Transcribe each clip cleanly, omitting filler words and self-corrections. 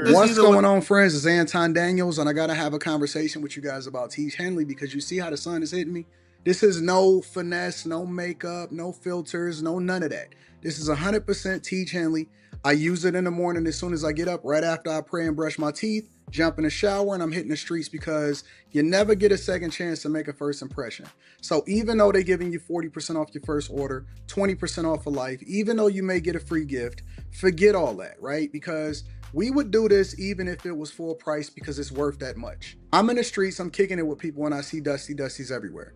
What's going on, friends? It's Anton Daniels, and I gotta have a conversation with you guys about Teach Henley because you see how the sun is hitting me. This is no finesse, no makeup, no filters, no none of that. This is 100% Teach Henley. I use it in the morning as soon as I get up, right after I pray and brush my teeth, jump in the shower, and I'm hitting the streets because you never get a second chance to make a first impression. So even though they're giving you 40% off your first order, 20% off for life, even though you may get a free gift, forget all that, right? Because we would do this even if it was full price because it's worth that much. I'm in the streets, I'm kicking it with people and I see Dusties everywhere.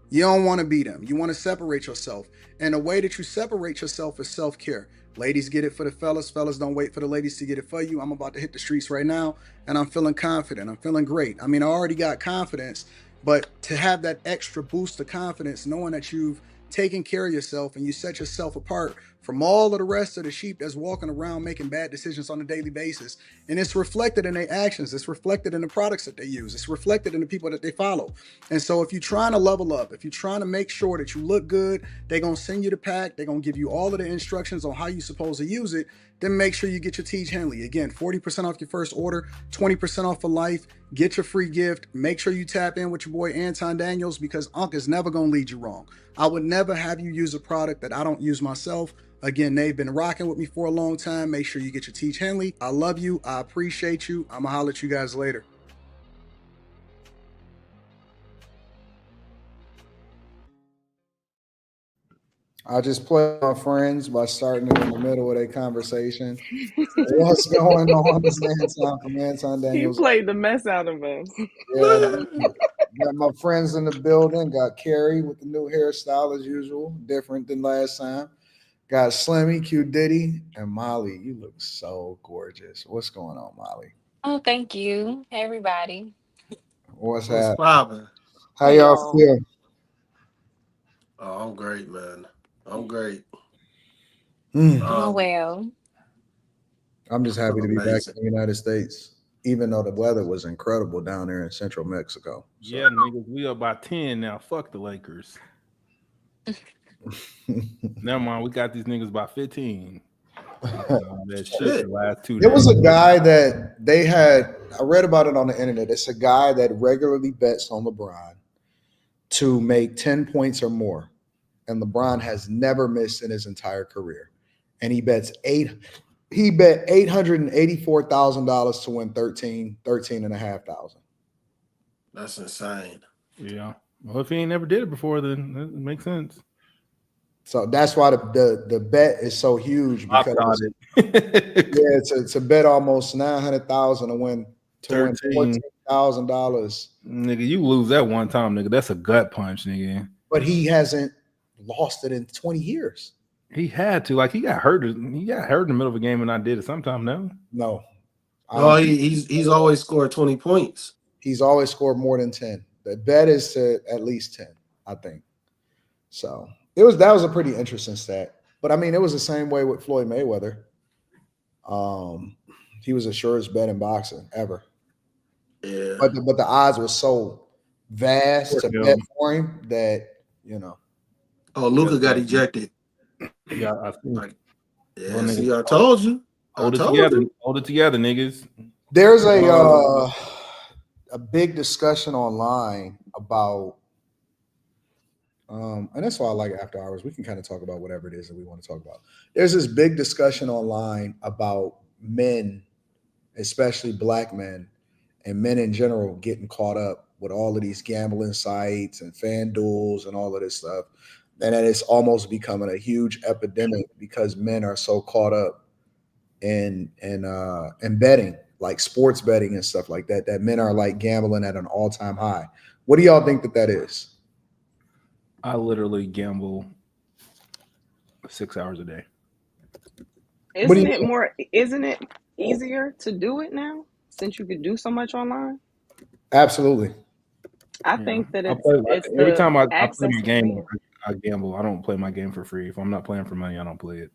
You don't want to be them. You want to separate yourself. And the way that you separate yourself is self-care. Ladies get it for the fellas. Fellas don't wait for the ladies to get it for you. I'm about to hit the streets right now and I'm feeling confident. I'm feeling great. I mean, I already got confidence, but to have that extra boost of confidence, knowing that you've taken care of yourself and you set yourself apart from all of the rest of the sheep that's walking around making bad decisions on a daily basis. And it's reflected in their actions. It's reflected in the products that they use. It's reflected in the people that they follow. And so if you're trying to level up, if you're trying to make sure that you look good, they're going to send you the pack. They're going to give you all of the instructions on how you're supposed to use it. Then make sure you get your Teach Henley. Again, 40% off your first order, 20% off for life. Get your free gift. Make sure you tap in with your boy Anton Daniels because Unc is never going to lead you wrong. I would never have you use a product that I don't use myself. Again, they've been rocking with me for a long time. Make sure you get your Teach Henley. I love you. I appreciate you. I'm going to holler at you guys later. I just play my friends by starting it in the middle of a conversation. What's going on? This Anton from Anton Daniels. He played the mess out of us. Yeah, got my friends in the building. Got Carrie with the new hairstyle as usual, different than last time. Got Slimmy, Q Diddy, and Molly. You look so gorgeous. What's going on, Molly? Oh, thank you, everybody. What's happening? Poppin'? How y'all feel? Oh, I'm great, man. I'm great. Doing well. I'm just happy to be back in the United States, even though the weather was incredible down there in central Mexico. So. Yeah, niggas, we up by 10 now. Fuck the Lakers. Never mind, we got these niggas by 15. That shit the last 2 days. There was a guy that they had, I read about it on the internet. It's a guy that regularly bets on LeBron to make 10 points or more. And LeBron has never missed in his entire career. And he bet $884,000 to win 13,500. That's insane. Yeah. Well, if he ain't never did it before, then it makes sense. So that's why the bet is so huge because to bet almost 900,000 to win $14,000. Nigga, you lose that one time, nigga. That's a gut punch, nigga. But he hasn't lost it in 20 years. He had to. Like he got hurt. He got hurt in the middle of a game and I did it sometime. No. Oh, he's always scored 20 points. He's always scored more than 10. The bet is to at least 10, I think. So that was a pretty interesting stat. But I mean, it was the same way with Floyd Mayweather. He was the surest bet in boxing ever. Yeah. But the odds were so vast to bet for him that, you know. Oh, Luka got ejected. Yeah, I told you. Hold it together. Hold it together, niggas. There's a big discussion online about and that's why I like After Hours. We can kind of talk about whatever it is that we want to talk about. There's this big discussion online about men, especially black men, and men in general getting caught up with all of these gambling sites and FanDuels and all of this stuff. And that it's almost becoming a huge epidemic because men are so caught up in betting, like sports betting and stuff like that, that men are like gambling at an all-time high. What do y'all think that is? I literally gamble 6 hours a day. Isn't it easier to do it now since you could do so much online? Absolutely. I think that every time I play my game, I gamble. I don't play my game for free. If I'm not playing for money, I don't play it.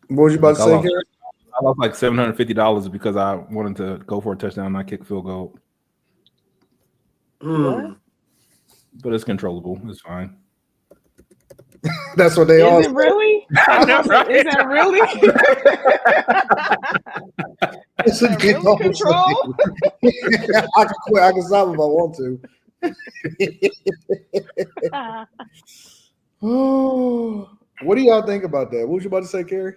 What was you about to say, Gary? I lost like $750 because I wanted to go for a touchdown and I kicked field goal. What? But it's controllable. It's fine. That's what they Is all it really? I was about to say, is that really? Is say. that really control? I can quit. I can stop if I want to. Oh, what do y'all think about that? What was you about to say, Carrie?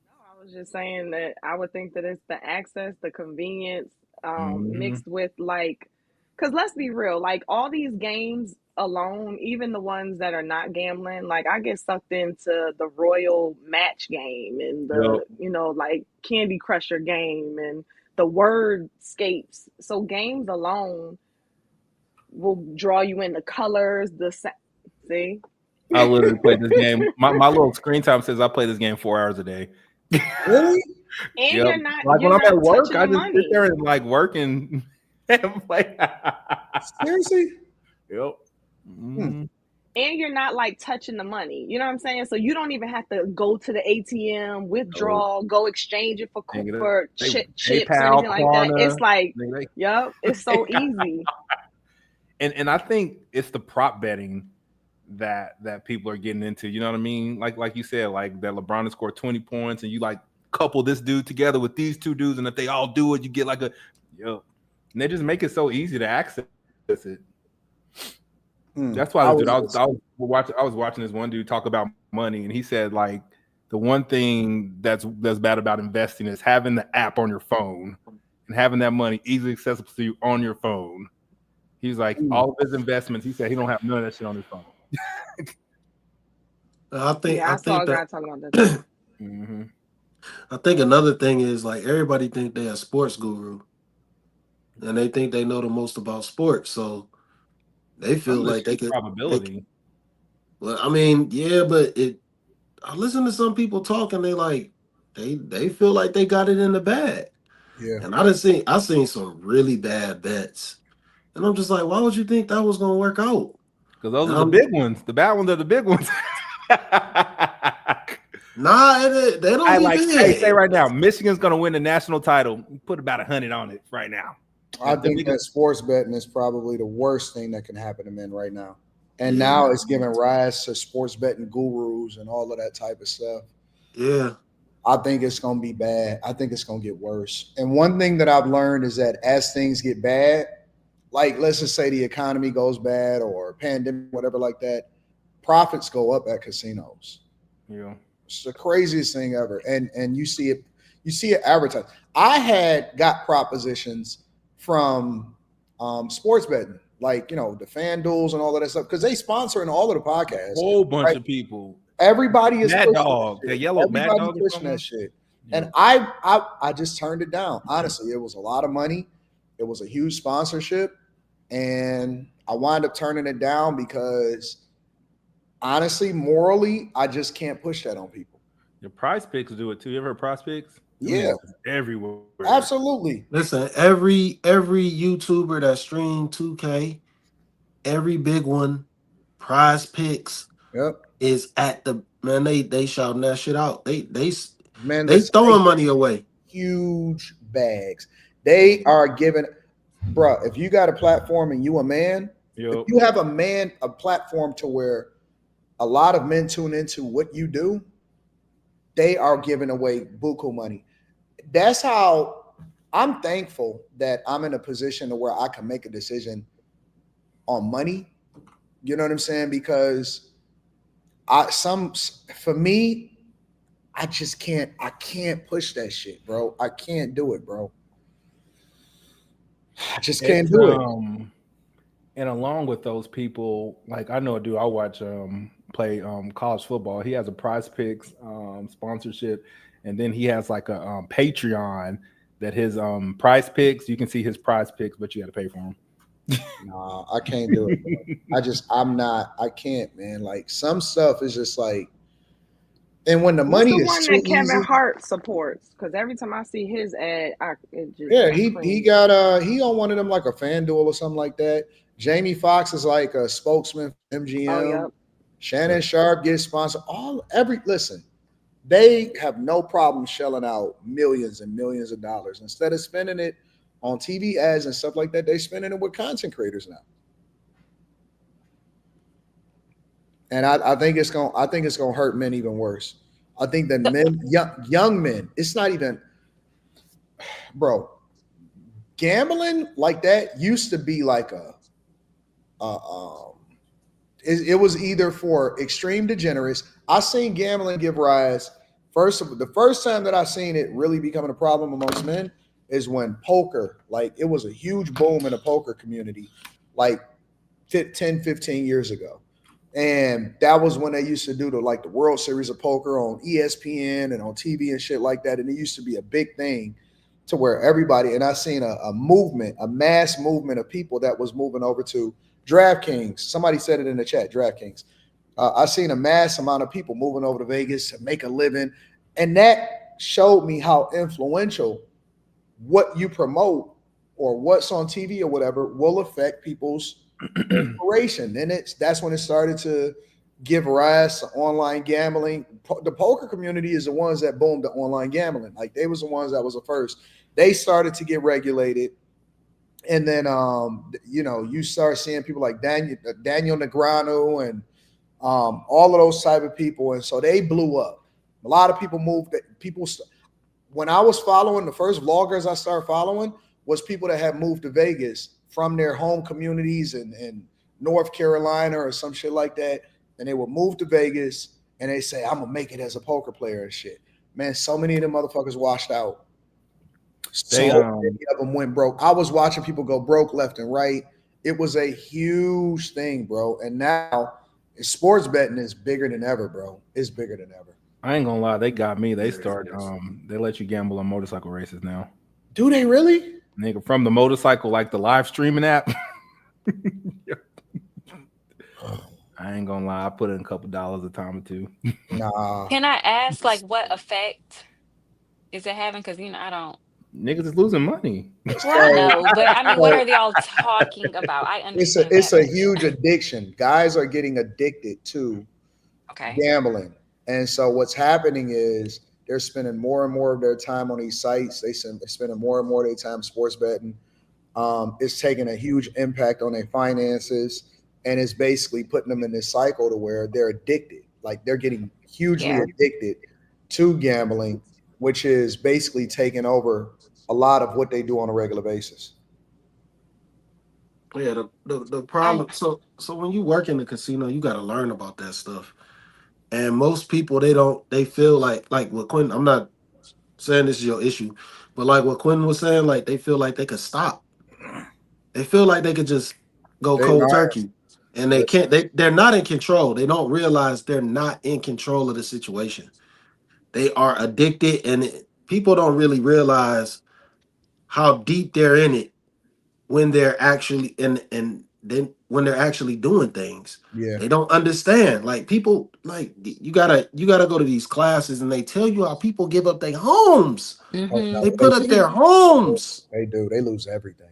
No, I was just saying that I would think that it's the access, the convenience, Mm-hmm. mixed with like, because let's be real, like all these games alone, even the ones that are not gambling, like I get sucked into the Royal Match game and Yep. the, like Candy Crusher game and the Wordscapes. So games alone will draw you in the colors, see? I literally played this game. My little screen time says I play this game 4 hours a day. Really? And Yep. Like you're when I'm at not work, touching I the just sit money. there and like work and play. Seriously? Yep. Mm. And you're not like touching the money. You know what I'm saying? So you don't even have to go to the ATM, withdraw, go exchange it for chips or PayPal, anything like that. Klarna. It's like, yep, it's so easy. And I think it's the prop betting that people are getting into. You know what I mean? Like you said, like that LeBron has scored 20 points, and you like couple this dude together with these two dudes, and if they all do it, you get like a and they just make it so easy to access it. That's why I was watching this one dude talk about money, and he said like the one thing that's bad about investing is having the app on your phone and having that money easily accessible to you on your phone. He's like all of his investments. He said he don't have none of that shit on his phone. I saw a guy talking about that. Mm-hmm. I think another thing is like everybody think they're a sports guru, and they think they know the most about sports, so they feel like they could. Probability. Well, I mean, yeah, but I listen to some people talk, and they feel like they got it in the bag. Yeah. And I seen some really bad bets, and I'm just like, why would you think that was gonna work out? Because those are the big ones. The bad ones are the big ones. Nah, they don't. I like say right now, Michigan's gonna win the national title. Put about 100 on it right now. I think that sports betting is probably the worst thing that can happen to men right now. And now it's giving rise to sports betting gurus and all of that type of stuff. Yeah. I think it's going to be bad. I think it's going to get worse. And one thing that I've learned is that as things get bad, like let's just say the economy goes bad or pandemic, whatever like that, profits go up at casinos. Yeah. It's the craziest thing ever. And you see it advertised. I had got propositions from sports betting, like the FanDuels and all of that stuff, because they sponsor in all of the podcasts. Whole bunch of people. Everybody is Mad Dog, the yellow Mad Dog, pushing that shit. Yeah. And I just turned it down. Honestly, it was a lot of money. It was a huge sponsorship, and I wound up turning it down because honestly, morally, I just can't push that on people. Your Prize Picks do it too. You ever heard Prize Picks? Yeah, everywhere. Absolutely. Listen, every YouTuber that streamed 2K, every big one, Prize Picks, is at the man. They shouting that shit out. They throwing money away. Huge bags. They are giving, bruh. If you got a platform and you a man, if you have a platform to where a lot of men tune into what you do, they are giving away buku money. That's how I'm thankful that I'm in a position to where I can make a decision on money. You know what I'm saying? Because for me, I just can't. I can't push that shit, bro. I can't do it, bro. I just can't do it. And along with those people, like I know a dude I watch play college football. He has a Prize Picks sponsorship, and then he has like a Patreon that his Prize Picks. You can see his Prize Picks, but you got to pay for them. Nah, I can't do it. I can't, man. Like some stuff is just like, and when the money is one that Kevin Hart supports, because every time I see his ad, he on one of them like a FanDuel or something like that. Jamie Foxx is like a spokesman for MGM. Oh, yep. Shannon Sharp gets sponsored. Listen, they have no problem shelling out millions and millions of dollars. Instead of spending it on TV ads and stuff like that, they're spending it with content creators now. and I think it's gonna hurt men even worse. I think that men, young men, it's not even, bro. Gambling like that used to be like it was either for extreme degenerates. I seen gambling give rise. The first time that I seen it really becoming a problem amongst men is when poker, like it was a huge boom in the poker community, like 10, 15 years ago. And that was when they used to do the World Series of Poker on ESPN and on TV and shit like that. And it used to be a big thing to where everybody, and I seen a movement, a mass movement of people that was moving over to DraftKings. Somebody said it in the chat, DraftKings. I seen a mass amount of people moving over to Vegas to make a living. And that showed me how influential what you promote or what's on TV or whatever will affect people's inspiration. And that's when it started to give rise to online gambling. The poker community is the ones that boomed the online gambling. Like they was the ones that was the first. They started to get regulated. And then you start seeing people like Daniel Negreanu and all of those type of people. And so they blew up. A lot of people moved. When I was following, the first vloggers I started following was people that had moved to Vegas from their home communities in North Carolina or some shit like that. And they would move to Vegas and they say, I'm gonna make it as a poker player and shit. Man, so many of them motherfuckers washed out. So many of them went broke. I was watching people go broke left and right. It was a huge thing, bro. And now sports betting is bigger than ever, bro. It's bigger than ever. I ain't gonna lie, they got me. They they let you gamble on motorcycle races now. Do they really? Nigga, from the motorcycle, like the live streaming app. I ain't gonna lie, I put in a couple dollars a time or two. Nah. Can I ask, like, what effect is it having? Because I don't. Niggas is losing money. Well, I know, but I mean, what are they all talking about? I understand. It's a huge addiction. Guys are getting addicted to gambling. And so what's happening is they're spending more and more of their time on these sites. They're spending more and more of their time sports betting. It's taking a huge impact on their finances, and it's basically putting them in this cycle to where they're addicted. Like they're getting hugely addicted to gambling, which is basically taking over a lot of what they do on a regular basis. Yeah, the problem. So when you work in the casino, you got to learn about that stuff. And most people, they feel like what Quentin, I'm not saying this is your issue, but like what Quentin was saying, like they feel like they could stop. They feel like they could just go cold turkey. And they can't, they're not in control. They don't realize they're not in control of the situation. They are addicted, and people don't really realize how deep they're in it when they're actually and then when they're actually doing things. Yeah. They don't understand. Like people, like you gotta go to these classes and they tell you how people give up their homes. Mm-hmm. They put up their homes. They do. They lose everything.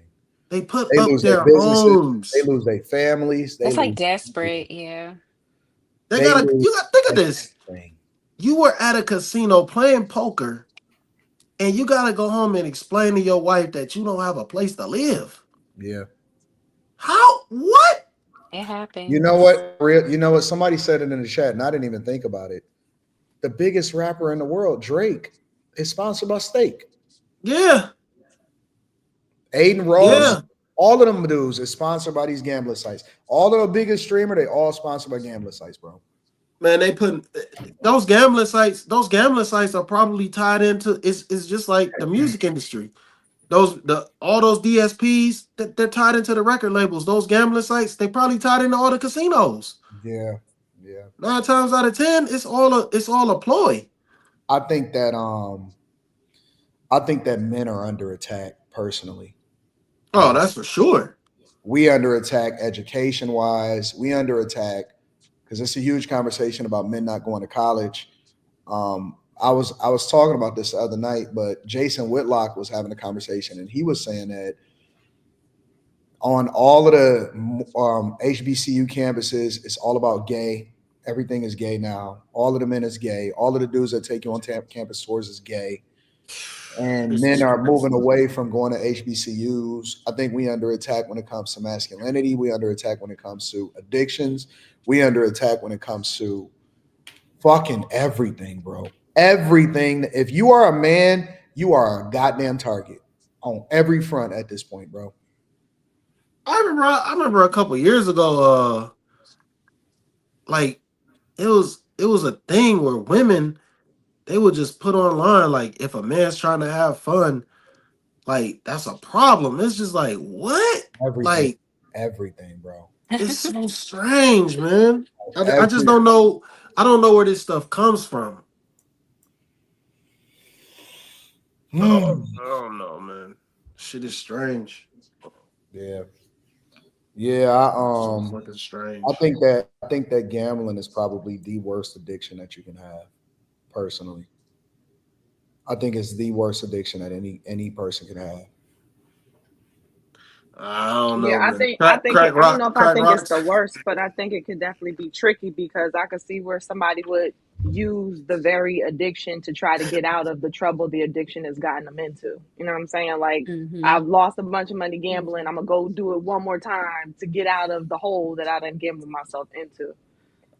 They lose their homes. They lose their families. That's like desperate, yeah. You gotta think of this. You were at a casino playing poker, and you gotta go home and explain to your wife that you don't have a place to live. Yeah. How? What? It happened. You know what? Somebody said it in the chat, and I didn't even think about it. The biggest rapper in the world, Drake, is sponsored by Steak. Yeah. Aiden Ross, all of them dudes is sponsored by these gambling sites. All of the biggest streamer, they all sponsored by gambling sites, bro. Man, they put those gambling sites. Those gambling sites are probably tied into. It's just like the music industry. All those DSPs they're tied into the record labels. Those gambling sites, they probably tied into all the casinos. Yeah. 9 times out of 10, it's all a ploy. I think that men are under attack personally. Oh, that's for sure. We under attack education-wise. We under attack because it's a huge conversation about men not going to college. I was talking about this the other night, but Jason Whitlock was having a conversation, and he was saying that on all of the HBCU campuses, it's all about gay. Everything is gay now. All of the men is gay. All of the dudes that take you on campus tours is gay. And men are moving away from going to HBCUs. I think we under attack when it comes to masculinity. We under attack when it comes to addictions. We under attack when it comes to fucking everything, bro. Everything. If you are a man, you are a goddamn target on every front at this point, bro. I remember a couple years ago, like it was a thing where women, they would just put online, like, if a man's trying to have fun, like, that's a problem. It's just like, what? Everything. Like, everything, bro. It's so strange, man. I just don't know. I don't know where this stuff comes from. I don't know, man. Shit is strange. Yeah. Fucking strange. I think that gambling is probably the worst addiction that you can have. Personally, I think it's the worst addiction that any person can have. I don't know. Yeah, man. I don't know if I think it's the worst, but I think it could definitely be tricky because I could see where somebody would use the very addiction to try to get out of the trouble the addiction has gotten them into. You know what I'm saying? Like, I've lost a bunch of money gambling. I'm gonna go do it one more time to get out of the hole that I done gambled myself into.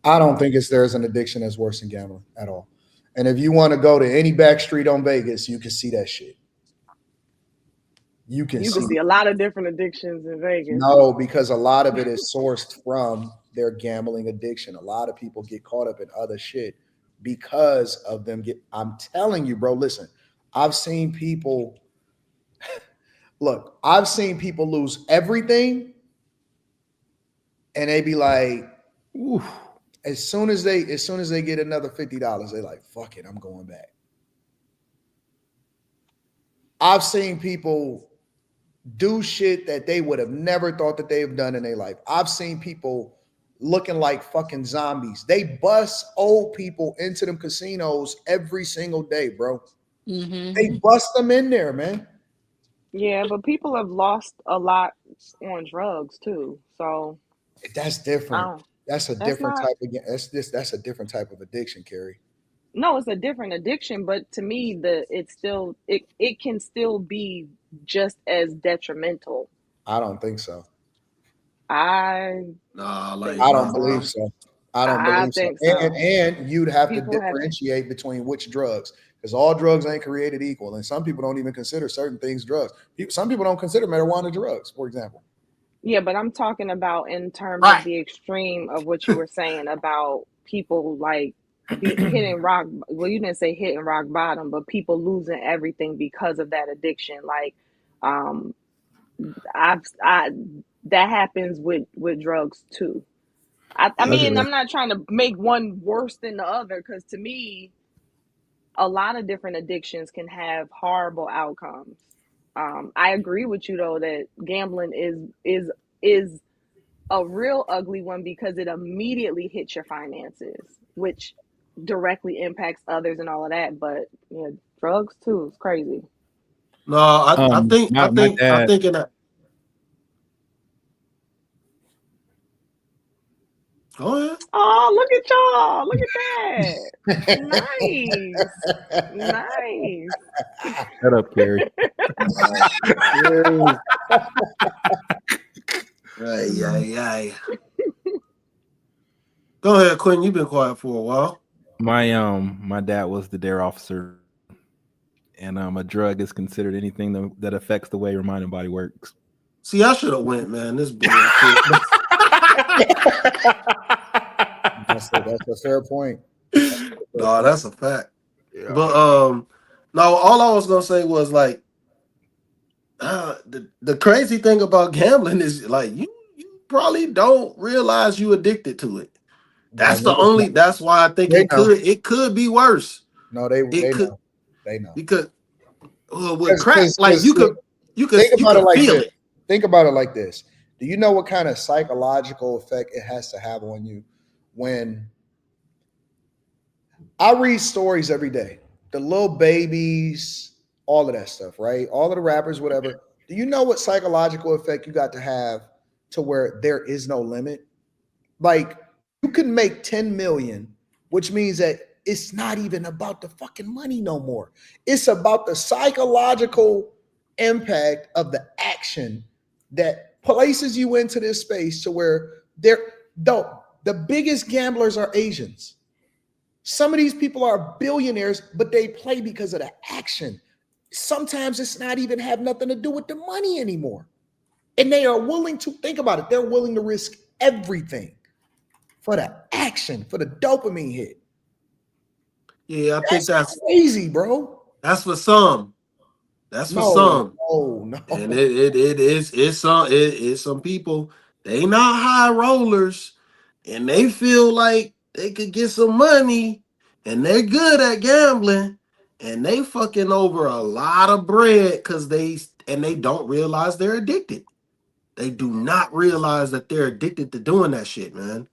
I don't think there's an addiction that's worse than gambling at all. And if you want to go to any back street on Vegas, you can see that shit. You can see a lot of different addictions in Vegas. No, because a lot of it is sourced from their gambling addiction. A lot of people get caught up in other shit because of them. I'm telling you, bro, listen, I've seen people lose everything and they be like, oof. As soon as they get another $50, they're like, fuck it, I'm going back. I've seen people do shit that they would have never thought that they've done in their life. I've seen people looking like fucking zombies. They bust old people into them casinos every single day, bro. They bust them in there, man. Yeah, but people have lost a lot on drugs too. So that's different. That's a different type of addiction, Carrie. No, it's a different addiction, but to me, it can still be just as detrimental. I don't think so. I don't believe so. I don't believe so. And you'd have to differentiate between which drugs, because all drugs ain't created equal, and some people don't even consider certain things drugs. Some people don't consider marijuana drugs, for example. Yeah, but I'm talking about in terms of the extreme of what you were saying about people like hitting rock. Well, you didn't say hitting rock bottom, but people losing everything because of that addiction. Like, that happens with drugs too. I mean, I'm not trying to make one worse than the other, because to me, a lot of different addictions can have horrible outcomes. I agree with you though that gambling is a real ugly one because it immediately hits your finances, which directly impacts others and all of that. But yeah, drugs too, it's crazy. No, I think in that. Go ahead. Oh, look at y'all! Look at that! Nice. Shut up, Carrie. Right. Go ahead, Quentin. You've been quiet for a while. My dad was the dare officer, and a drug is considered anything that affects the way your mind and body works. See, I should have went, man. This bullshit. That's a fair point. No, that's a fact. Yeah. But no, all I was gonna say was like, the crazy thing about gambling is like you probably don't realize you addicted to it. That's that's why I think it could be worse. No, they know. They know. Because with crack, like you could think about it like this. Think about it like this. Do you know what kind of psychological effect it has to have on you when I read stories every day? The little babies, all of that stuff, right? All of the rappers, whatever. Do you know what psychological effect you got to have to where there is no limit? Like, you can make 10 million, which means that it's not even about the fucking money no more. It's about the psychological impact of the action that places you into this space to where the biggest gamblers are Asians. Some of these people are billionaires, but they play because of the action. Sometimes it's not even have nothing to do with the money anymore. And they are willing to, think about it, they're willing to risk everything for the action, for the dopamine hit. Yeah, I think that's crazy, bro. That's for some. That's for some. No. And it's some people, they not high rollers, and they feel like they could get some money, and they're good at gambling, and they fucking over a lot of bread because they don't realize they're addicted. They do not realize that they're addicted to doing that shit, man.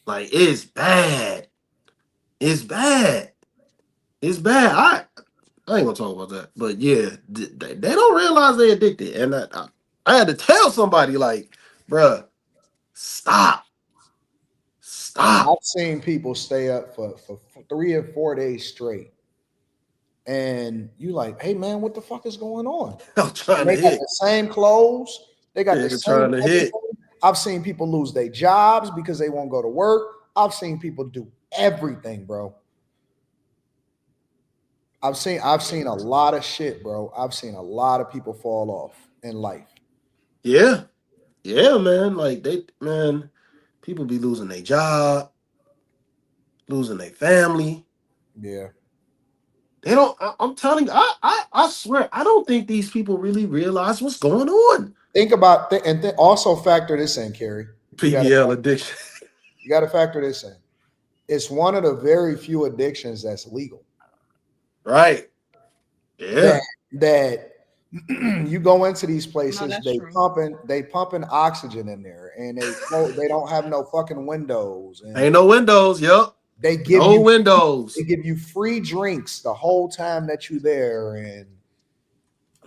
Like, it's bad. It's bad. It's bad. I ain't gonna talk about that, but yeah, they don't realize they're addicted, and I had to tell somebody, like, bruh, stop. I've seen people stay up for 3 or 4 days straight, and you like, hey man, what the fuck is going on? I'm trying to got hit the same clothes, they got the trying same to hit. I've seen people lose their jobs because they won't go to work. I've seen people do everything, bro. I've seen a lot of shit, bro. I've seen a lot of people fall off in life. Yeah, man. Like people be losing their job, losing their family. Yeah, they don't. I'm telling you, I swear, I don't think these people really realize what's going on. Think about and also factor this in, Kerry. PBL addiction. You got to factor this in. It's one of the very few addictions that's legal. Right. Yeah. That you go into these places, No, they pumping oxygen in there, and they don't have no fucking windows. And ain't no windows. Yep. They give no windows. They give you free drinks the whole time that you're there, and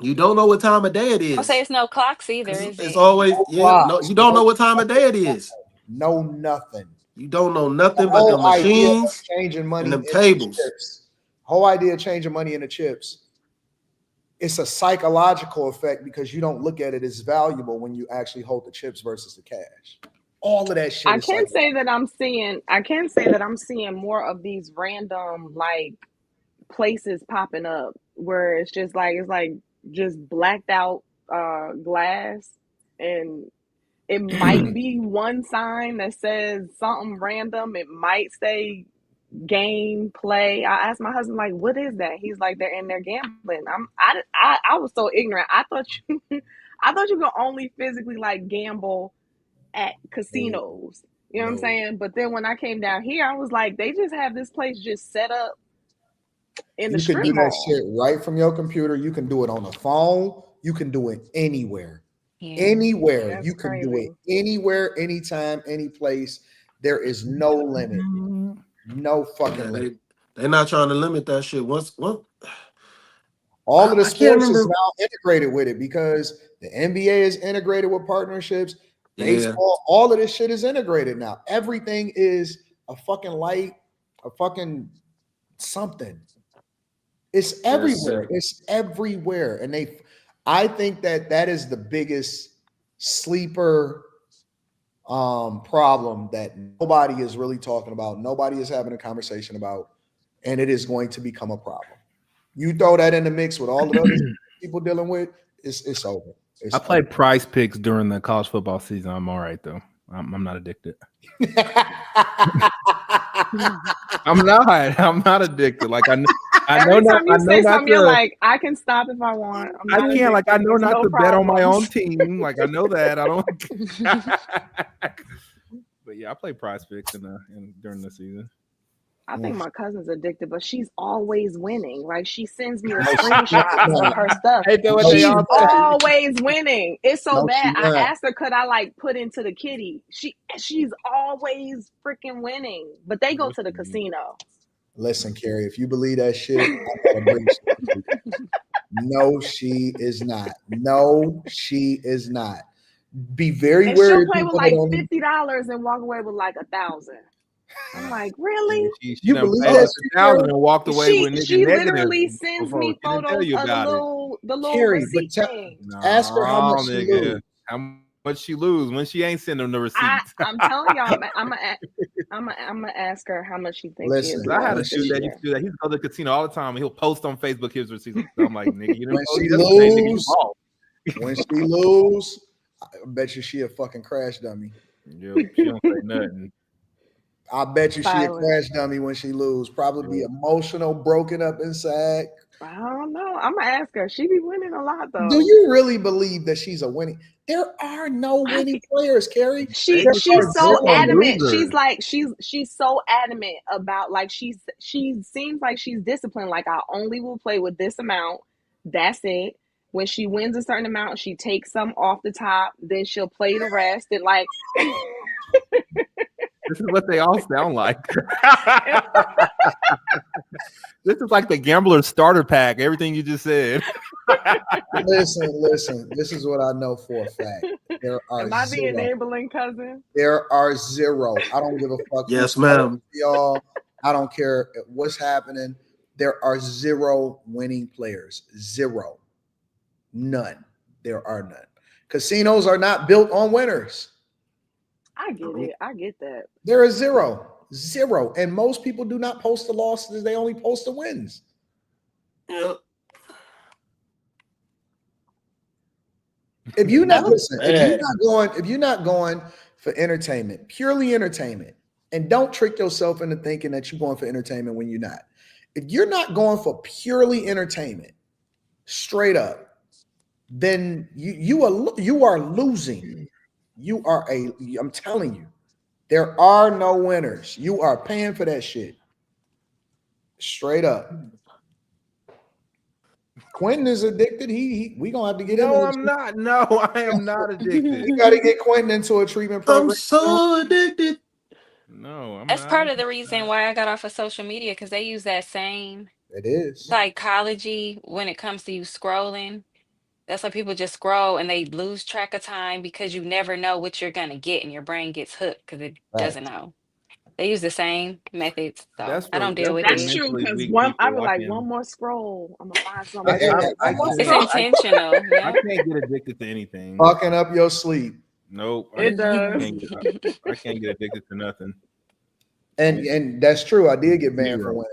you don't know what time of day it is. I'll say it's no clocks either. It's always no. You don't know what time of day it is. No nothing. You don't know nothing but the machines changing money and the tables. Chips. Whole idea of changing money into chips. It's a psychological effect because you don't look at it as valuable when you actually hold the chips versus the cash. All of that shit. I can say that I'm seeing more of these random like places popping up where it's like just blacked out glass, and it might be one sign that says something random. It might say game play. I asked my husband, like, what is that? He's like, they're in there gambling. I was so ignorant. I thought you could only physically like gamble at casinos. You know what I'm saying? But then when I came down here, I was like, they just have this place just set up in the strip mall. You can do that shit right from your computer. You can do it on the phone. You can do it anywhere. Yeah. Anywhere. That's you can crazy. Do it anywhere, anytime, any place. There is no limit. No fucking limit. They're not trying to limit that shit. What? All of the sports is now integrated with it because the NBA is integrated with partnerships. Baseball, all of this shit is integrated now. Everything is a fucking light, a fucking something. It's everywhere. It's everywhere. And I think that is the biggest sleeper problem that nobody is really talking about. Nobody is having a conversation about, and it is going to become a problem. You throw that in the mix with all the other people dealing with, it's over. I played Prize Picks during the college football season. I'm all right though. I'm not addicted. I'm not addicted. Like I know Every not. time you I know say not something, to, you're like, I can stop if I want. I can't. Like I know not to bet on my own team. Like I know that. I don't. But yeah, I play Prize Picks during the season. I think my cousin's addicted, but she's always winning. Like she sends me a screenshot of her stuff. She's always winning. It's so bad. I asked her, could I like put into the kitty? She's always freaking winning. But they go to the casino. Listen, Carrie, if you believe that shit, I gotta bring you. No, she is not. No, she is not. Be very wary. She'll play with like $50 and walk away with like $1,000. I'm like, really? She You done believe paid that us shit, 1,000 Carrie? and walked away with nigga She negative literally sends before. me She didn't tell photos you of the about it. little Carrie, but receipt thing. ask her how much No, she nigga. lose. How much she lose when she ain't sending the receipts? I'm telling y'all, I'm gonna ask her how much she thinks she'll Listen, do I had on a it when dude this that she used to year. do that. He used to go to the casino all the time and he'll post on Facebook his receipts. I'm like, nigga, you didn't when post she yesterday, nigga, you lose, lost. when she lose, I bet you she a fucking crash dummy. Yep, she don't say nothing. I bet you she a Silent. crash dummy when she lose. Probably be Yep. emotional, broken up inside. I don't know. I'm gonna ask her. She be winning a lot Do though. you really believe that she's a winning? There are no winning players, Carrie. She There are she's so zero. adamant. Losers. She's like she's so adamant about like she seems like she's disciplined. Like I only will play with this amount. That's it. When she wins a certain amount, she takes some off the top. Then she'll play the rest. And like This is what they all sound like. This is like the gambler starter pack. Everything you just said. Listen. This is what I know for a fact. There are am I the zero. enabling cousin? There are zero. I don't give a fuck. Yes, who's ma'am. y'all. I don't care what's happening. There are zero winning players. Zero. None. There are none. Casinos are not built on winners. I get it. I get that. There is zero. Zero. And most people do not post the losses, they only post the wins. Yep. If you not listen, bad. if you're not going for entertainment, purely entertainment, and don't trick yourself into thinking that you're going for entertainment when you're not. If you're not going for purely entertainment, straight up, then you are losing. I'm telling you, there are no winners. You are paying for that shit. Straight up. Quentin is addicted. We gonna have to get him. No, I'm not. No, I am not addicted. We got to get Quentin into a treatment program. I'm so addicted. No, I'm That's not. part of the reason why I got off of social media because they use that same It is. psychology when it comes to you scrolling. That's why people just scroll and they lose track of time because you never know what you're gonna get and your brain gets hooked because it doesn't Right. know. They use the same methods, so I don't deal That's with for That's it. true. mentally Cause weak I people. was like, one more scroll. I'm gonna find something I good. I One more It's can't scroll. intentional, I yeah. can't get addicted to anything. Fucking up your sleep. Nope. It does. I can't get addicted to nothing. And that's true. I did get banned for Zero.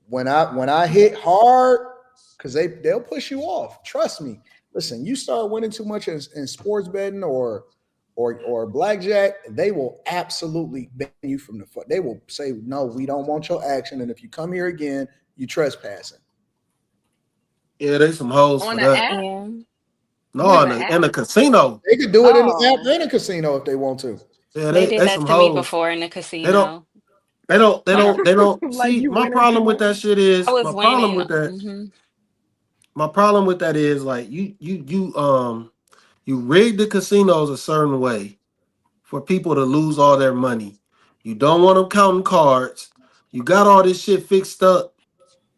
winning. When I hit hard, because they'll push you off. Trust me. Listen, you start winning too much in sports betting or blackjack, they will absolutely ban you from the fuck. They will say, no, we don't want your action. And if you come here again, you trespassing. Yeah, they some hoes On for the that. app? Yeah. No, You have in an in app? a casino. They could do it in the Oh. app and a casino if they want to. Yeah, They they did they that some to me hoes. before in the They don't casino. Like see you my winning too problem with much? that shit I is was winning. Hmm. my problem with that is like you rig the casinos a certain way for people to lose all their money. You don't want them counting cards. You got all this shit fixed up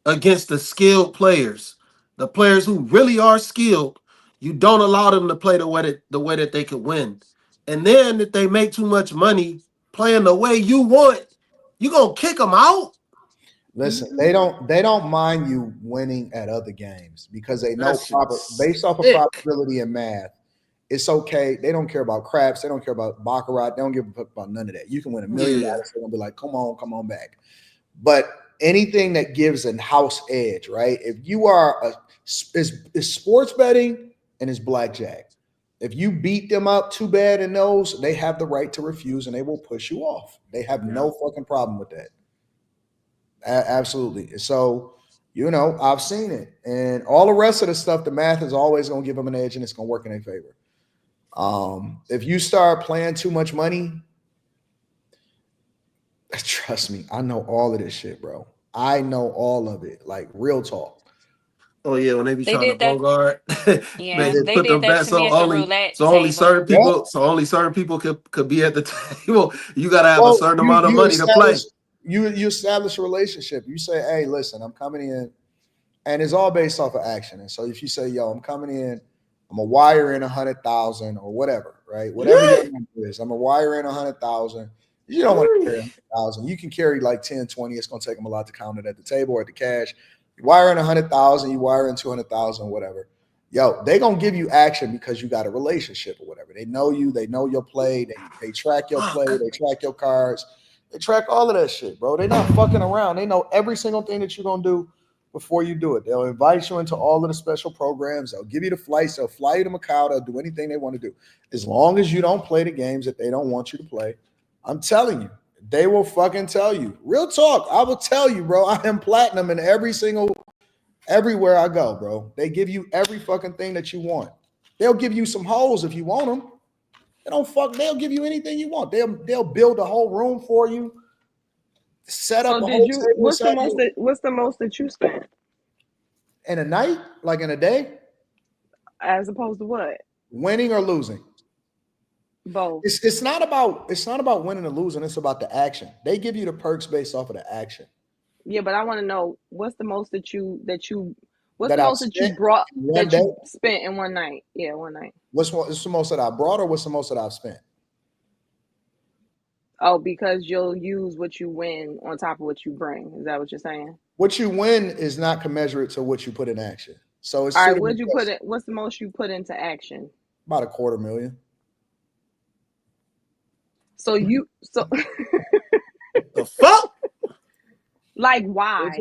against the skilled players, the players who really are skilled. You don't allow them to play the way that they could win. And then if they make too much money playing the way you want, you gonna kick them out? Listen, they don't mind you winning at other games because they know That shit's based off of sick. probability and math, it's okay. They don't care about craps. They don't care about baccarat. They don't give a fuck about none of that. You can win $1 million. Yeah. They're gonna be like, come on back. But anything that gives a house edge, right? If you are it's sports betting and it's blackjack. If you beat them up too bad in those, they have the right to refuse and they will push you off. They have no fucking problem with that. Absolutely. So, I've seen it. And all the rest of the stuff, the math is always going to give them an edge and it's going to work in their favor. If you start playing too much money, trust me, I know all of this shit, bro. I know all of it. Like real talk. Oh yeah, when they be They trying to did that. Bogart, Yeah, they they put did them that bets to me so at the roulette only certain table. Yeah. people could be at the table. You gotta have a Well, certain you amount of you money to play. establish you establish a relationship. You say, hey, listen, I'm coming in, and it's all based off of action. And so if you say, yo, I'm coming in, I'm a wire in 100,000 or whatever, right? Whatever your number is, I'm a wire in 100,000. You don't want to carry 100,000. You can carry like 10, 20. It's going to take them a lot to count it at the table or at the cash. You wire in 100,000, you wire in 200,000, whatever. Yo, they going to give you action because you got a relationship or whatever. They know you. They know your play. They track your play. They track your cards. They track all of that shit, bro. They're not fucking around. They know every single thing that you're going to do before you do it. They'll invite you into all of the special programs. They'll give you the flights. They'll fly you to Macau. They'll do anything they want to do. As long as you don't play the games that they don't want you to play, I'm telling you, they will fucking tell you. Real talk. I will tell you, bro. I am platinum in everywhere I go, bro. They give you every fucking thing that you want. They'll give you some hoes if you want them. They'll give you anything you want. They'll build a whole room for you. Set up a whole table. What's the most that you spent? In a night? Like in a day? As opposed to what? Winning or losing? Both. It's not about winning or losing. It's about the action. They give you the perks based off of the action. Yeah, but I want to know what's the most that you spent in one night? Yeah, one night. What's the most that I brought, or what's the most that I've spent? Oh, because you'll use what you win on top of what you bring. Is that what you're saying? What you win is not commensurate to what you put in action. So it's all right. What's the most you put into action? About $250,000. So the fuck? Like why?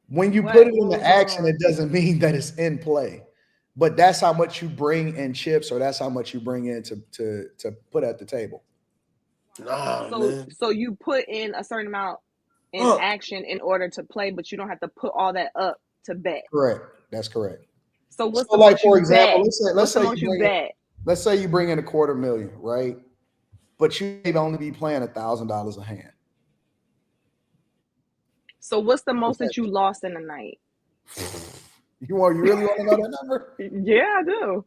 When you put it into action, it doesn't mean that it's in play. But that's how much you bring in chips, or that's how much you bring in to put at the table. So you put in a certain amount in action in order to play, but you don't have to put all that up to bet. Correct. That's correct. So what's so the like most for you example, bet? Let's say you bring in $250,000, right? But you may only be playing $1,000 a hand. So what's the most that you lost in a night? You really want to know that number? Yeah, I do.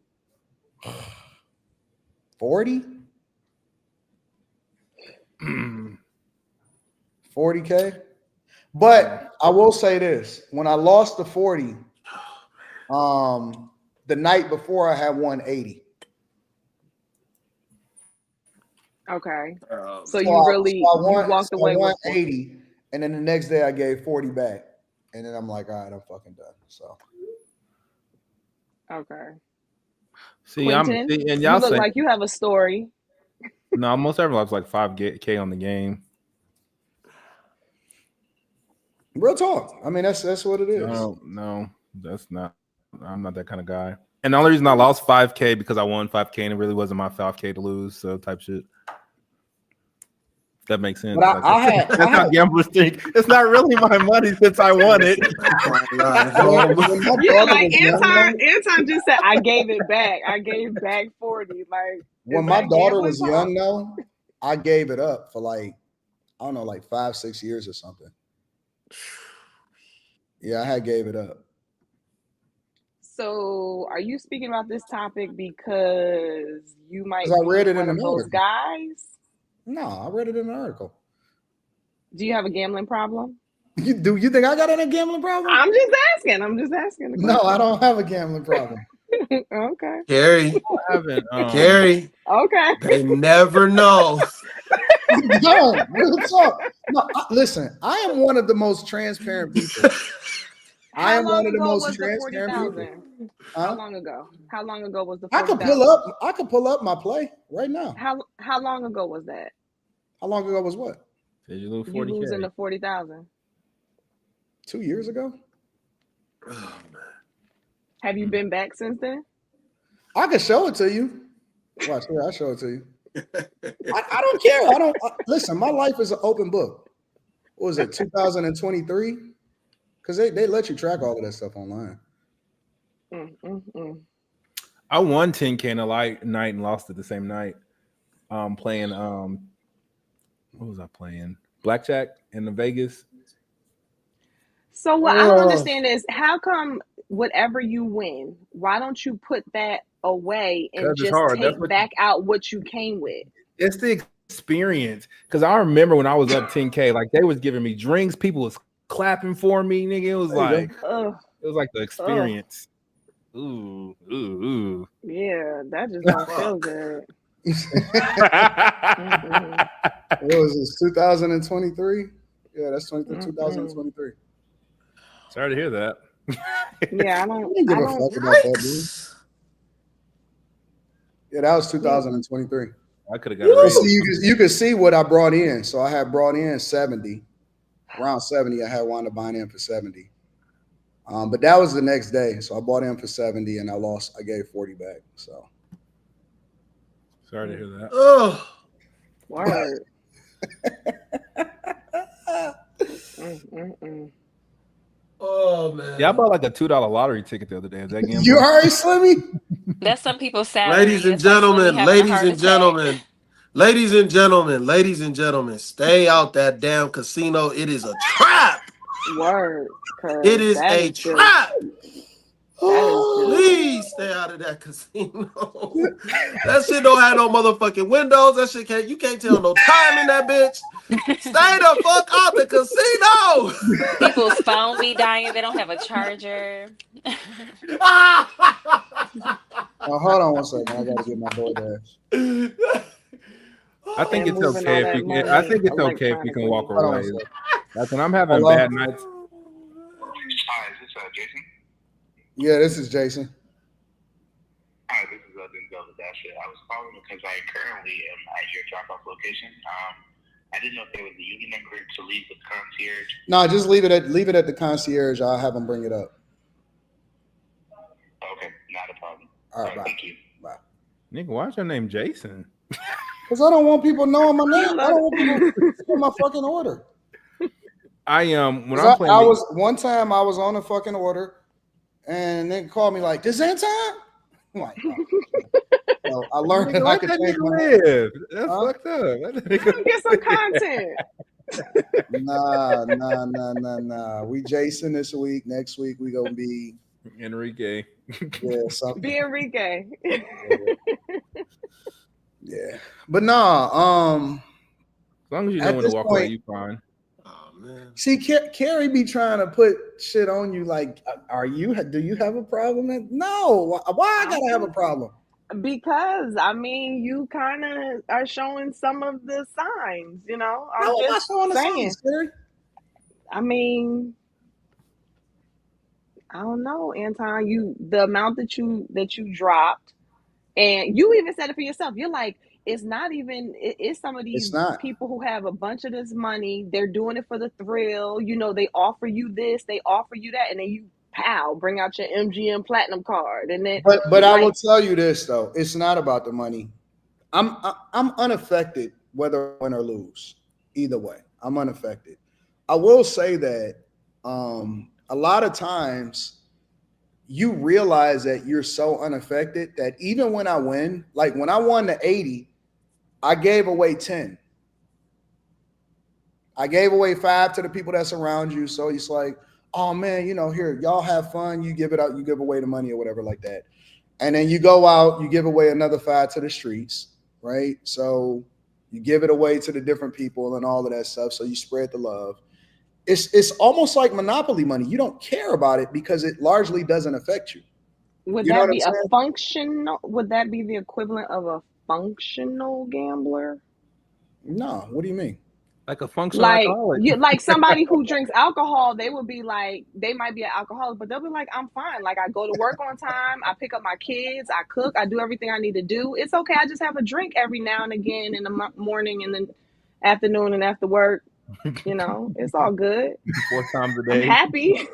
40? 40K? But I will say this. When I lost the 40, the night before I had 180. Okay. So you walked away with 180, and then the next day I gave 40 back. And then I'm like, all right, I'm fucking done. So okay. See, Quentin, and y'all look like you have a story. No, most everyone's like 5K on the game. Real talk. I mean, that's what it is. No, that's not. I'm not that kind of guy. And the only reason I lost 5K because I won 5K and it really wasn't my 5K to lose. So type shit. That makes sense. But that's how gamblers think. It's not really my money since I won it. Anton just said, I gave it back. I gave back 40. Like when my daughter was young, though, I gave it up for like 5-6 years or something. Yeah, I gave it up. So, are you speaking about this topic because you might be one of those guys? No, I read it in an article. Do you have a gambling problem? Do you think I got a gambling problem? I'm just asking. No, I don't have a gambling problem. Okay. Carrie. I haven't. Carrie. Okay. They never know. No, real talk. No, listen, I am one of the most transparent people. I am one of the most transparent people. How long ago? How long ago was the? I could pull up my play right now. How long ago was that? How long ago was what? Did you lose 40K? You losing the 40,000? 2 years ago. Oh, man. Have you been back since then? I can show it to you. Watch here, I'll show it to you. I don't care. Listen, my life is an open book. What was it, 2023? Because they let you track all of that stuff online. I won 10K in a night and lost it the same night. Playing what was I playing? Blackjack in the Vegas. So what I don't understand is how come whatever you win, why don't you put that away and just take back out what you came with? It's the experience. Because I remember when I was up 10K, like they was giving me drinks, people was clapping for me, nigga. It was like the experience. Ooh. Yeah, that just don't feel good. What was this? 2023? Yeah, that's 2023. Sorry to hear that. Yeah, I don't give a fuck about that, dude. Yeah, that was 2023. I could have got a raise. See, you could see what I brought in. So I had brought in 70. Around 70, I had wound up buying in for 70. But that was the next day. So I bought in for 70 and I gave 40 back. So sorry to hear that. Oh, word. Oh man. Yeah, I bought like a $2 lottery ticket the other day. Is that gambling? You alright, Slimmy? That's some people's salary. Ladies and gentlemen, ladies and gentlemen, stay out that damn casino. It is a trap. Word. It is a trap. Please stay out of that casino. That shit don't have no motherfucking windows. That shit you can't tell no time in that bitch. Stay the fuck out the casino. People's phone be dying. They don't have a charger. Hold on one second. I gotta get my DoorDash. I think it's okay if you can. I think it's okay if you can walk away. Like when I'm having bad nights. Hi, is this Jason? Yeah, this is Jason. Hi, this is Denzel Dasher. I was calling because I currently am at your drop-off location. I didn't know if there was a union number to leave the concierge. No, just leave it at the concierge. I'll have them bring it up. Okay, not a problem. All right, bye. Thank you. Bye. Nigga, why is your name Jason? Because I don't want people knowing my name. I don't want people to my fucking order. When I'm playing. One time I was on a fucking order, and they called me like, "This Anton?" I'm like, so I learned that I could change my name. That's fucked up. Get some content. Nah. We Jason this week. Next week we gonna be Enrique. Yeah, something. Be Enrique. Yeah, but nah. As long as you know when to walk away, you fine. Oh man. See, Carrie be trying to put shit on you. Like, do you have a problem? No. Why I gotta have a problem? Because I mean, you kind of are showing some of the signs. You know, I'm just showing the signs, Carrie. I mean, I don't know, Anton. The amount that you dropped, and you even said it for yourself. You're like, it's not even. It's some of these people who have a bunch of this money. They're doing it for the thrill. You know, they offer you this, they offer you that, and then you bring out your MGM Platinum card, and then. But I will tell you this though, it's not about the money. I'm unaffected whether I win or lose. Either way, I'm unaffected. I will say that a lot of times you realize that you're so unaffected that even when I win, like when I won the 80, I gave away 10. I gave away 5 to the people that's around you. So it's like, oh man, here, y'all have fun. You give it out, you give away the money or whatever like that. And then you go out, you give away another 5 to the streets, right? So you give it away to the different people and all of that stuff. So you spread the love. It's almost like Monopoly money. You don't care about it because it largely doesn't affect you. Would that be a functional? Would that be the equivalent of a functional gambler? No. What do you mean? Like a functional alcoholic. Like somebody who drinks alcohol, they would be like, they might be an alcoholic, but they'll be like, I'm fine. Like I go to work on time. I pick up my kids. I cook. I do everything I need to do. It's okay. I just have a drink every now and again in the morning and the afternoon and after work. It's all good. 4 times a day. I'm happy.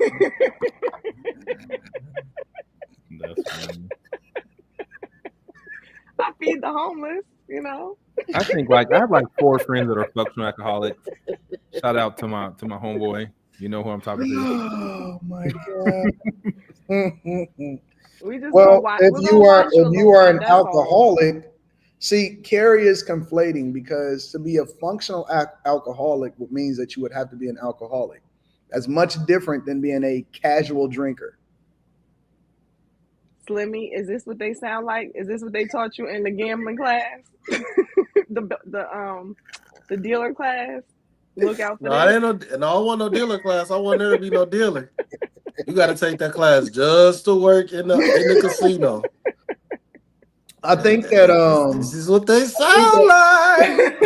That's funny. I feed the homeless, I think I have 4 friends that are functional alcoholics. Shout out to my homeboy. You know who I'm talking to. Oh my god. If you are an alcoholic, see, Carrie is conflating because to be a functional alcoholic means that you would have to be an alcoholic. That's much different than being a casual drinker. Slimmy, is this what they sound like? Is this what they taught you in the gambling class? the dealer class? Look out for that. I don't want no dealer class. I want there to be no dealer. You got to take that class just to work in the casino. I think that this is what they sound like.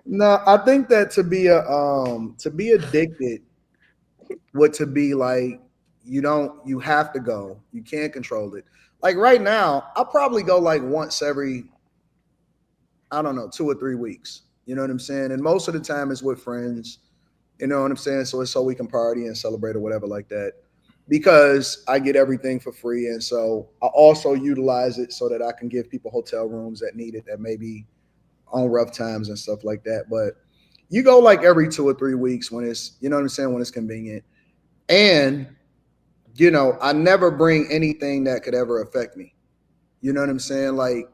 No, I think that to be addicted would to be like you have to go. You can't control it. Like right now, I'll probably go like once every, I don't know, 2 or 3 weeks. You know what I'm saying? And most of the time it's with friends. You know what I'm saying? So it's so we can party and celebrate or whatever like that. Because I get everything for free. And so I also utilize it so that I can give people hotel rooms that need it, that may be on rough times and stuff like that. But you go like every 2 or 3 weeks when it's, you know what I'm saying, when it's convenient. And, I never bring anything that could ever affect me. You know what I'm saying? Like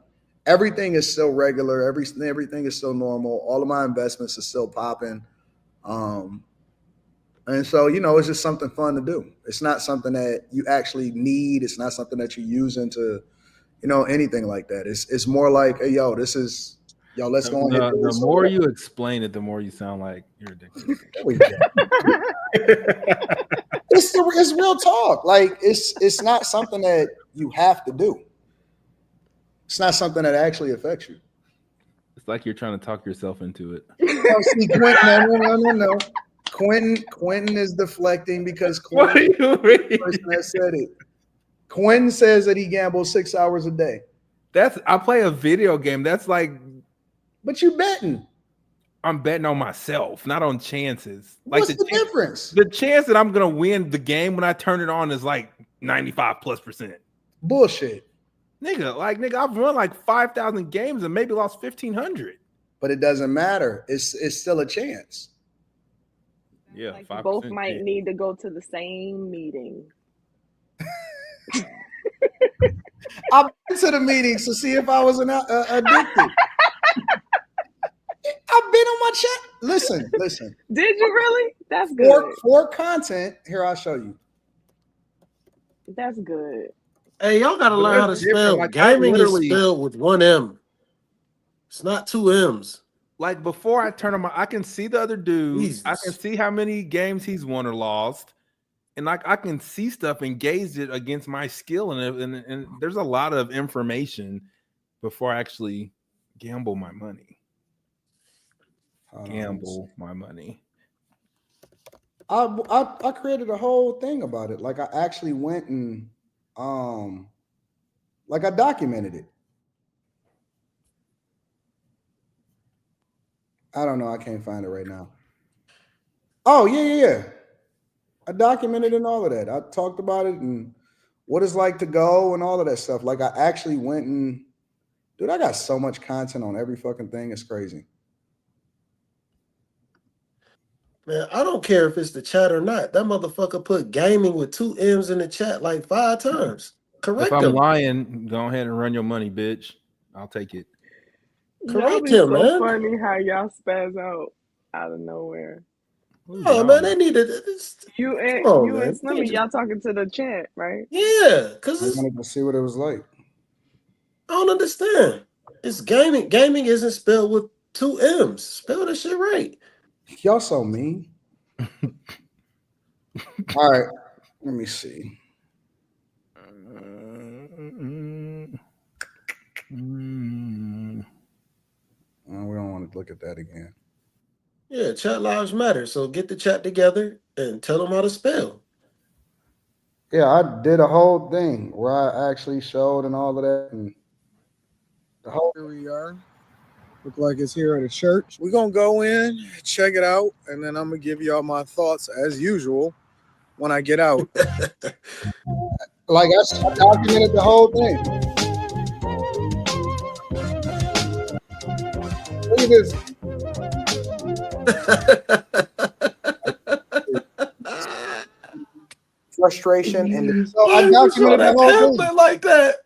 everything is still regular. Everything is still normal. All of my investments are still popping. Um, and so, it's just something fun to do. It's not something that you actually need. It's not something that you use into, anything like that. It's more like, hey, yo, this is, yo, let's go and hit The this. more you explain it, the more you sound like you're addicted. There we go. It's real talk. Like it's not something that you have to do. It's not something that actually affects you. It's like you're trying to talk yourself into it. Oh, see, Quentin, no. Quentin is deflecting because Quentin is the person that said it. Quentin says that he gambles 6 hours a day. I play a video game. That's like, but you betting. I'm betting on myself, not on chances. What's the difference? The chance that I'm gonna win the game when I turn it on is like 95+%. Bullshit. Nigga, I've run like 5,000 games and maybe lost 1,500. But it doesn't matter. It's still a chance. Yeah, like you both might need to go to the same meeting. I've been to the meetings to see if I was addicted. I've been on my chat. Listen. Did you really? That's good. For content, here I'll show you. That's good. Hey, y'all gotta learn how to spell. Like, gaming is spelled with one M. It's not two M's. Like before I turn on I can see the other dude. Jesus. I can see how many games he's won or lost. And like I can see stuff and gauge it against my skill. And there's a lot of information before I actually gamble my money. My money. I created a whole thing about it. Like I actually went and like I documented it. I don't know. I can't find it right now. Oh, yeah. I documented and all of that. I talked about it and what it's like to go and all of that stuff. Like I actually went and, dude, I got so much content on every fucking thing. It's crazy. Man, I don't care if it's the chat or not. That motherfucker put gaming with two M's in the chat like 5 times. Correct him. If I'm lying, go ahead and run your money, bitch. I'll take it. Correct him, man. So funny how y'all spaz out of nowhere. Oh man, they need to. You and Slimmy, y'all talking to the chat, right? Yeah, because I wanted to see what it was like. I don't understand. It's gaming. Gaming isn't spelled with 2 M's. Spell that shit right. Y'all so mean. All right, let me see. We don't want to look at that again. Yeah, chat lives matter. So get the chat together and tell them how to spell. Yeah, I did a whole thing where I actually showed and all of that. And the whole here we are. Look like it's here at a church. We're going to go in, check it out, and then I'm going to give y'all my thoughts as usual when I get out. Like I documented the whole thing. Look at this. Frustration and so I documented the whole thing like that.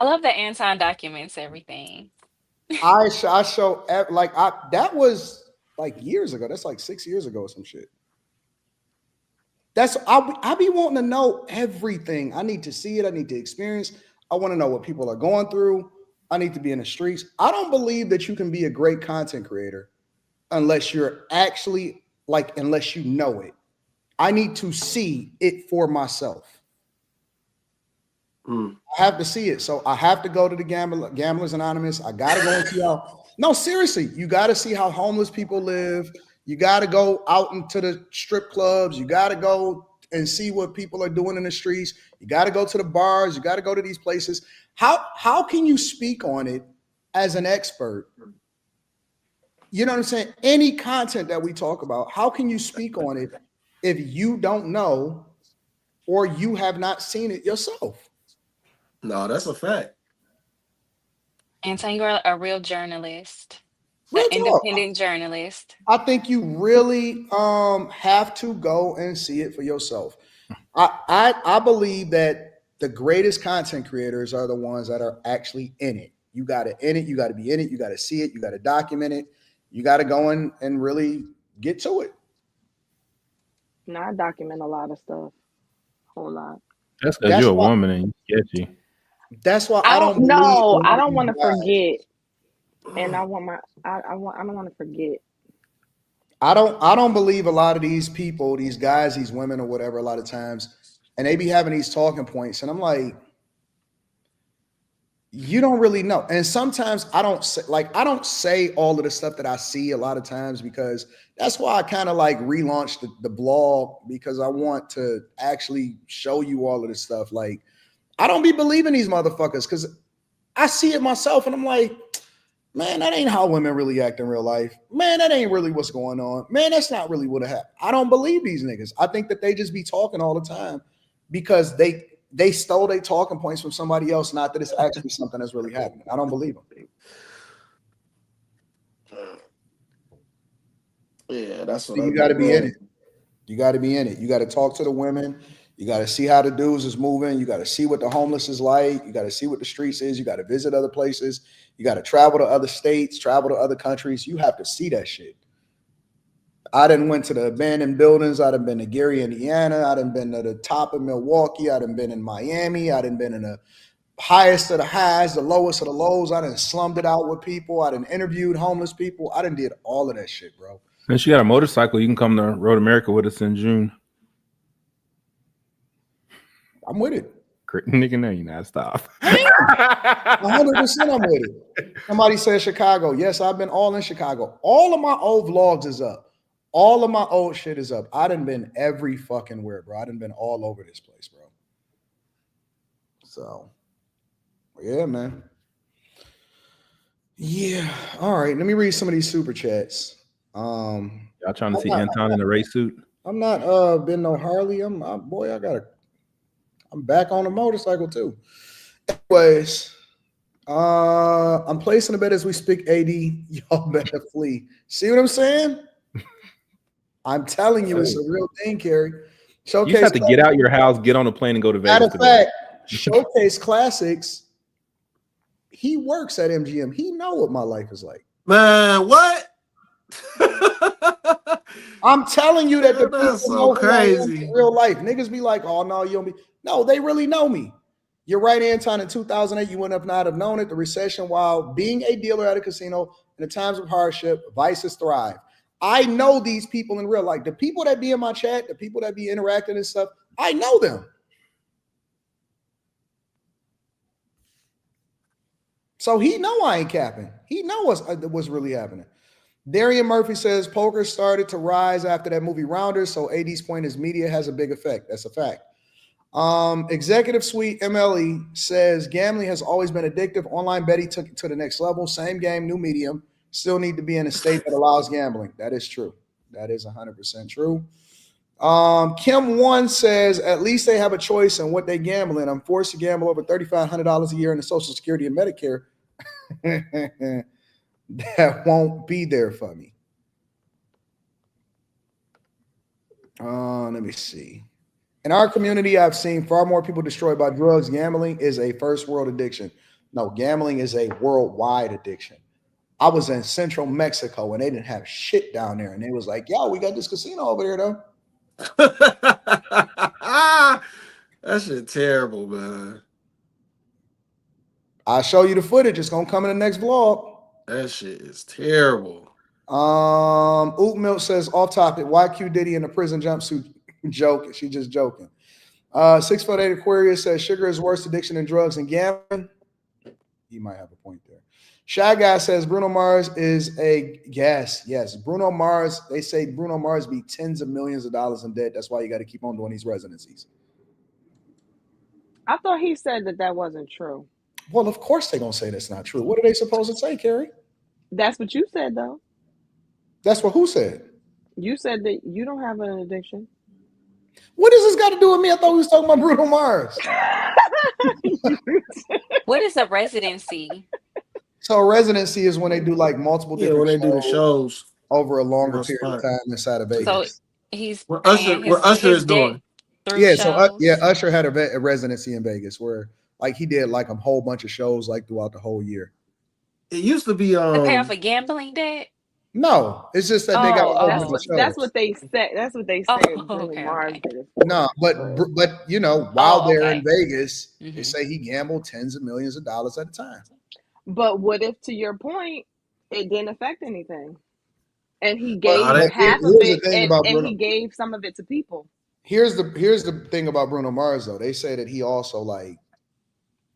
I love that Anton documents everything. I show like that was like years ago. That's like 6 years ago or some shit. That's I be wanting to know everything. I need to see it. I need to experience. I want to know what people are going through. I need to be in the streets. I don't believe that you can be a great content creator unless you're actually unless you know it. I need to see it for myself. I have to see it. So I have to go to the Gamblers Anonymous. I got to go and see how. No, seriously, you got to see how homeless people live. You got to go out into the strip clubs. You got to go and see what people are doing in the streets. You got to go to the bars. You got to go to these places. How can you speak on it as an expert? You know what I'm saying? Any content that we talk about, how can you speak on it if you don't know or you have not seen it yourself? No, that's a fact. Anton, you are a real journalist, Real an talk. independent journalist. I think you really have to go and see it for yourself. I believe that the greatest content creators are the ones that are actually in it. You got to in it. You got to be in it. You got to see it. You got to document it. You got to go in and really get to it. No, I document a lot of stuff. Whole lot. That's because you're a woman and you sketchy. That's why I don't know. I I don't want to forget. And I don't want to forget. I don't believe a lot of these people, these guys, these women or whatever, a lot of times, and they be having these talking points. And I'm like, you don't really know. And sometimes I don't say all of the stuff that I see a lot of times, because that's why I kind of like relaunched the blog, because I want to actually show you all of this stuff. Like, I don't be believing these motherfuckers because I see it myself and I'm like, man, that ain't how women really act in real life. Man, that ain't really what's going on. Man, that's not really what happened. I don't believe these niggas. I think that they just be talking all the time because they stole their talking points from somebody else, not that it's actually something that's really happening. I don't believe them. Yeah, that's what you got to be in it. You got to be in it. You got to talk to the women. You got to see how the dudes is moving. You got to see what the homeless is like. You got to see what the streets is. You got to visit other places. You got to travel to other states, travel to other countries. You have to see that shit. I done went to the abandoned buildings. I done been to Gary, Indiana. I done been to the top of Milwaukee. I done been in Miami. I done been in the highest of the highs, the lowest of the lows. I done slummed it out with people. I done interviewed homeless people. I done did all of that shit, bro. And she got a motorcycle. You can come to Road America with us in June. I'm with it. Nigga, no, you not stop. 100% I'm with it. Somebody said Chicago. Yes, I've been all in Chicago. All of my old vlogs is up. All of my old shit is up. I done been every fucking where, bro. I done been all over this place, bro. So, yeah, man. Yeah. All right. Let me read some of these super chats. Y'all trying to see Anton in a race suit? I'm not been no Harley. I'm back on a motorcycle too. Anyways, I'm placing a bet as we speak. AD, y'all better flee. See what I'm saying? I'm telling you, it's a real thing, Kerry. Showcase. You have to get out your house, get on a plane, and go to Vegas. Matter of fact, Showcase Classics. He works at MGM. He know what my life is like. Man, what? I'm telling you that the that's so crazy. In real life, niggas be like, "Oh no, you don't be." No, they really know me. You're right, Anton. In 2008, you wouldn't have not have known it. The recession, while being a dealer at a casino, in the times of hardship, vices thrive. I know these people in real life. The people that be in my chat, the people that be interacting and stuff, I know them. So he know I ain't capping. He know what's really happening. Darian Murphy says poker started to rise after that movie Rounders. So AD's point is media has a big effect. That's a fact. Executive Suite MLE says gambling has always been addictive. Online betting took it to the next level. Same game, new medium. Still need to be in a state that allows gambling. That is true. That is 100% true. Kim One says at least they have a choice in what they gamble in. I'm forced to gamble over $3,500 a year in the Social Security and Medicare. That won't be there for me. Let me see. In our community, I've seen far more people destroyed by drugs. Gambling is a first world addiction. No, gambling is a worldwide addiction. I was in central Mexico and they didn't have shit down there. And they was like, yo, we got this casino over there, though. That shit terrible, man. I'll show you the footage. It's going to come in the next vlog. That shit is terrible. Oot Milk says, off topic, why Q Diddy in a prison jumpsuit? Joking. She just joking. 6'8" Aquarius says sugar is worse addiction than drugs and gambling. He might have a point there. Shy Guy says Bruno Mars is a gas. Yes, Bruno Mars. They say Bruno Mars be tens of millions of dollars in debt. That's why you got to keep on doing these residencies. I thought he said that wasn't true. Well, of course they're gonna say that's not true. What are they supposed to say, Carrie? That's what you said, though. That's what who said? You said that you don't have an addiction. What does this got to do with me? I thought we was talking about Bruno Mars. What is a residency? So residency is when they do like multiple different when they do the shows over a longer period of time inside of Vegas. So he's what paying Usher his is doing. Through so shows. Usher had a residency in Vegas where like he did like a whole bunch of shows like throughout the whole year. It used to be to pay off a gambling debt. No, it's just that they got a whole bunch of shows. That's what they said. That's what they said. Okay. No, but you know, while they're in Vegas, they say he gambled tens of millions of dollars at a time. But what if, to your point, it didn't affect anything, and he gave half of it, and he gave some of it to people? Here's the thing about Bruno Mars, though. They say that he also like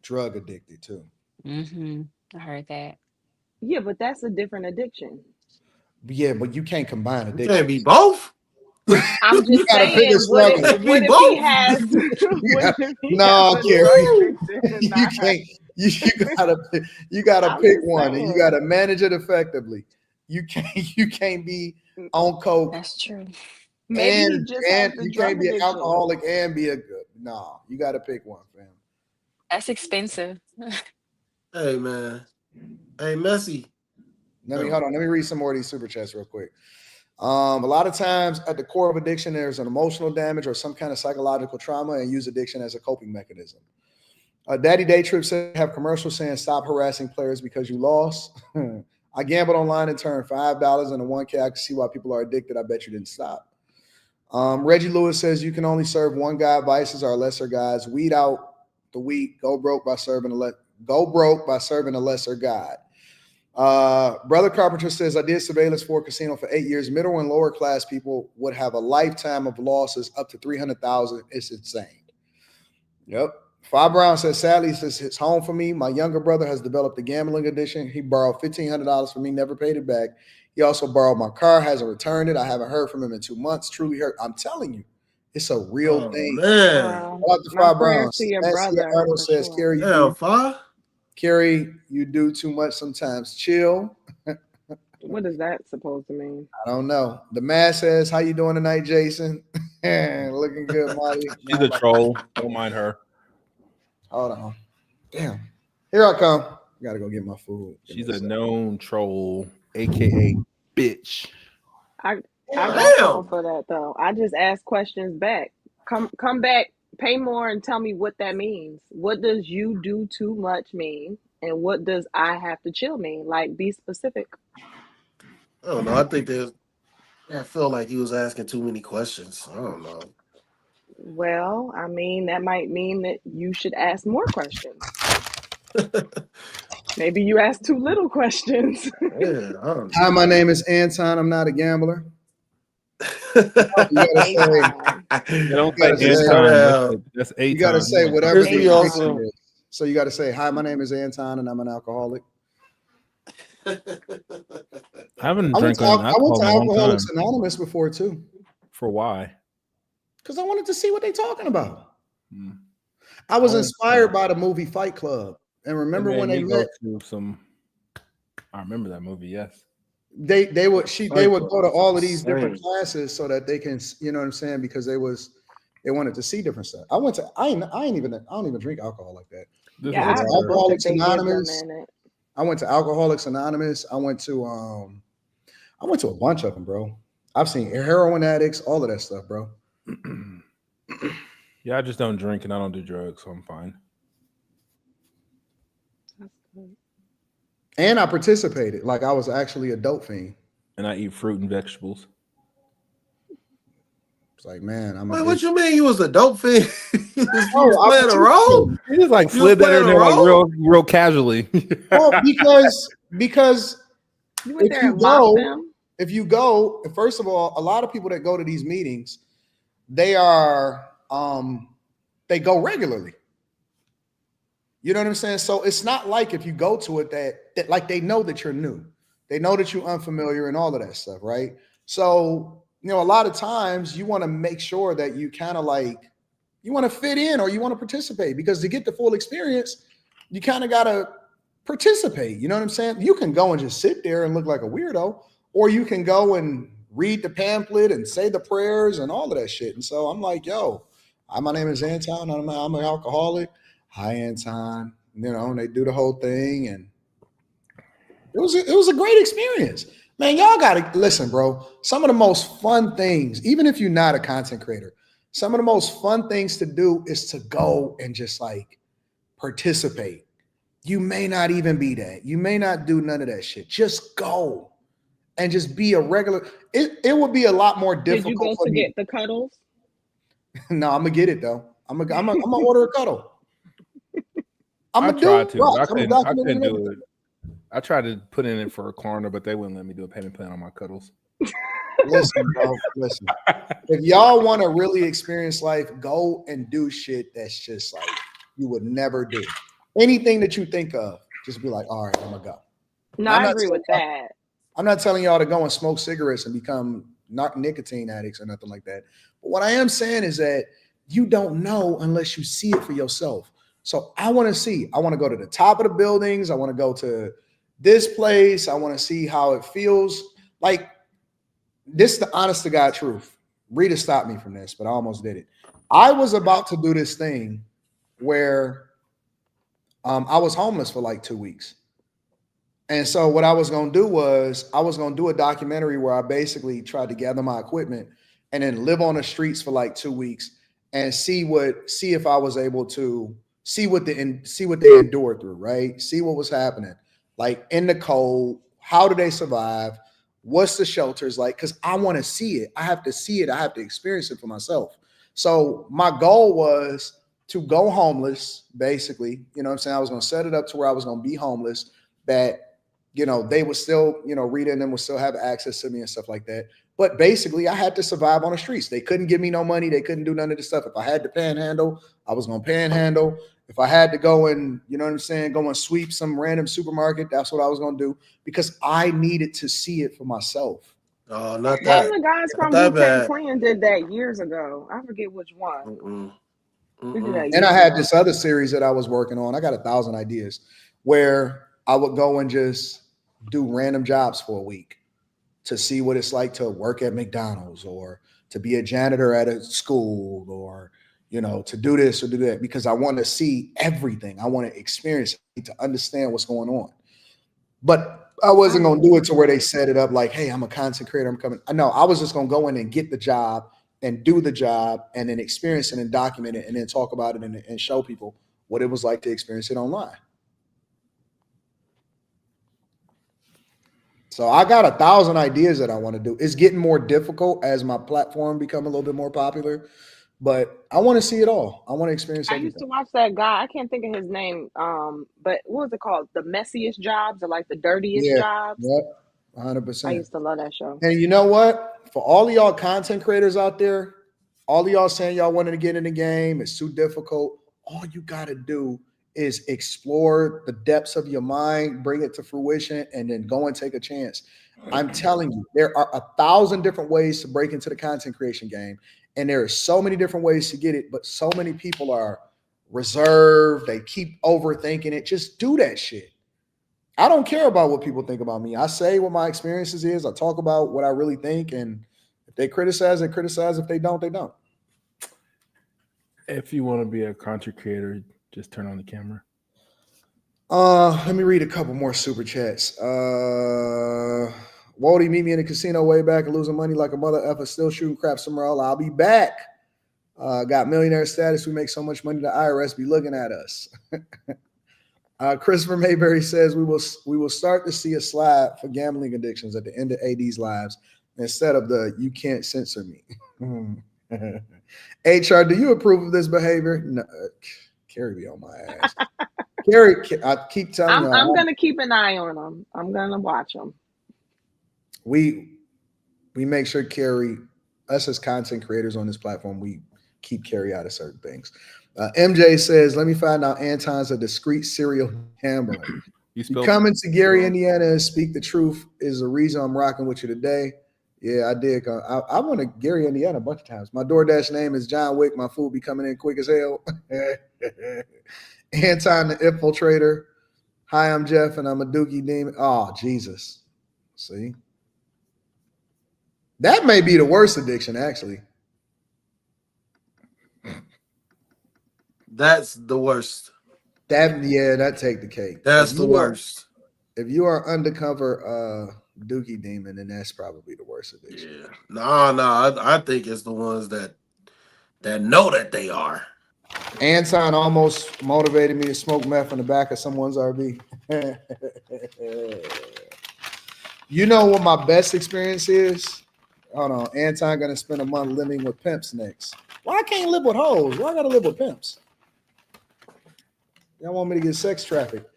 drug addicted too. Mm-hmm. I heard that. Yeah, but that's a different addiction. Yeah, but you can't combine addiction. You can't be both. I'm just saying, what if he has? No, Carrie, you can't. You gotta pick one, and you gotta manage it effectively. You can't be on coke. That's true. Maybe and you can't be an alcoholic and be a good. No, you gotta pick one, fam. That's expensive. Hey man, hey Messi. Hold on. Let me read some more of these super chats real quick. A lot of times at the core of addiction, there's an emotional damage or some kind of psychological trauma, and use addiction as a coping mechanism. Daddy Day Trip said, have commercials saying stop harassing players because you lost. I gambled online and turned $5 into 1K. I can see why people are addicted. I bet you didn't stop. Reggie Lewis says you can only serve one God. Vices are lesser gods. Weed out the weak. Go broke by serving a lesser God. Brother Carpenter says, I did surveillance for a casino for 8 years. Middle and lower class people would have a lifetime of losses up to $300,000. It's insane. Yep. Five Brown says, sadly, this is home for me. My younger brother has developed a gambling addiction. He borrowed $1,500 from me, never paid it back. He also borrowed my car, hasn't returned it. I haven't heard from him in 2 months. Truly hurt. I'm telling you, it's a real thing. Man. Five Brown. Arnold says, Carrie, Carrie, you do too much sometimes. Chill. What is that supposed to mean? I don't know. The man says, how you doing tonight, Jason? Looking good, Molly. She's a troll. Don't mind her. Hold on. Damn. Here I come. Gotta go get my food. She's a known troll, aka bitch. I got time for that though. I just ask questions back. Come back, pay more, and tell me what that means. What does you do too much mean? And what does I have to chill mean? Like, be specific. I don't know. I feel like he was asking too many questions. I don't know. Well, I mean, that might mean that you should ask more questions. Maybe you ask too little questions. Yeah, I don't know. Hi, my name is Anton. I'm not a gambler. You don't say Anton. That's Anton. You gotta say whatever. So you gotta say, hi, my name is Anton, and I'm an alcoholic. I haven't drank alcohol. I went to Alcoholics Anonymous before too. For why? Because I wanted to see what they're talking about. I was inspired by the movie Fight Club, and remember when they met? I remember that movie. Yes, they would go to all of these different classes so that they can, you know what I'm saying? Because they wanted to see different stuff. I don't even drink alcohol like that. Yeah, Alcoholics Anonymous. I went to Alcoholics Anonymous. I went to a bunch of them, bro. I've seen heroin addicts, all of that stuff, bro. Yeah, I just don't drink and I don't do drugs, so I'm fine. That's good. And I participated, like I was actually a dope fiend. And I eat fruit and vegetables. It's like, man, what you mean you was a dope fiend? You was playing a role? You just like slid that in there like real casually. Well, because you went there and mocked them. If you go, first of all, a lot of people that go to these meetings, they are they go regularly. You know what I'm saying? So it's not like if you go to it that like they know that you're new. They know that you're unfamiliar and all of that stuff, right? So, a lot of times you want to make sure that you kind of like you want to fit in or you want to participate, because to get the full experience, you kind of got to participate. You know what I'm saying? You can go and just sit there and look like a weirdo, or you can go and read the pamphlet and say the prayers and all of that shit. And so I'm like, yo, my name is Anton. I'm an alcoholic. Hi, Anton. And they do the whole thing, and it was a great experience. Man, y'all gotta listen, bro. Some of the most fun things, even if you're not a content creator, some of the most fun things to do is to go and just like participate. You may not even be that. You may not do none of that shit. Just go and just be a regular. It would be a lot more difficult. Did you go to get the cuddles? No, I'm gonna get it though. I'm gonna order a cuddle. I tried to, but I couldn't do it. I tried to put in it for a corner, but they wouldn't let me do a payment plan on my cuddles. Listen, bro. Listen. If y'all want to really experience life, go and do shit that's just like you would never do. Anything that you think of, just be like, all right, I'm gonna go. No, I agree with that. I'm not telling y'all to go and smoke cigarettes and become not nicotine addicts or nothing like that. But what I am saying is that you don't know unless you see it for yourself. So I want to see. I want to go to the top of the buildings. I want to go to this place. I want to see how it feels. Like, this is the honest to God truth. Rita stopped me from this, but I almost did it. I was about to do this thing where I was homeless for like 2 weeks. And so what I was going to do was I was going to do a documentary where I basically tried to gather my equipment and then live on the streets for like 2 weeks and see if I was able to see what they endured through, right? See what was happening, like in the cold. How do they survive? What's the shelters like? Because I want to see it. I have to see it. I have to experience it for myself. So my goal was to go homeless, basically. You know what I'm saying? I was going to set it up to where I was going to be homeless, that they would still, Rita and them would still have access to me and stuff like that. But basically, I had to survive on the streets. They couldn't give me no money. They couldn't do none of this stuff. If I had to panhandle, I was going to panhandle. If I had to go and, go and sweep some random supermarket, that's what I was going to do, because I needed to see it for myself. Oh, not that. One of the guys from Wu-Tang Clan did that years ago. I forget which one. And I had this other series that I was working on. I got 1,000 ideas where I would go and just do random jobs for a week to see what it's like to work at McDonald's, or to be a janitor at a school, or, to do this or do that, because I want to see everything. I want to experience it, to understand what's going on. But I wasn't going to do it to where they set it up like, hey, I'm a content creator, I'm coming. No, I was just going to go in and get the job and do the job and then experience it and document it and then talk about it and show people what it was like to experience it online. So I got 1,000 ideas that I want to do. It's getting more difficult as my platform become a little bit more popular, but I want to see it all. I want to experience everything. I used to watch that guy. I can't think of his name. But what was it called? The messiest jobs, or like the dirtiest jobs? Yep, 100%. I used to love that show. And you know what? For all of y'all content creators out there, all of y'all saying y'all wanted to get in the game, it's too difficult. All you got to do is explore the depths of your mind, bring it to fruition, and then go and take a chance. I'm telling you, there are 1,000 different ways to break into the content creation game, and there are so many different ways to get it, but so many people are reserved. They keep overthinking it. Just do that shit. I don't care about what people think about me. I say what my experiences is. I talk about what I really think, and if they criticize, they criticize. If they don't, they don't. If you want to be a content creator, just turn on the camera. Let me read a couple more super chats. Wally, meet me in the casino way back and losing money like a mother effer, still shooting crap somewhere else. I'll be back. Got millionaire status. We make so much money, the IRS be looking at us. Christopher Mayberry says we will start to see a slide for gambling addictions at the end of AD's lives instead of the "you can't censor me." HR, do you approve of this behavior? No, Carrie be on my ass. Carrie, I keep telling you. I'm gonna keep an eye on them. I'm gonna watch them. We make sure Carrie us as content creators on this platform, we keep carry out of certain things. MJ says, let me find out Anton's a discreet serial gambler. You coming to Gary, Indiana and speak the truth is the reason I'm rocking with you today. Yeah, I did. I went to Gary, Indiana a bunch of times. My DoorDash name is John Wick. My food be coming in quick as hell. Anton the Infiltrator. Hi, I'm Jeff, and I'm a Dookie Demon. Oh, Jesus. See? That may be the worst addiction, actually. That's the worst. That take the cake. That's the worst. If you are undercover Dookie Demon, then that's probably the worst addiction. Yeah. No, I think it's the ones that know that they are. Anton almost motivated me to smoke meth in the back of someone's RV. You know what my best experience is? Hold on. Anton gonna spend a month living with pimps next. Why I can't live with hoes? Why I gotta live with pimps? Y'all want me to get sex trafficked?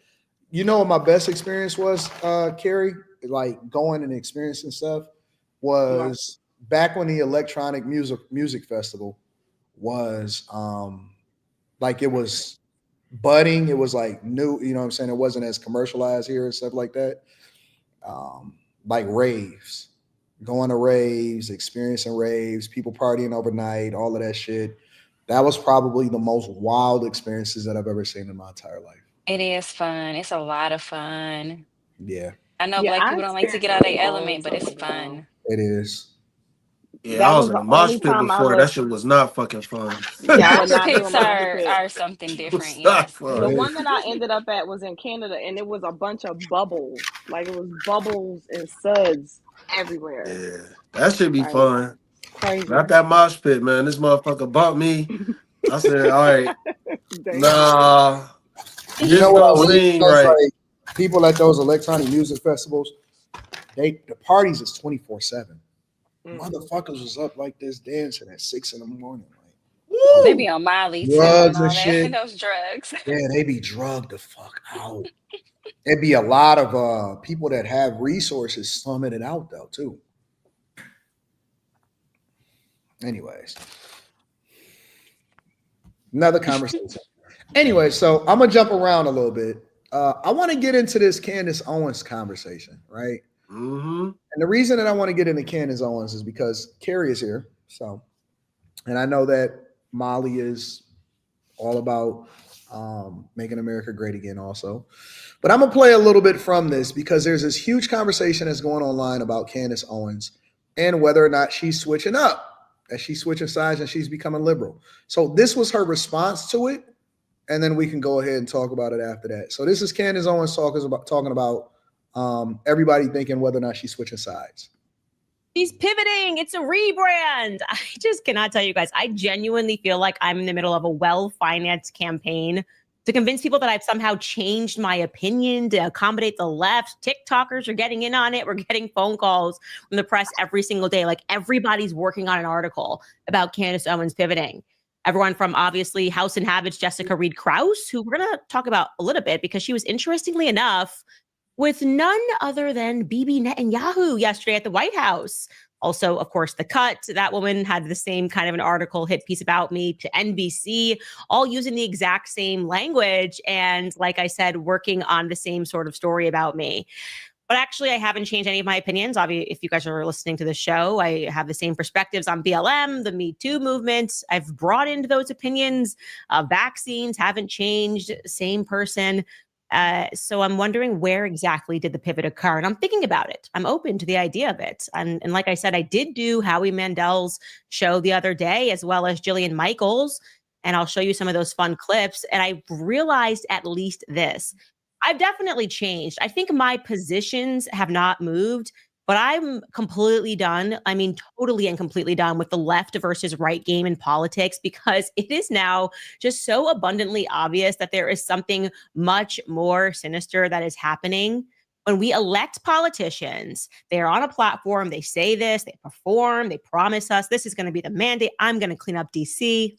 You know what my best experience was, Carrie? Like going and experiencing stuff was back when the electronic music festival was like it was budding. It was like new, you know what I'm saying? It wasn't as commercialized here and stuff like that. Like raves, going to raves, experiencing raves, people partying overnight, all of that shit. That was probably the most wild experiences that I've ever seen in my entire life. It is fun. It's a lot of fun. Yeah. I know Yeah, Black I people don't like to get out of their element, but it's fun. It is. Yeah, That I was was in the a mosh only pit time I before. That was. shit was not fucking fun. Yeah, I would Mosh not do a pits mosh pit. are something different. It's not Yes. fun. The one that I ended up at was in Canada, and it was a bunch of bubbles. Like it was bubbles and suds everywhere. Yeah, that should be Like fun. crazy. Not that mosh pit, man. This motherfucker bumped me. I said, all right, nah, You this know what don't I seem realized, right. like people at those electronic music festivals, the parties is 24/7. Motherfuckers was up like this dancing at 6 a.m. Like, They be on Miley too drugs and all and that. shit. Those drugs. Yeah, they be drugged the fuck out. There'd be a lot of people that have resources slumming it out though too. Anyways, another conversation. Anyway, so I'm gonna jump around a little bit. I want to get into this Candace Owens conversation, right? Mm-hmm. And the reason that I want to get into Candace Owens is because Carrie is here. So, and I know that Molly is all about making America great again also. But I'm going to play a little bit from this because there's this huge conversation that's going online about Candace Owens and whether or not she's switching up, that she's switching sides and she's becoming liberal. So this was her response to it. And then we can go ahead and talk about it after that. So this is Candace Owens talking about everybody thinking whether or not she's switching sides. She's pivoting. It's a rebrand. I just cannot tell you guys. I genuinely feel like I'm in the middle of a well-financed campaign to convince people that I've somehow changed my opinion to accommodate the left. TikTokers are getting in on it. We're getting phone calls from the press every single day. Like everybody's working on an article about Candace Owens pivoting. Everyone from obviously House and Habits, Jessica Reed Krause, who we're going to talk about a little bit because she was interestingly enough with none other than Bibi Netanyahu yesterday at the White House. Also, of course, The Cut. That woman had the same kind of an article hit piece about me to NBC, all using the exact same language. And like I said, working on the same sort of story about me. But actually, I haven't changed any of my opinions. Obviously, if you guys are listening to the show, I have the same perspectives on BLM, the Me Too movement. I've broadened those opinions. Vaccines haven't changed. Same person. So I'm wondering where exactly did the pivot occur? And I'm thinking about it. I'm open to the idea of it. And like I said, I did do Howie Mandel's show the other day, as well as Jillian Michaels. And I'll show you some of those fun clips. And I realized at least this. I've definitely changed. I think my positions have not moved, but I'm completely done. I mean, totally and completely done with the left versus right game in politics, because it is now just so abundantly obvious that there is something much more sinister that is happening. When we elect politicians, they're on a platform, they say this, they perform, they promise us this is going to be the mandate. I'm going to clean up DC.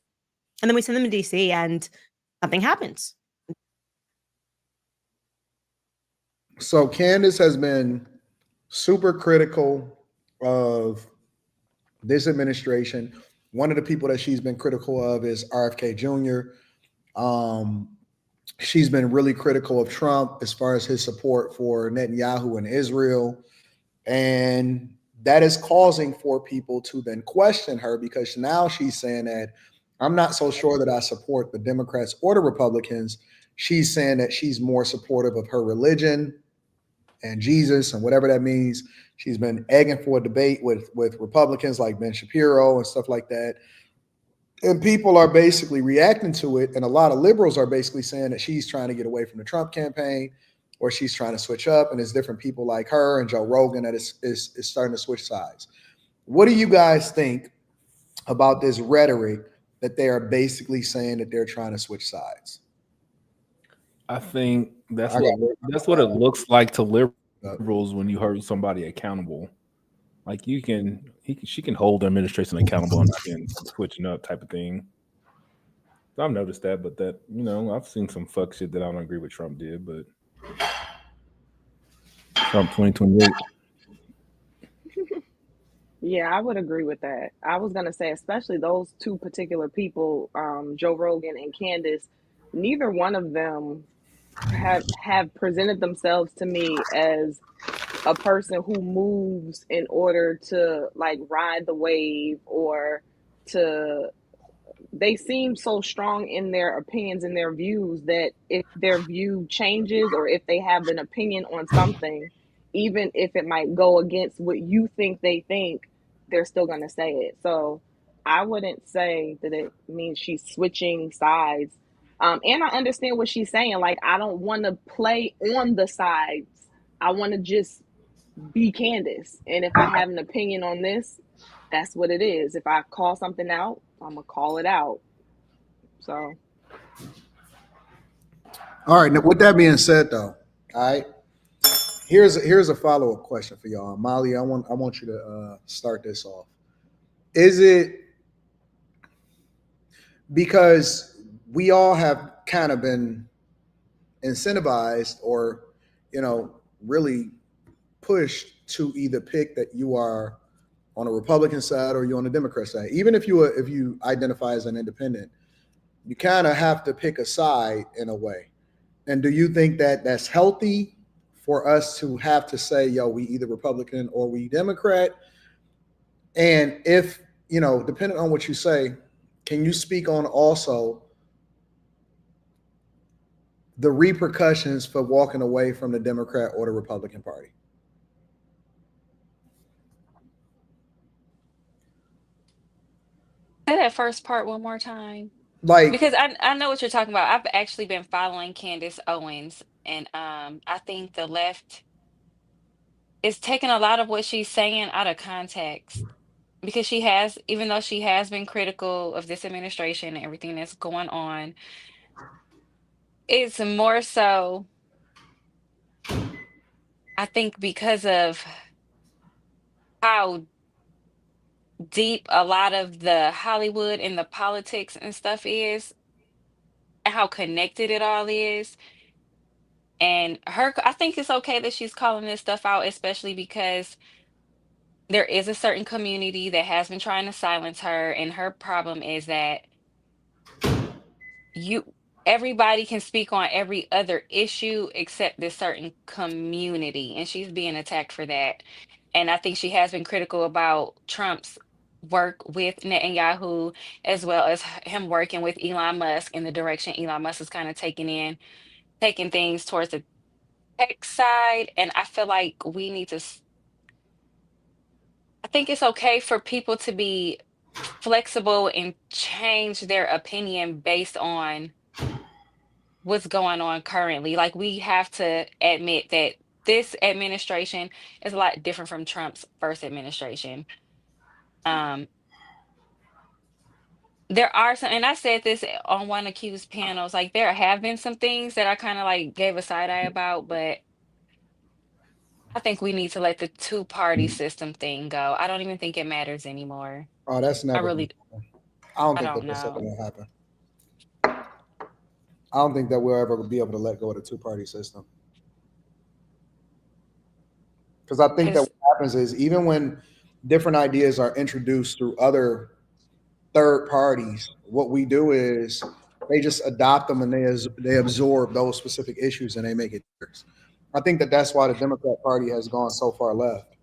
And then we send them to DC and nothing happens. So Candace has been super critical of this administration. One of the people that she's been critical of is RFK Jr. She's been really critical of Trump as far as his support for Netanyahu and Israel. And that is causing for people to then question her, because now she's saying that I'm not so sure that I support the Democrats or the Republicans. She's saying that she's more supportive of her religion and Jesus and whatever that means. She's been egging for a debate with Republicans like Ben Shapiro and stuff like that. And people are basically reacting to it. And a lot of liberals are basically saying that she's trying to get away from the Trump campaign, or she's trying to switch up. And there's different people like her and Joe Rogan that is starting to switch sides. What do you guys think about this rhetoric that they are basically saying that they're trying to switch sides? I think that's what it looks like to liberals when you hold somebody accountable. Like she can hold the administration accountable and not being switching up type of thing. I've noticed that, but that, I've seen some fuck shit that I don't agree with Trump did, but Trump 2028. Yeah, I would agree with that. I was gonna say, especially those two particular people, Joe Rogan and Candace, neither one of them have presented themselves to me as a person who moves in order to like ride the wave, or to they seem so strong in their opinions and their views that if their view changes, or if they have an opinion on something, even if it might go against what you think they think, they're still going to say it. So I wouldn't say that it means she's switching sides. And I understand what she's saying. Like, I don't want to play on the sides. I want to just be Candace. And if I have an opinion on this, that's what it is. If I call something out, I'm going to call it out. So. All right. Now, with that being said, though, all right, here's a follow-up question for y'all. Molly, I want you to start this off. Is it because we all have kind of been incentivized or, really pushed to either pick that you are on a Republican side or you're on the Democrat side? Even if you identify as an independent, you kind of have to pick a side in a way. And do you think that that's healthy for us to have to say, yo, we either Republican or we Democrat? And if, depending on what you say, can you speak on also the repercussions for walking away from the Democrat or the Republican Party? Say that first part one more time. Like, Because I know what you're talking about. I've actually been following Candace Owens, and I think the left is taking a lot of what she's saying out of context, because even though she has been critical of this administration and everything that's going on, it's more so, I think, because of how deep a lot of the Hollywood and the politics and stuff is, and how connected it all is. And I think it's okay that she's calling this stuff out, especially because there is a certain community that has been trying to silence her, and her problem is that you everybody can speak on every other issue except this certain community, and she's being attacked for that. And I think she has been critical about Trump's work with Netanyahu, as well as him working with Elon Musk in the direction Elon Musk is kind of taking things towards the tech side. And I feel like we need to I think it's okay for people to be flexible and change their opinion based on what's going on currently. Like, we have to admit that this administration is a lot different from Trump's first administration. Um, there are some, and I said this on one accused panels, like there have been some things that I kind of like gave a side eye about, but I think we need to let the two-party system thing go. I don't even think it matters anymore. oh, that's I never. really, I don't I think don't that's ever know. going to happen. I don't think that we'll ever be able to let go of the two-party system. Because I think that what happens is, even when different ideas are introduced through other third parties, what we do is they just adopt them and they absorb those specific issues and they make it theirs. I think that that's why the Democrat Party has gone so far left.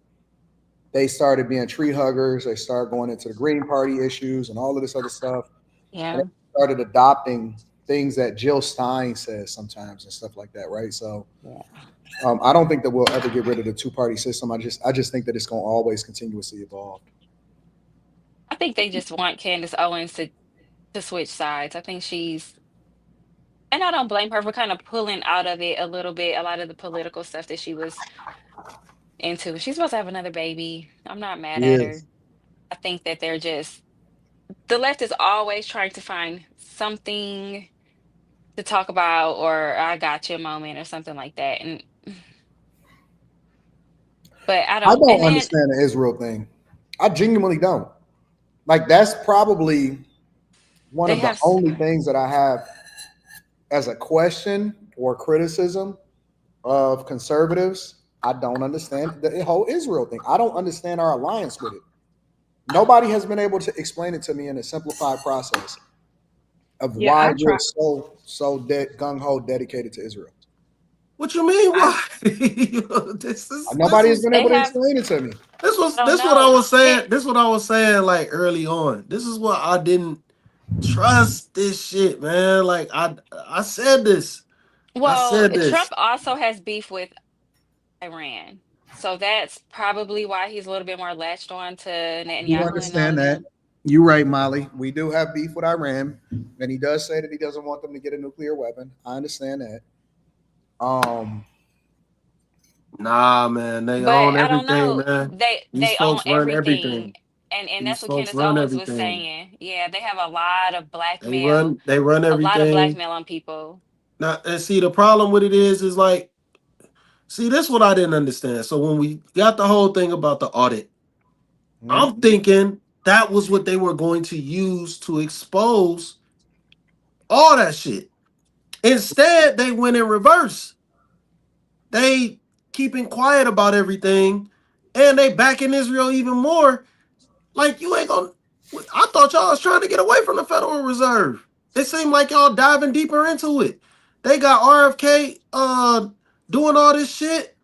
They started being tree huggers. They started going into the Green Party issues and all of this other stuff. Yeah. And they started adopting things that Jill Stein says sometimes and stuff like that, right? So I don't think that we'll ever get rid of the two-party system. I just think that it's going to always continuously evolve. I think they just want Candace Owens to switch sides. I think she's, and I don't blame her for kind of pulling out of it a little bit, a lot of the political stuff that she was into. She's supposed to have another baby. I'm not mad at her. Yes. I think that they're just, the left is always trying to find something to talk about or I got you moment or something like that. And but I I don't, don't and then understand the Israel thing. I genuinely don't. Like that's probably one they of the have only things that I have as a question or criticism of conservatives. I don't understand the whole Israel thing. I don't understand our alliance with it. Nobody has been able to explain it to me in a simplified process of Yeah, why I we're try. so gung ho dedicated to Israel. What you mean? I Why? Nobody has been they able to have, explain it to me. I don't this what I know. was saying. This what I was saying like early on. This is what I didn't trust this shit, man. Like I said this. I Well, said Trump this. also has beef with Iran. So that's probably why he's a little bit more latched on to You Netanyahu and all understand of that. them. You're right, Molly. We do have beef with Iran, and he does say that he doesn't want them to get a nuclear weapon. I understand that. Um, Nah, man. They But own I don't everything, know. man. They These own folks run everything. everything. And These that's what folks Candace run Owens was everything. saying. Yeah, they have a lot of They blackmail, run. They run a lot of everything. blackmail on people. Now, and see, the problem with it is like, see, this what I didn't understand. So when we got the whole thing about the audit, I'm thinking that was what they were going to use to expose all that shit. Instead, they went in reverse. They keeping quiet about everything, and they backing Israel even more. Like you ain't gonna. I thought y'all was trying to get away from the Federal Reserve. It seemed like y'all diving deeper into it. They got RFK doing all this shit.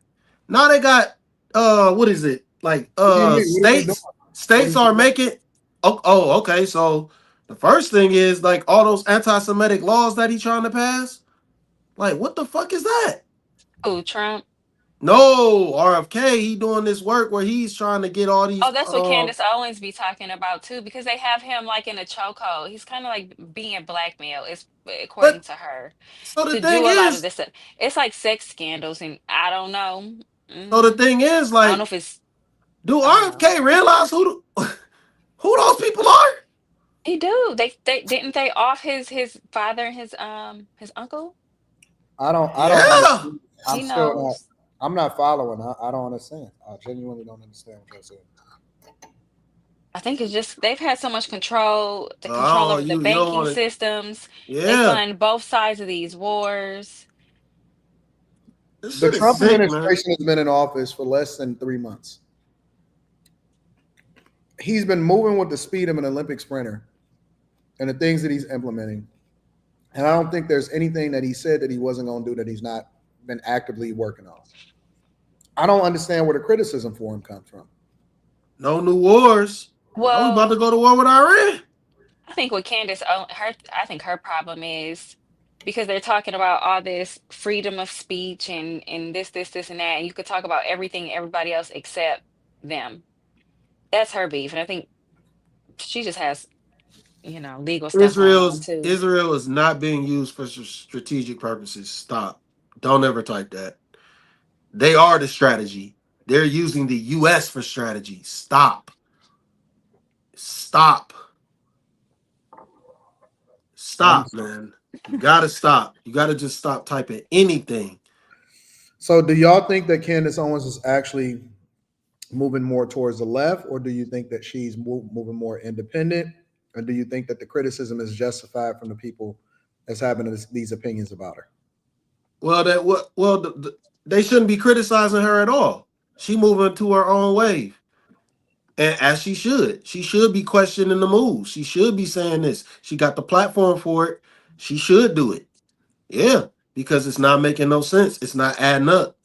Now they got what is it? Like what do you mean? What is he doing? What states is he are doing? making okay. So the first thing is like all those anti-Semitic laws that he trying to pass. Like what the fuck is that? Oh, Trump. No, RFK, he doing this work where he's trying to get all Oh, these that's what Candace Owens be talking about too, because they have him like in a chokehold. He's kind of like being blackmailed, is according but to her, so the to thing do a lot of is, this stuff. It's like sex scandals, and I don't know. so the Mm, thing is I don't know like if it's. do I don't know. RFK realize who those people are? He do. They didn't they off his father and his uncle. I don't Yeah. understand. He I'm still not. knows. I'm not following. I don't understand. I genuinely don't understand what you're saying. I think it's just they've had so much control, the control Oh, over the you don't banking want to. systems. They Yeah. fund both sides of these wars. This The shit is Trump sick, man. administration has been in office for less than 3 months. He's been moving with the speed of an Olympic sprinter and the things that he's implementing. And I don't think there's anything that he said that he wasn't going to do that he's not been actively working on. I don't understand where the criticism for him comes from. No new wars. Now we about to Well, go to war with Iran. I think what I think her problem is because they're talking about all this freedom of speech and this and that, and you could talk about everything, everybody else except them. That's her beef, and I think she just has, legal stuff going on too. Israel is not being used for strategic purposes. Stop. Don't ever type that. They are the strategy. They're using the U.S. for strategy. Stop. Stop. I'm Stop, man. You gotta stop. You gotta just stop typing anything. So, do y'all think that Candace Owens is actually moving more towards the left, or do you think that she's moving more independent, or do you think that the criticism is justified from the people that's having these opinions about her? Well, they shouldn't be criticizing her at all. She moving to her own wave. And as she should be questioning the moves. She should be saying this. She got the platform for it. She should do it. Yeah, because it's not making no sense. It's not adding up.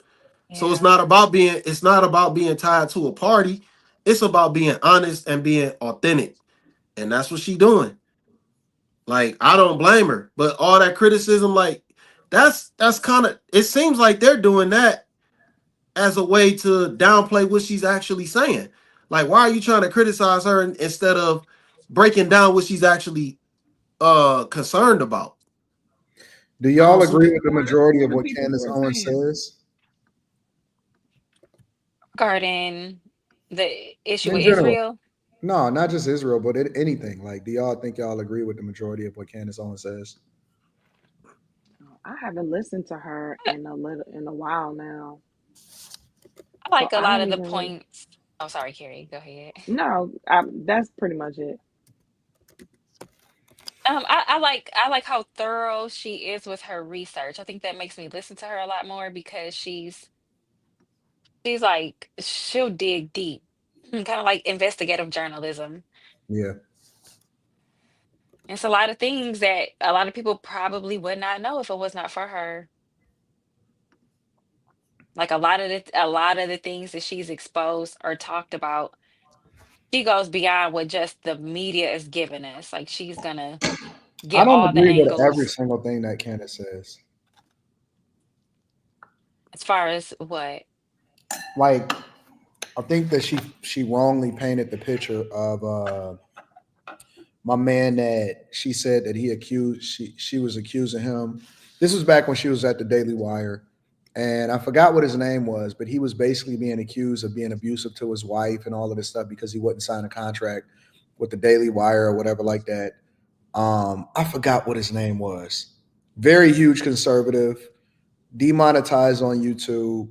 So it's not about being tied to a party. It's about being honest and being authentic. And that's what she doing. Like, I don't blame her. But all that criticism, like, that's kind of, it seems like they're doing that as a way to downplay what she's actually saying. Like, why are you trying to criticize her instead of breaking down what she's actually concerned about? Do y'all agree with the majority of what Candace Owens says? Regarding the issue In with general. Israel? No, not just Israel, but anything. Like, do y'all think y'all agree with the majority of what Candace Owens says? I haven't listened to her in a while now. I like So a I lot don't of the even really. points. Oh, sorry, Carrie. Go ahead. No, that's pretty much it. I like how thorough she is with her research. I think that makes me listen to her a lot more because she's like she'll dig deep, kind of like investigative journalism. Yeah. It's a lot of things that a lot of people probably would not know if it was not for her. Like a lot of the things that she's exposed or talked about, she goes beyond what just the media is giving us. Like she's gonna I get don't all the agree with every angles single thing that Candace says. as far as what. Like, I think that she wrongly painted the picture of my man that she said that she was accusing him. This was back when she was at the Daily Wire, and I forgot what his name was, but he was basically being accused of being abusive to his wife and all of this stuff because he wouldn't sign a contract with the Daily Wire or whatever like that. I forgot what his name was. Very huge conservative, demonetized on YouTube.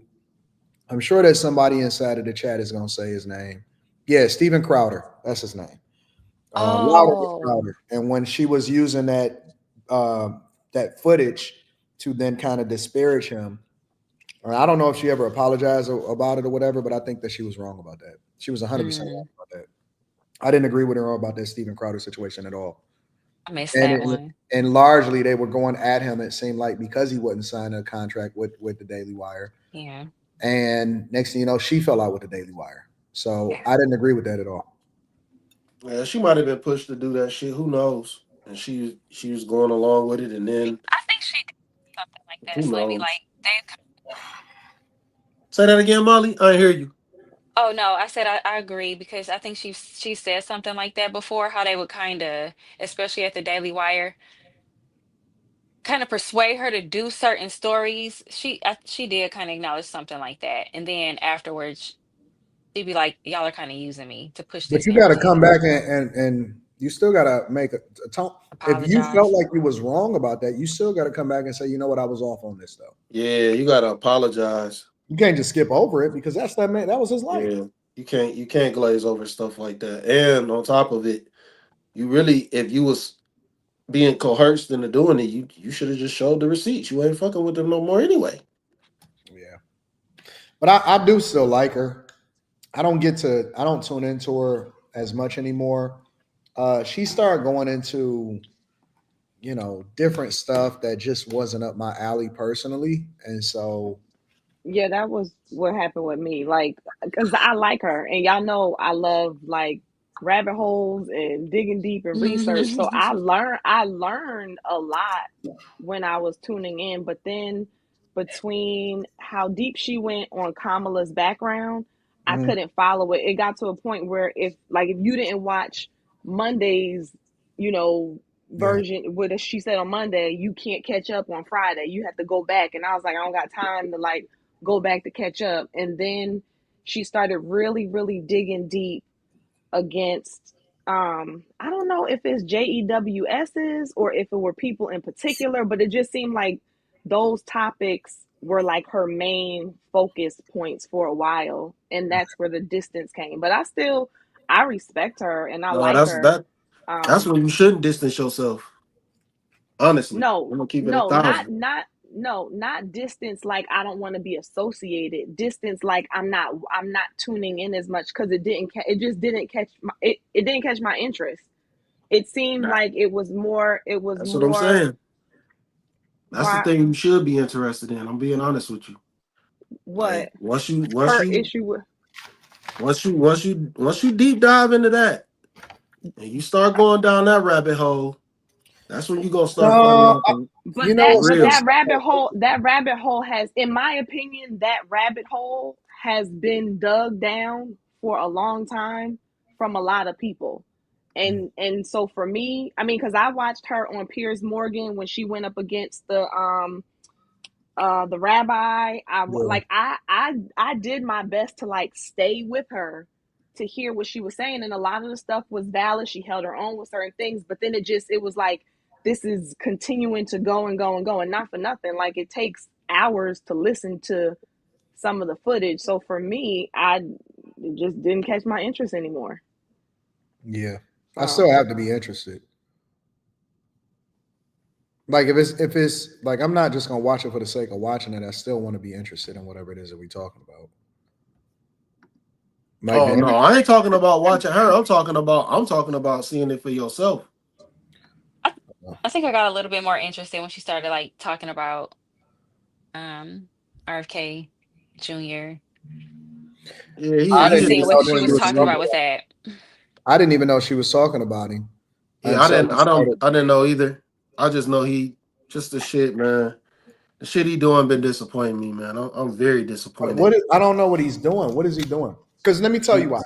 I'm sure that somebody inside of the chat is going to say his name. Yeah, Steven Crowder. That's his name. Louder with Oh. Crowder. And when she was using that footage to then kind of disparage him, I don't know if she ever apologized about it or whatever, but I think that she was wrong about that. She was 100% wrong about that. I didn't agree with her about that Steven Crowder situation at all. I missed And that one. and largely they were going at him, it seemed like, because he wouldn't sign a contract with the Daily Wire. Yeah. And next thing you know, she fell out with the Daily Wire. So Yeah. I didn't agree with that at all. Yeah, she might have been pushed to do that shit. Who knows? And she was going along with it, and then I think she did something like that. who So maybe knows? like they. Say that again, Molly. I hear you. Oh no, I said I agree because I think she said something like that before. How they would kind of, especially at the Daily Wire, kind of persuade her to do certain stories. She did kind of acknowledge something like that, and then afterwards she'd be like, "Y'all are kind of using me to push But this you got to come narrative." back and you still got to make a tone. If you felt Apologize. like you was wrong about that, you still got to come back and say, you know what, I was off on this though. Yeah, you gotta apologize. You can't just skip over it because that's that man. That was his life. Yeah, you can't glaze over stuff like that. And on top of it, you really, if you was being coerced into doing it, you should have just showed the receipts. You ain't fucking with them no more anyway. Yeah. But I do still like her. I don't tune into her as much anymore. She started going into, different stuff that just wasn't up my alley personally. And so Yeah, that was what happened with me. Like, because I like her, and y'all know I love like rabbit holes and digging deep and research. So I learned a lot when I was tuning in. But then between how deep she went on Kamala's background, I couldn't follow it. It got to a point where if you didn't watch Monday's, you know, yeah. version what she said on Monday, you can't catch up on Friday. You have to go back. And I was like, I don't got time to like go back to catch up. And then she started really, really digging deep against I don't know if it's JEWS's or if it were people in particular, but it just seemed like those topics were like her main focus points for a while. And that's where the distance came. But I respect her and I No, like her. that's when you shouldn't distance yourself. Honestly, No, I'm gonna keep it a no, not thousand. not no, not distance like I don't want to be associated. Distance like I'm not tuning in as much because it just didn't catch it didn't catch my interest. It seemed like it was more That's what I'm saying. That's why, the thing you should be interested in. I'm being honest with you. what Like once you deep dive into that and you start going down that rabbit hole, that's when you gonna start finding out the but you know, that rabbit hole has, in my opinion, that rabbit hole has been dug down for a long time from a lot of people. And so for me, I mean, because I watched her on Piers Morgan when she went up against the rabbi. I did my best to like stay with her to hear what she was saying, and a lot of the stuff was valid. She held her own with certain things, but then it was like, this is continuing to go and go and go, and not for nothing, like it takes hours to listen to some of the footage. So for me, it just didn't catch my interest anymore. Yeah, I still have to be interested. Like if it's like, I'm not just gonna watch it for the sake of watching it. I still want to be interested in whatever it is that we're talking about. Like, no, I ain't talking about watching her. I'm talking about seeing it for yourself. I think I got a little bit more interested when she started like talking about RFK Jr. Yeah, I didn't See even what know she was talking about with that. I didn't even know she was talking about him. Yeah, I didn't know either. I just know just the shit, man. The shit he doing been disappointing me, man. I'm very disappointed. I don't know what he's doing. What is he doing? Because let me tell you why.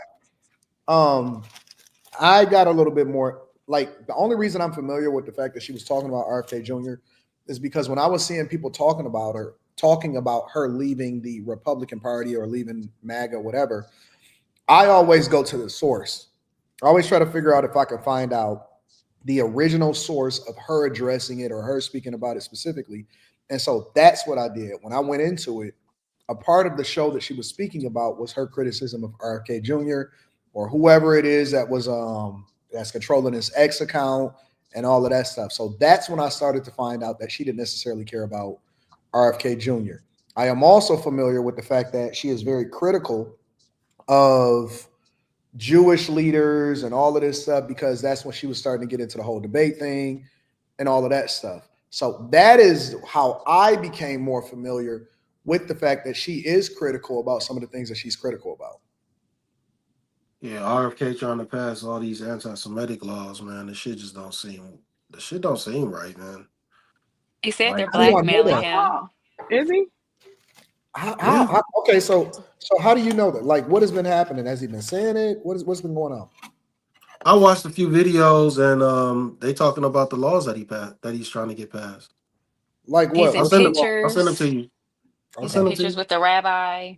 I got a little bit more, like, the only reason I'm familiar with the fact that she was talking about RFK Jr. is because when I was seeing people talking about her leaving the Republican Party or leaving MAGA, whatever, I always go to the source. I always try to figure out if I can find out the original source of her addressing it or her speaking about it specifically. And so that's what I did. When I went into it, a part of the show that she was speaking about was her criticism of RFK Jr. or whoever it is that was that's controlling his X account and all of that stuff. So that's when I started to find out that she didn't necessarily care about RFK Jr. I am also familiar with the fact that she is very critical of Jewish leaders and all of this stuff, because that's when she was starting to get into the whole debate thing and all of that stuff. So that is how I became more familiar with the fact that she is critical about some of the things that she's critical about. Yeah, RFK trying to pass all these anti-Semitic laws, man. The shit don't seem right, man. He said they're blackmailing him. Is he? Okay, so how do you know that? Like, what has been happening? Has he been saying it? What's been going on? I watched a few videos and they talking about the laws that he's trying to get passed. Like what? He's in pictures. I'll send them to you. He's in pictures with the rabbi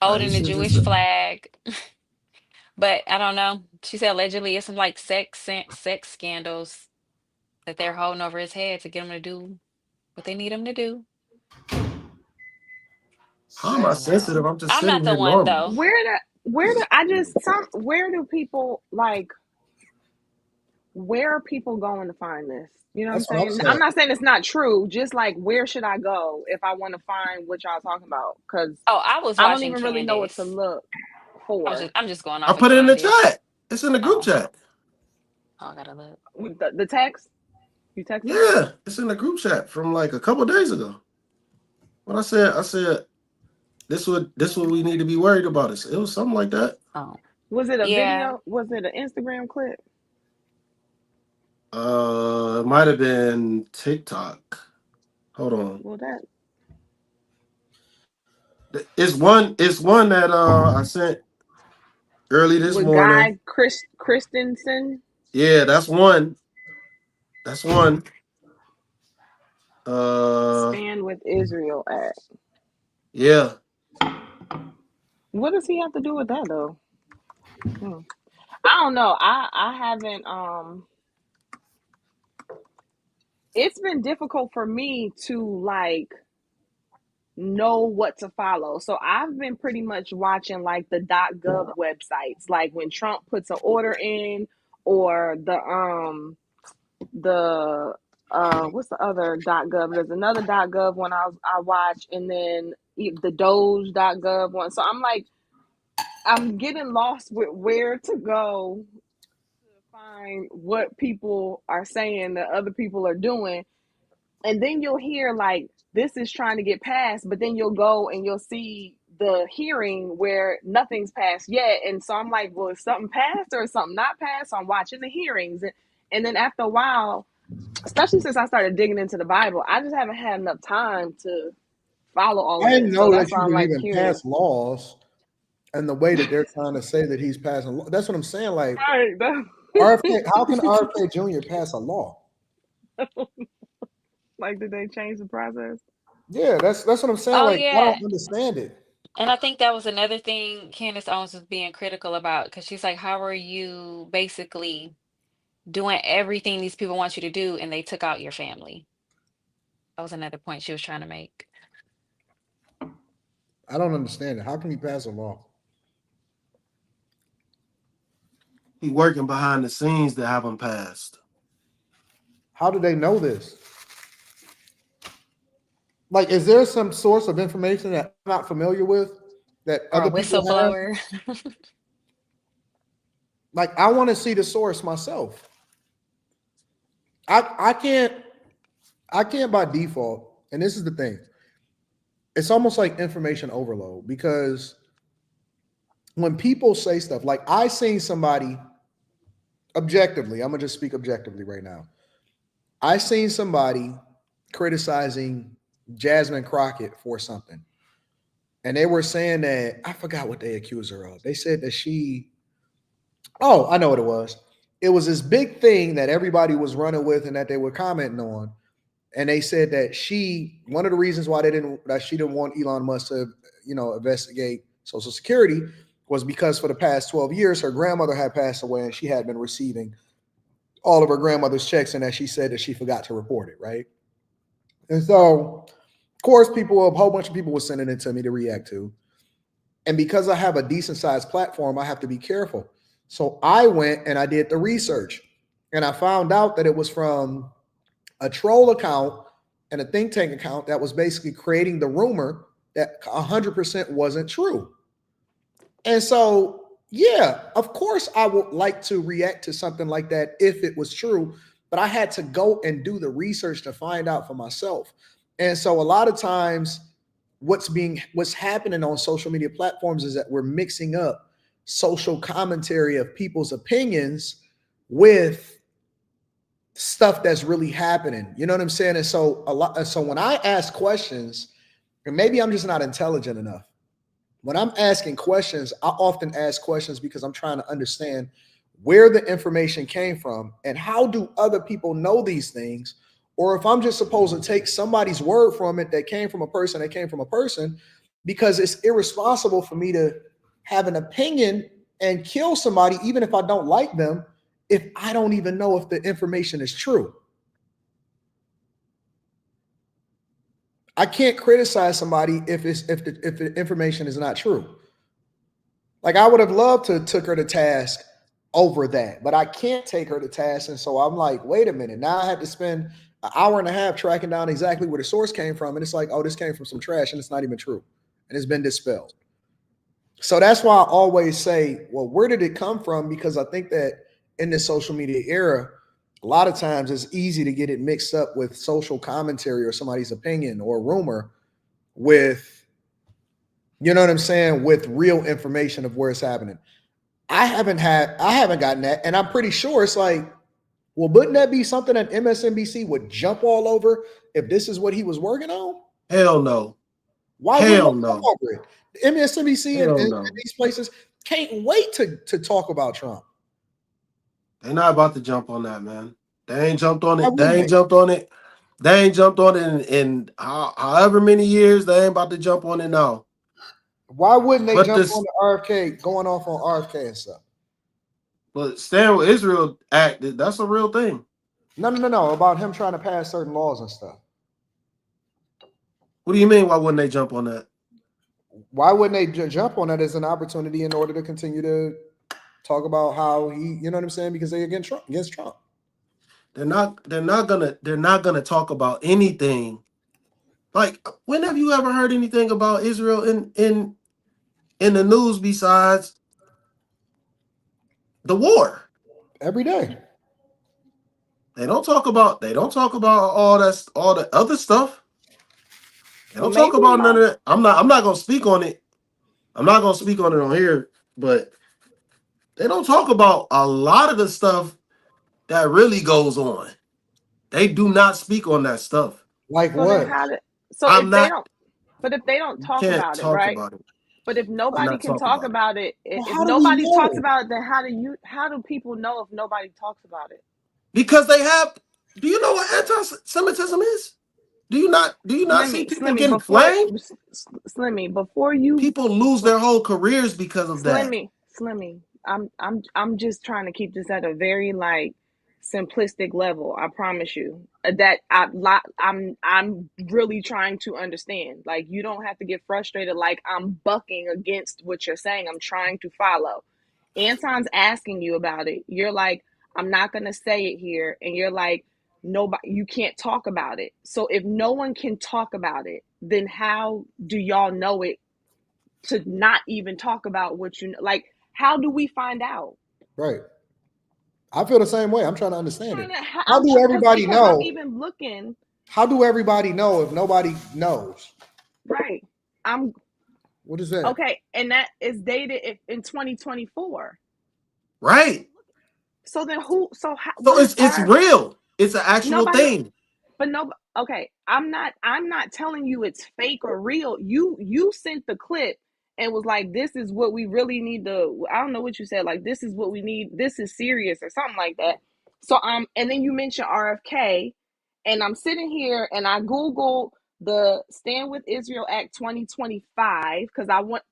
holding the Jewish flag. But I don't know. She said allegedly it's some like sex scandals that they're holding over his head to get him to do what they need him to do. How am I sensitive? I'm just I'm not the one though. Where do people like? Where are people going to find this? You know what I'm saying? I'm not saying it's not true. Just like, where should I go if I want to find what y'all talking about? Because I don't even really know what to look for. I'm just going off. I put it in the chat. It's in the group chat. Oh, I gotta look. With the text? You texted? Yeah, it's in the group chat from like a couple of days ago. When I said this what we need to be worried about. It was something like that. Oh. Was it a video? Was it an Instagram clip? It might have been TikTok. Hold on. Well, it's one that I sent early this morning. Guy Christensen. Yeah, that's one. Stand with Israel Act. Yeah. What does he have to do with that though? I don't know. I haven't it's been difficult for me to like know what to follow. So I've been pretty much watching like the .gov websites, like when Trump puts an order in, or the what's the other .gov? There's another .gov one I watch, and then the Doge.gov one. So I'm like, I'm getting lost with where to go to find what people are saying that other people are doing. And then you'll hear like, this is trying to get passed, but then you'll go and you'll see the hearing where nothing's passed yet. And so I'm like, well, is something passed or is something not passed? So I'm watching the hearings. And then after a while, especially since I started digging into the Bible, I just haven't had enough time to follow all I of didn't it. So know that's that why you I'm can like even curious. pass laws and the way that they're trying to say that he's passing law. That's what I'm saying. Like, Right. RFK, how can RFK Jr. pass a law? Like, did they change the process? Yeah, that's what I'm saying. Oh Like, I yeah. don't understand it. And I think that was another thing Candace Owens was being critical about, because she's like, how are you basically doing everything these people want you to do and they took out your family? That was another point she was trying to make. I don't understand it. How can he pass a law? He working behind the scenes to have them passed. How do they know this? Like, is there some source of information that I'm not familiar with that Or a other people have? whistleblower. Like, I want to see the source myself. I can't by default, and this is the thing. It's almost like information overload, because when people say stuff, like I seen somebody objectively, I'm gonna just speak objectively right now. I seen somebody criticizing Jasmine Crockett for something. And they were saying that, I forgot what they accused her of. They said that I know what it was. It was this big thing that everybody was running with and that they were commenting on. And they said that one of the reasons why she didn't want Elon Musk to, investigate Social Security was because for the past 12 years, her grandmother had passed away and she had been receiving all of her grandmother's checks, and that she said that she forgot to report it, right? And so, of course, a whole bunch of people were sending it to me to react to. And because I have a decent sized platform, I have to be careful. So I went and I did the research, and I found out that it was from a troll account and a think tank account that was basically creating the rumor that 100% wasn't true. And so, yeah, of course, I would like to react to something like that if it was true, but I had to go and do the research to find out for myself. And so a lot of times what's happening on social media platforms is that we're mixing up social commentary of people's opinions with stuff that's really happening. You know what I'm saying? And so when I ask questions, and maybe I'm just not intelligent enough. When I'm asking questions, I often ask questions because I'm trying to understand where the information came from and how do other people know these things, or if I'm just supposed to take somebody's word from it that came from a person, because it's irresponsible for me to have an opinion and kill somebody, even if I don't like them, if I don't even know if the information is true. I can't criticize somebody if the information is not true. Like, I would have loved to took her to task over that, but I can't take her to task. And so I'm like, wait a minute. Now I have to spend an hour and a half tracking down exactly where the source came from. And it's like, oh, this came from some trash and it's not even true. And it's been dispelled. So that's why I always say, well, where did it come from? Because I think that in this social media era, a lot of times it's easy to get it mixed up with social commentary or somebody's opinion or rumor with, you know what I'm saying, with real information of where it's happening. I haven't gotten that. And I'm pretty sure it's like, well, wouldn't that be something that MSNBC would jump all over if this is what he was working on? Hell no. Why wouldn't they jump over it? MSNBC and these places can't wait to talk about Trump. They're not about to jump on that, man. They ain't jumped on it. They ain't jumped on it in however many years. They ain't about to jump on it now. Why wouldn't they jump on the RFK, going off on RFK and stuff? But Stand with Israel Act, that's a real thing. No, about him trying to pass certain laws and stuff. What do you mean, why wouldn't they jump on that? Why wouldn't they jump on that as an opportunity in order to continue to talk about how he, you know what I'm saying? Because they against Trump. They're not gonna talk about anything. Like, when have you ever heard anything about Israel in the news besides the war? Every day. They don't talk about all the other stuff. They don't talk about none of that. I'm not gonna speak on it. I'm not gonna speak on it on here, but they don't talk about a lot of the stuff that really goes on. They do not speak on that stuff. Like So what? then I'm not. if they don't You talk can't about it, talk right? about it. But if I'm nobody not can talking talk about it. about it, Well, if how do we nobody talks know? about it, then how do people know if nobody talks about it? Because they have. Do you know what anti-Semitism is? Do you not see people getting flamed? Slimmy, before you People lose their whole careers because of that. Slimmy, I'm just trying to keep this at a very like simplistic level. I promise you that I'm really trying to understand. Like, you don't have to get frustrated. Like, I'm bucking against what you're saying. I'm trying to follow. Anton's asking you about it. You're like, I'm not gonna say it here, and you're like, nobody, you can't talk about it. So if no one can talk about it, then how do y'all know it to not even talk about what you know? Like, how do we find out? Right. I feel the same way. I'm trying to understand it. How I'm do everybody because I'm know? even looking. How do everybody know if nobody knows? Right. What is that? Okay, and that is dated in 2024. Right. So then who? So how, So what is it's real. It's an actual nobody? thing. But no. Okay, I'm not telling you it's fake or real. You sent the clip and was like, this is what we really need to. I don't know what you said. Like, this is what we need. This is serious or something like that. So and then you mentioned RFK, and I'm sitting here and I Googled the Stand with Israel Act 2025 because I want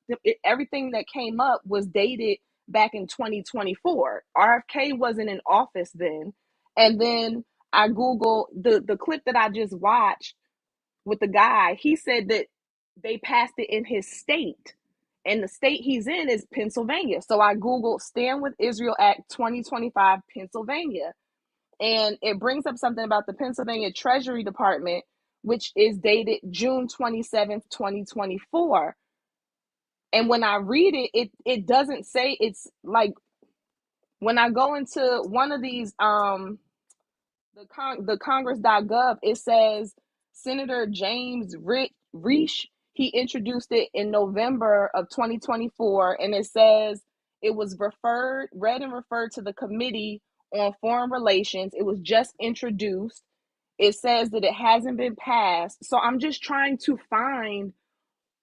everything that came up was dated back in 2024. RFK wasn't in office then. And then I Googled the clip that I just watched with the guy. He said that they passed it in his state, and the state he's in is Pennsylvania. So I Googled Stand with Israel Act 2025 Pennsylvania, and it brings up something about the Pennsylvania Treasury Department, which is dated June 27th, 2024. And when I read it doesn't say. It's like, when I go into one of these the congress.gov, it says Senator James Risch, he introduced it in November of 2024, and it says it was read and referred to the Committee on Foreign Relations. It was just introduced. It says that it hasn't been passed. So I'm just trying to find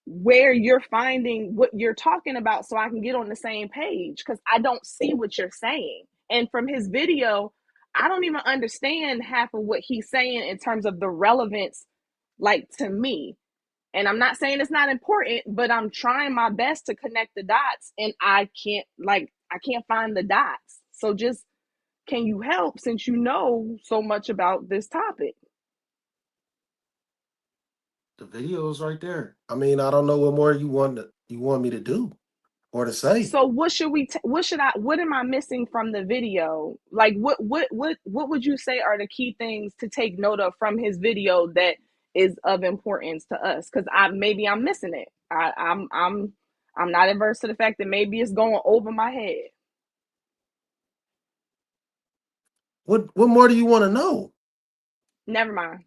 where you're finding what you're talking about so I can get on the same page, because I don't see what you're saying. And from his video, I don't even understand half of what he's saying in terms of the relevance, like, to me. And I'm not saying it's not important, but I'm trying my best to connect the dots, and I can't find the dots. So just, can you help, since you know so much about this topic? The video is right there. I mean, I don't know what more you want me to do or to say. So what am I missing from the video? Like, what would you say are the key things to take note of from his video that is of importance to us? Because maybe I'm missing it. I'm not averse to the fact that maybe it's going over my head. What more do you want to know? Never mind.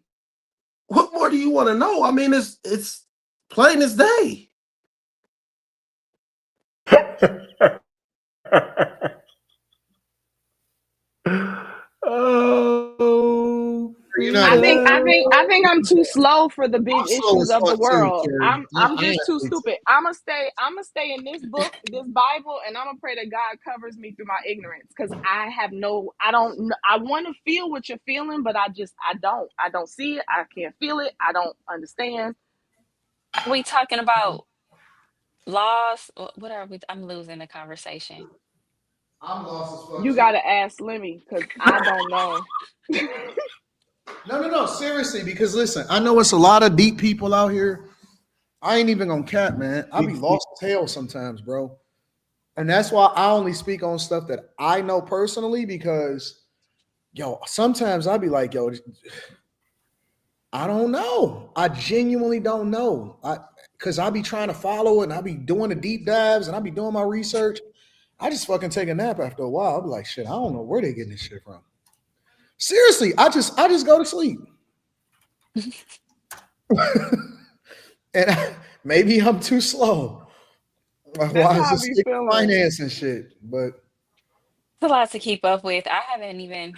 What more do you want to know? I mean, it's plain as day. Oh, I think I'm too slow for the big issues of the world. Too, I'm just too stupid. I'ma stay in this book, this Bible, and I'm gonna pray that God covers me through my ignorance, because I want to feel what you're feeling, but I don't see it. I can't feel it. I don't understand. We talking about laws? What are we? I'm losing the conversation. I'm lost as fuck You too. gotta ask Slimmy, because I don't know. No. Seriously, because listen, I know it's a lot of deep people out here. I ain't even gonna cap, man. I be lost as hell sometimes, bro. And that's why I only speak on stuff that I know personally, because yo, sometimes I'll be like, yo, I don't know. I genuinely don't know. Because I'll be trying to follow it and I'll be doing the deep dives and I'll be doing my research. I just fucking take a nap after a while. I'll be like, shit, I don't know where they getting this shit from. Seriously, I just go to sleep. And maybe I'm too slow. Why is this finance and shit? But it's a lot to keep up with. I haven't even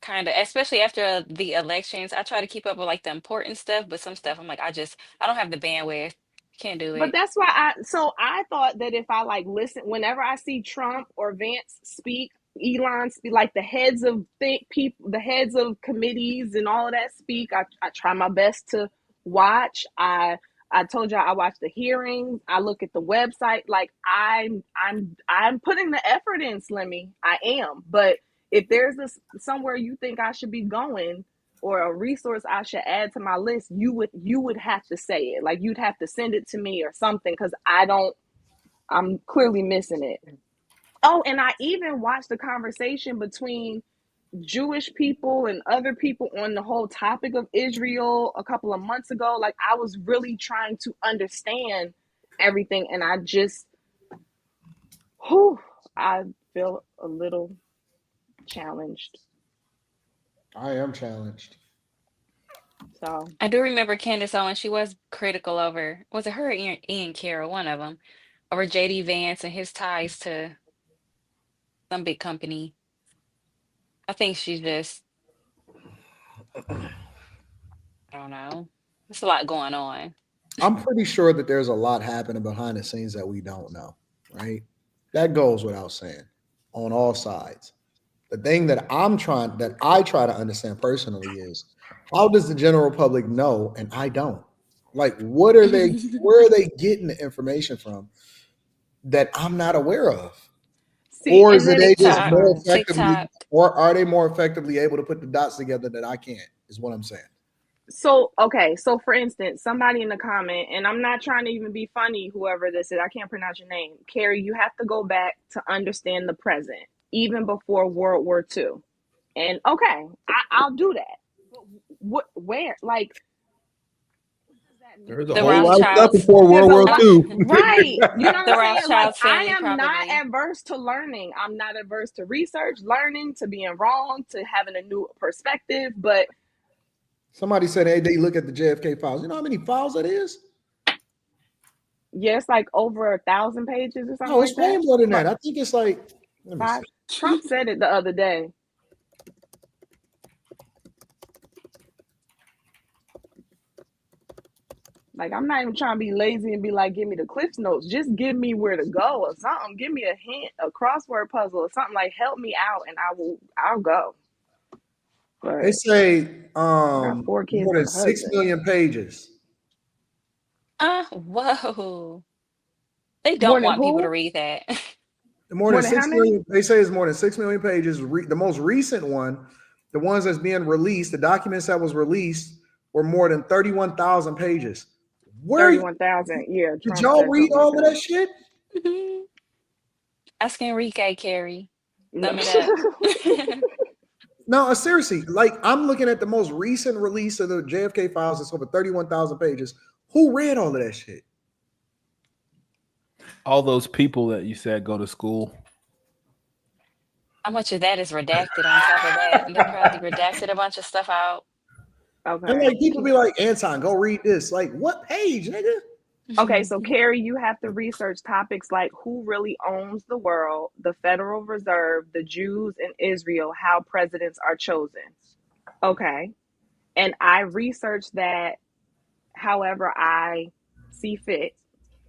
kind of, especially after the elections, I try to keep up with like the important stuff, but some stuff I'm like, I don't have the bandwidth. Can't do But it. that's why I thought that if I like listen, whenever I see Trump or Vance speak, Elon speak, like the heads of people, the heads of committees and all of that speak, I try my best to watch. I told y'all I watch the hearings. I look at the website. Like I'm putting the effort in, Slimmy. I am. But if there's somewhere you think I should be going, or a resource I should add to my list, you would have to say it. Like you'd have to send it to me or something, because I'm clearly missing it. Oh, and I even watched the conversation between Jewish people and other people on the whole topic of Israel a couple of months ago. Like I was really trying to understand everything, and I feel a little challenged. I am challenged. So I do remember Candace Owens, she was critical over, was it her or Ian Carroll, one of them, over JD Vance and his ties to some big company. I think she's just, I don't know. There's a lot going on. I'm pretty sure that there's a lot happening behind the scenes that we don't know, right? That goes without saying on all sides. The thing that I try to understand personally is, how does the general public know and I don't? Like, where are they getting the information from that I'm not aware of? see, Or and is it then they just more TikTok, effectively, TikTok. or are they more effectively able to put the dots together that I can't? Is what I'm saying. so okay, so for instance, somebody in the comment, and I'm not trying to even be funny, whoever this is, I can't pronounce your name. Carrie, you have to go back to understand the present, even before World War II. And okay, I'll do that. But where? Like, what does that mean? There's a The whole lot of stuff Rothschilds. before There's World a War lot, II. right? You know what The I'm saying? Like, Rothschilds I family, am not probably. adverse to learning. I'm not adverse to research, learning, to being wrong, to having a new perspective. But Somebody said, hey, they look at the JFK files. You know how many files that is? yeah, it's like over 1,000 pages or something No, it's like way that. more than that. I think it's like, let me see. Trump said it the other day. Like, I'm not even trying to be lazy and be like, give me the Cliff Notes. Just give me where to go or something. Give me a hint, a crossword puzzle or something. Like, help me out and I'll go. But They say I got 4 kids more and than a 6 husband. million pages. Whoa. They More don't than want people to who? read that. More More than than how 6 many? million. They say it's more than 6 million pages. The most recent one, the ones that's being released, the documents that was released were more than 31,000 pages. Where 31,000. Yeah, did Trump y'all said read something like all of that. that shit? Ask Enrique, Carrie. No. Sum it up. No, seriously. Like, I'm looking at the most recent release of the JFK files. It's over 31,000 pages. Who read all of that shit? All those people that you said go to school. How much of that is redacted on top of that? They probably redacted a bunch of stuff out. And Okay. like, people be like, Anton, go read this. Like, what page, nigga? Okay, so Carrie, you have to research topics like who really owns the world, the Federal Reserve, the Jews in Israel, how presidents are chosen. Okay. And I researched that however I see fit.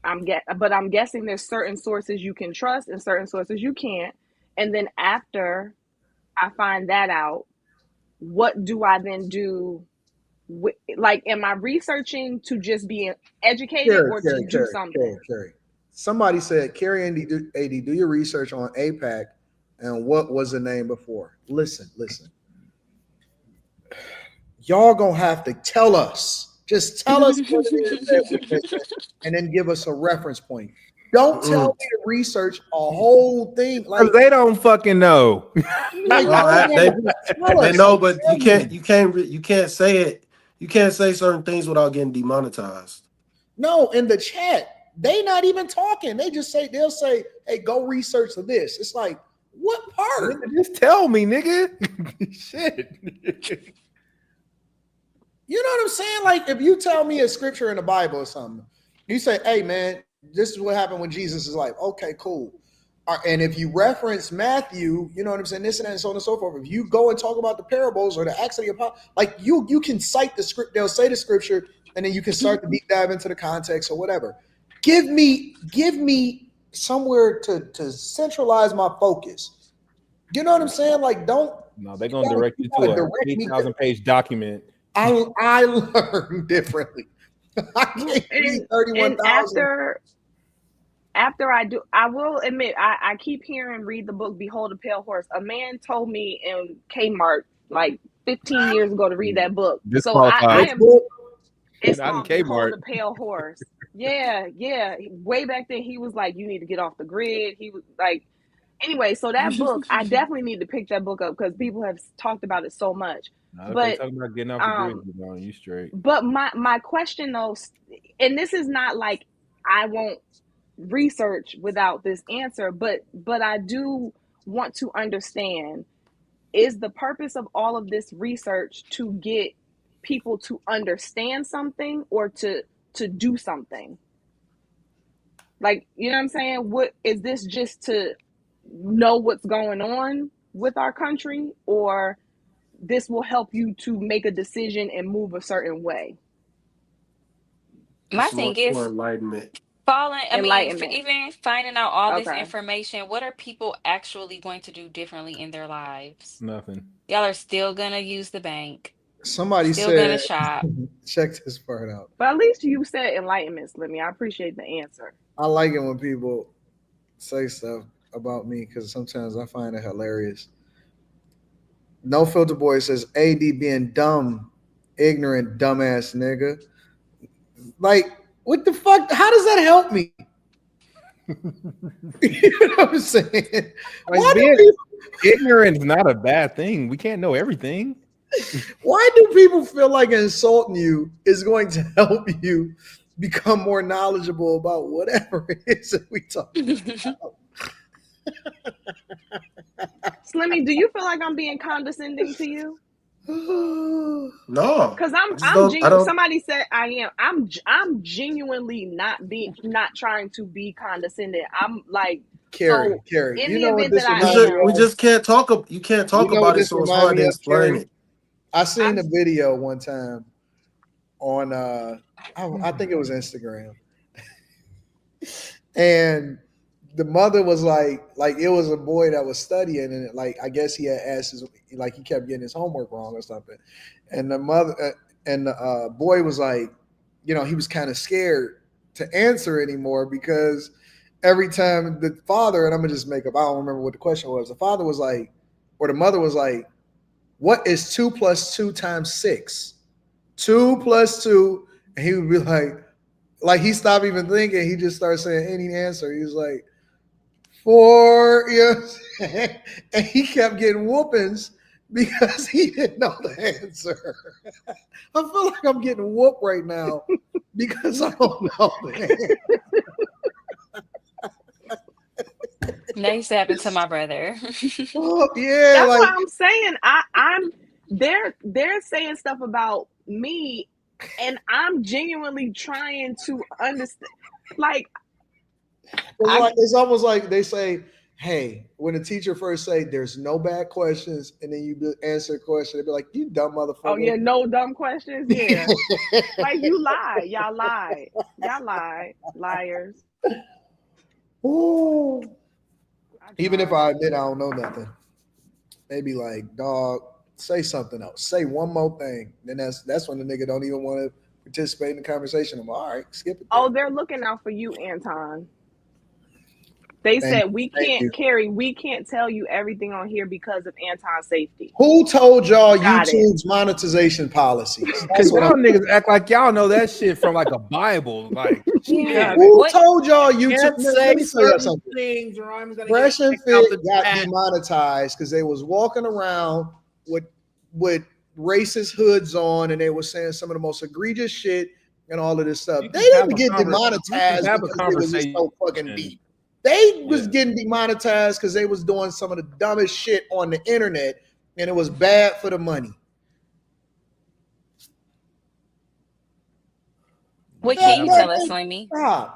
But I'm guessing there's certain sources you can trust and certain sources you can't. And then after I find that out, what do I then do? Like, am I researching to just be educated or to do something? Carrie. Somebody said, Carrie AD, do your research on APAC and what was the name before. Listen. Y'all gonna have to tell us. Just tell us what it is that we're missing, and then give us a reference point. Don't tell me to research a whole thing. Like they don't fucking know. Like, they know, but you can't say it. You can't say certain things without getting demonetized. No, in the chat, they not even talking. They just say, they'll say, hey, go research this. It's like, what part? Just tell me, nigga. Shit. You know what I'm saying? Like, if you tell me a scripture in the Bible or something, you say, hey, man, this is what happened when Jesus is like, okay, cool. And if you reference Matthew, you know what I'm saying, this and that and so on and so forth. If you go and talk about the parables or the Acts of the Apostles, like you can cite the script, they'll say the scripture, and then you can start to deep dive into the context or whatever. Give me somewhere to centralize my focus. You know what I'm saying? Like, don't. No, they're gonna direct you to a 8,000-page document. I learn differently. I can't read 31,000. After I will admit, I keep hearing read the book Behold a Pale Horse. A man told me in Kmart like 15 years ago to read that book. So I am. It's called Behold a Pale Horse. Yeah. Way back then, he was like, you need to get off the grid. He was like, anyway, so that book, I definitely need to pick that book up because people have talked about it so much. No, but talking about getting off the grid, you straight. But my question though, and this is not like I won't research without this answer, but I do want to understand, is the purpose of all of this research to get people to understand something or to do something? Like, you know what I'm saying? What is this, just to know what's going on with our country, or this will help you to make a decision and move a certain way? My thing is enlightenment. Even finding out all this information, what are people actually going to do differently in their lives? Nothing. Y'all are still gonna use the bank. Somebody still said, gonna shop. Check this part out. But at least you said enlightenment, Slimmy. I appreciate the answer. I like it when people say stuff about me because sometimes I find it hilarious. No Filter Boy says, AD being dumb, ignorant, dumbass nigga. Like, what the fuck? How does that help me? You know what I'm saying? Like, being ignorant is not a bad thing. We can't know everything. Why do people feel like insulting you is going to help you become more knowledgeable about whatever it is that we talk about? Slimmy, do you feel like I'm being condescending to you? No, because I'm genuine. Somebody said I am. I'm genuinely not trying to be condescending. I'm like, Carrie. In the event that I am, we just can't talk. You can't talk about it, so it's hard to explain it. I seen a video one time on I think it was Instagram, and the mother was like it was a boy that was studying, and like I guess he had asked he kept getting his homework wrong or something, and the mother and the boy was like, he was kind of scared to answer anymore because every time the father, and I'm gonna just make up, I don't remember what the question was. The father was like, or the mother was like, what is 2 + 2 × 6? 2 + 2, and he would be like he stopped even thinking. He just started saying any answer. He was like, 4, and he kept getting whoopings because he didn't know the answer. I feel like I'm getting whooped right now because I don't know the answer. That used to happen to my brother. Oh, yeah, that's what I'm saying. I'm they're saying stuff about me, and I'm genuinely trying to understand. Like, it's almost like they say, hey, when a teacher first say there's no bad questions, and then you answer a question, they'd be like, you dumb motherfucker. Oh yeah, no dumb questions. Yeah. Like, you lie. Y'all lie. Liars. Ooh. Even if I admit I don't know nothing, they be like, dog, say something else. Say one more thing. Then that's when the nigga don't even want to participate in the conversation. I'm all right, skip it. Oh, they're looking out for you, Anton. They said we can't tell you everything on here because of Anton safety. Who told y'all YouTube's monetization policies? Because y'all niggas act like y'all know that shit from like a Bible. Like, who told y'all YouTube? Let me tell you something. Things, Fresh and Fit got demonetized because they was walking around with racist hoods on, and they were saying some of the most egregious shit and all of this stuff. They didn't get demonetized because it was just so fucking deep. They was getting demonetized because they was doing some of the dumbest shit on the internet, and it was bad for the money. What can you tell us, Slimmy?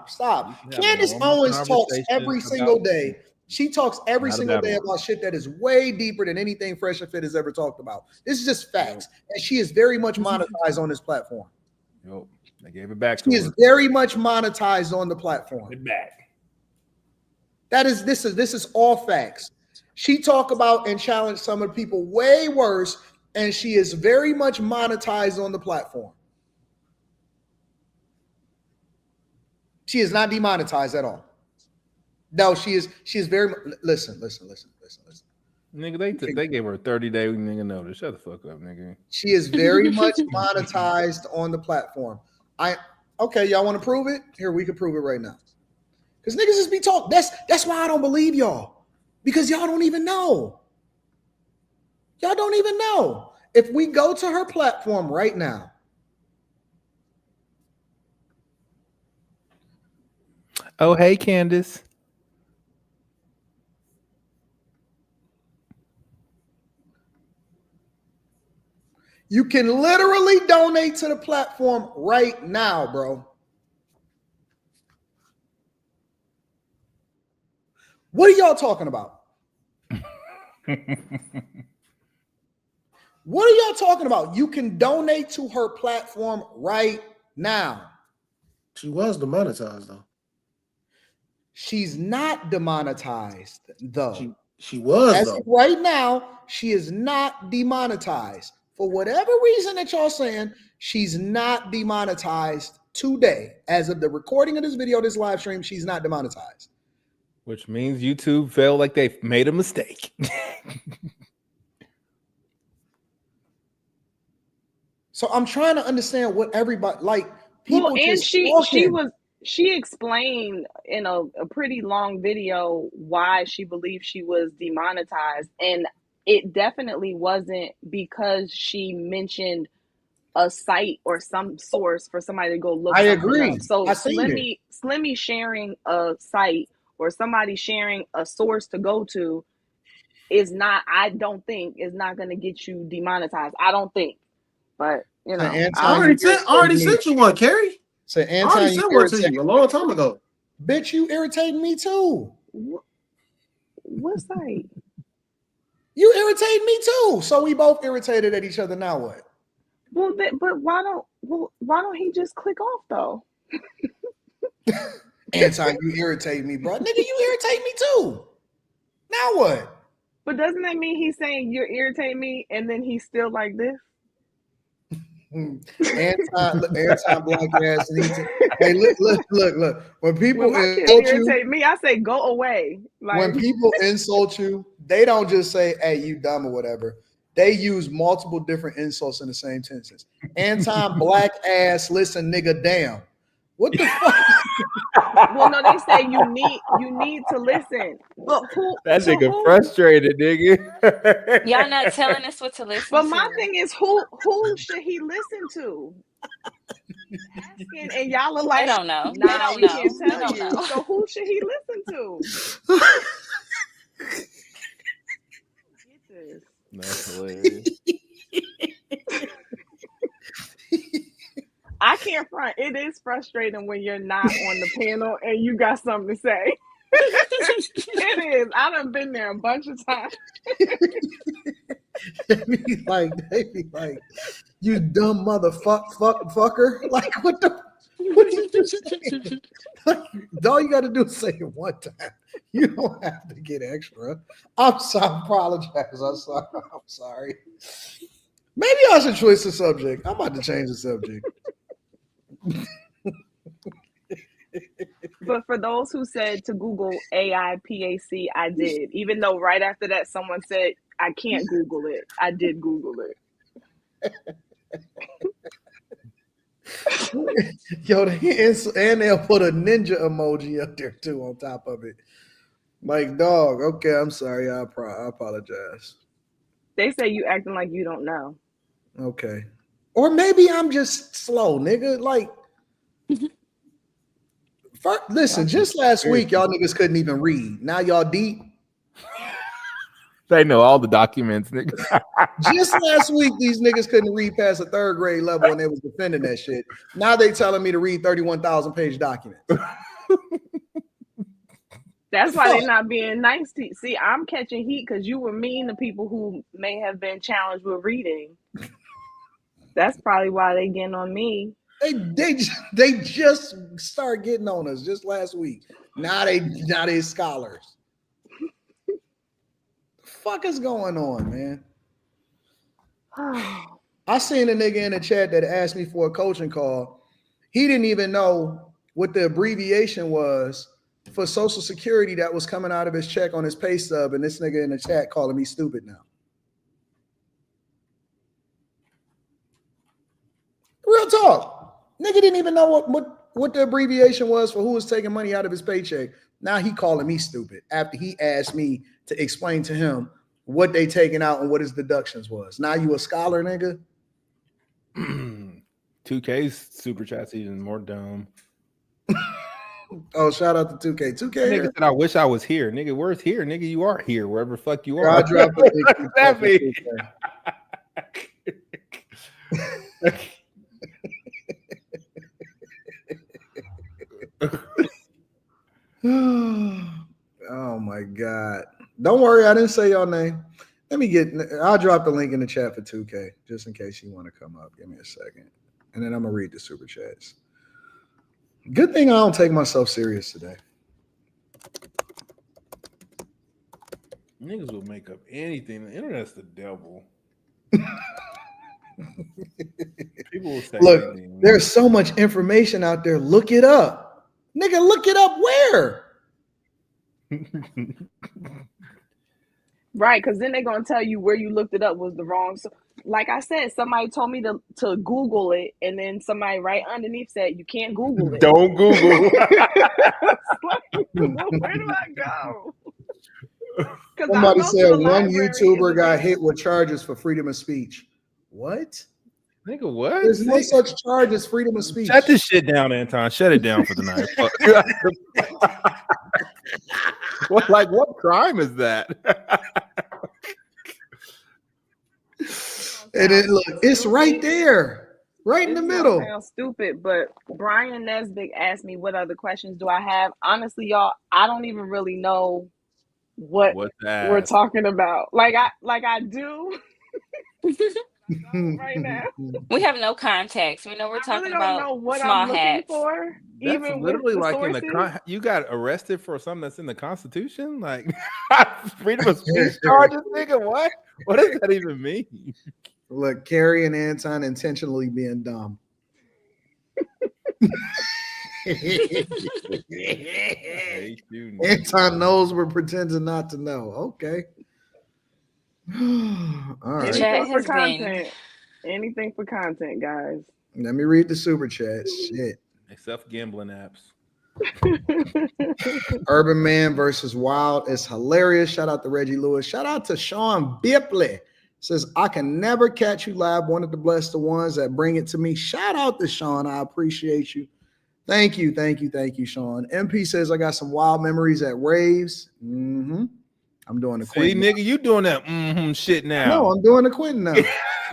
Stop. Candace Owens talks every single day. She talks every single day about shit that is way deeper than anything Fresh and Fit has ever talked about. This is just facts. And she is very much monetized on this platform. Yo, they gave it back to her. She is very much monetized on the platform. It back. This is all facts. She talk about and challenge some of the people way worse, and she is very much monetized on the platform. She is not demonetized at all. No, she is very listen. Nigga, they gave her a 30-day nigga notice. Shut the fuck up, nigga. She is very much monetized on the platform. Okay, y'all want to prove it? Here, we can prove it right now. Because niggas just be talking. That's why I don't believe y'all. Because y'all don't even know. Y'all don't even know. If we go to her platform right now. Oh, hey, Candace. You can literally donate to the platform right now, bro. What are y'all talking about? What are y'all talking about? You can donate to her platform right now. She was demonetized, though. She's not demonetized, though. She was, as though. of right now, she is not demonetized. For whatever reason that y'all saying, she's not demonetized today. As of the recording of this video, this live stream, she's not demonetized. Which means YouTube felt like they made a mistake. So I'm trying to understand what everybody like. People and just she explained in a pretty long video why she believed she was demonetized, and it definitely wasn't because she mentioned a site or some source for somebody to go look. I agree. Up. So Slimmy sharing a site or somebody sharing a source to go to is not. I don't think is not going to get you demonetized. I don't think, but you know, I already sent you one, Carrie. So Anton, I already sent one to you a long time ago. Bitch, you irritating me too. What site? You irritate me too. So we both irritated at each other. Now what? Well, but why don't he just click off though? Anton, you irritate me, bro. Nigga, you irritate me too. Now what? But doesn't that mean he's saying you're irritating me, and then he's still like this? Anton black ass. Hey, look. When people irritate me, I say go away. Like, when people insult you, they don't just say, "Hey, you dumb" or whatever. They use multiple different insults in the same sentences. Anton black ass. Listen, nigga, damn. What the fuck? Well, no, they say you need to listen. But that nigga frustrated, nigga. Y'all not telling us what to listen but to. But my thing is, who should he listen to? Asking, and y'all are like, I don't know. Nah, we can't tell you. So who should he listen to? Get this. That's hilarious. I can't front. It is frustrating when you're not on the panel and you got something to say. It is. I done been there a bunch of times. They be like, you dumb fucker. Like, what you just saying? Like, all you got to do is say it one time. You don't have to get extra. I'm sorry. I apologize. I'm sorry. Maybe I should choose the subject. I'm about to change the subject. But for those who said to Google AIPAC, I did. Even though right after that someone said I can't Google it, I did Google it. Yo, and they'll put a ninja emoji up there too on top of it. Like, dog, okay, I'm sorry. I apologize. They say you acting like you don't know. Okay. Or maybe I'm just slow, nigga. Like, listen, just last week, y'all niggas couldn't even read. Now y'all deep. They know all the documents, nigga. Just last week, these niggas couldn't read past a third grade level and they was defending that shit. Now they telling me to read 31,000 page documents. That's why they're not being nice to you. See, I'm catching heat because you were mean to people who may have been challenged with reading. That's probably why they getting on me. They just start getting on us just last week. Now they scholars. The fuck is going on, man? I seen a nigga in the chat that asked me for a coaching call. He didn't even know what the abbreviation was for Social Security that was coming out of his check on his pay stub, and this nigga in the chat calling me stupid now. Real talk. Nigga didn't even know what the abbreviation was for who was taking money out of his paycheck. Now he calling me stupid after he asked me to explain to him what they taking out and what his deductions was. Now you a scholar, nigga? 2K's super chat's even more dumb. Oh, shout out to 2K. 2K. Nigga said, I wish I was here. Nigga, where's here? Nigga, you are here. Wherever the fuck you are. I dropped the that mean? Oh my God. Don't worry, I didn't say your name. I'll drop the link in the chat for 2K just in case you want to come up. Give me a second. And then I'm gonna read the super chats. Good thing I don't take myself serious today. Niggas will make up anything. The internet's the devil. People will say look, anything. There's so much information out there. Look it up. Nigga, look it up where? Right, because then they're going to tell you where you looked it up was the wrong. So, like I said, somebody told me to Google it, and then somebody right underneath said, you can't Google it. Don't Google. Like, where do I go? Somebody said one YouTuber got hit with charges for freedom of speech. What? Nigga, what? There's no such charge as freedom of speech. Shut this shit down, Anton. Shut it down for the night. What crime is that? And it's right there, right in the middle. Sounds stupid, but Brian Nesbitt asked me what other questions do I have. Honestly, y'all, I don't even really know what we're talking about. Like I do. Right now, we have no context. We know we're talking about know what small I'm looking hats. for. That's even literally with like sources. in you got arrested for something that's in the Constitution, like freedom of speech charges, nigga. What does that even mean? Look, Carrie and Anton intentionally being dumb. Anton knows we're pretending not to know. Okay. All right. Anything for content. Anything for content, guys. Let me read the super chats. Shit. Except gambling apps. Urban Man versus Wild is hilarious. Shout out to Reggie Lewis. Shout out to Sean Bipley. Says, I can never catch you live. Wanted to bless the ones that bring it to me. Shout out to Sean. I appreciate you. Thank you, Sean. MP says, I got some wild memories at raves. Mm-hmm. I'm doing the Quentin. See, nigga, you doing that shit now. No, I'm doing the Quentin now.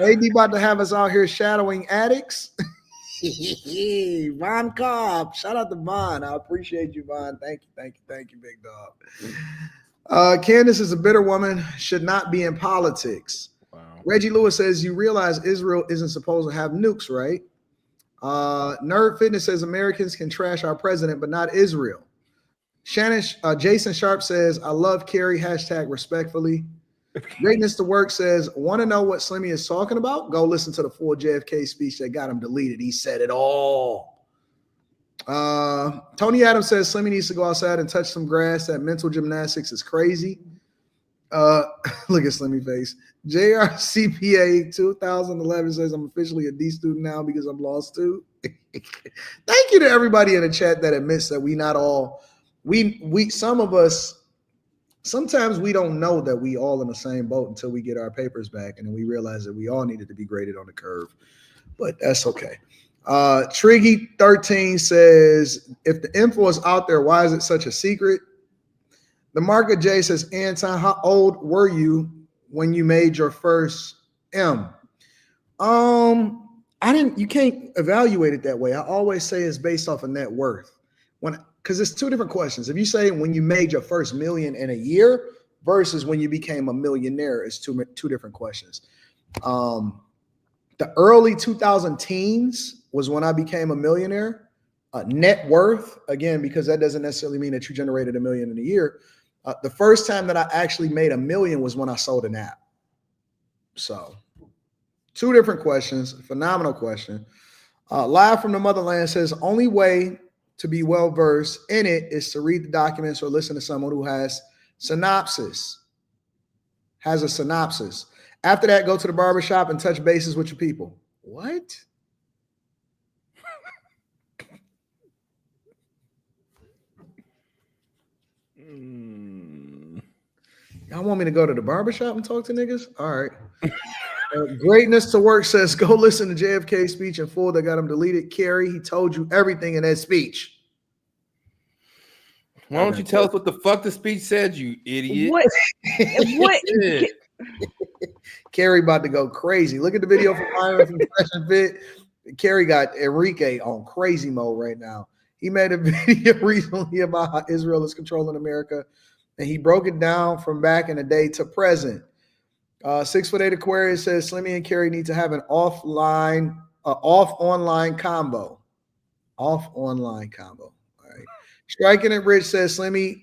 AD about to have us out here shadowing addicts. Von Cobb. Shout out to Von. I appreciate you, Von. Thank you, big dog. Candace is a bitter woman, should not be in politics. Wow. Reggie Lewis says, you realize Israel isn't supposed to have nukes, right? Nerd Fitness says Americans can trash our president, but not Israel. Jason Sharp says, I love Kerry, #respectfully. Greatness to Work says, want to know what Slimmy is talking about? Go listen to the full JFK speech that got him deleted. He said it all. Tony Adams says Slimmy needs to go outside and touch some grass. That mental gymnastics is crazy. Look at Slimmy face. JRCPA 2011 says I'm officially a D student now because I'm lost too. Thank you to everybody in the chat that admits that we not all some of us sometimes we don't know that we all in the same boat until we get our papers back and then we realize that we all needed to be graded on the curve. But that's okay. Triggy 13 says if the info is out there, why is it such a secret? The Market J says, Anton, how old were you when you made your first M? You can't evaluate it that way. I always say it's based off of net worth. Because it's two different questions. If you say when you made your first million in a year versus when you became a millionaire, it's two different questions. The early 2000 teens was when I became a millionaire. Net worth, again, because that doesn't necessarily mean that you generated $1 million in a year. The first time that I actually made $1 million was when I sold an app. So, two different questions. Phenomenal question. Live from the Motherland says, only way to be well-versed in it is to read the documents or listen to someone who has a synopsis. After that, go to the barbershop and touch bases with your people. What? Y'all want me to go to the barbershop and talk to niggas? All right. Greatness to Work says, go listen to JFK's speech in full that got him deleted. Kerry, he told you everything in that speech. Why don't you tell us what the fuck the speech said, you idiot? What? Kerry about to go crazy. Look at the video from Myron from Fresh and Fit. Kerry got Enrique on crazy mode right now. He made a video recently about how Israel is controlling America, and he broke it down from back in the day to present. 6'8" Aquarius says Slimmy and Kerry need to have an off-online combo. Off-online combo. All right. Striking It Rich says Slimmy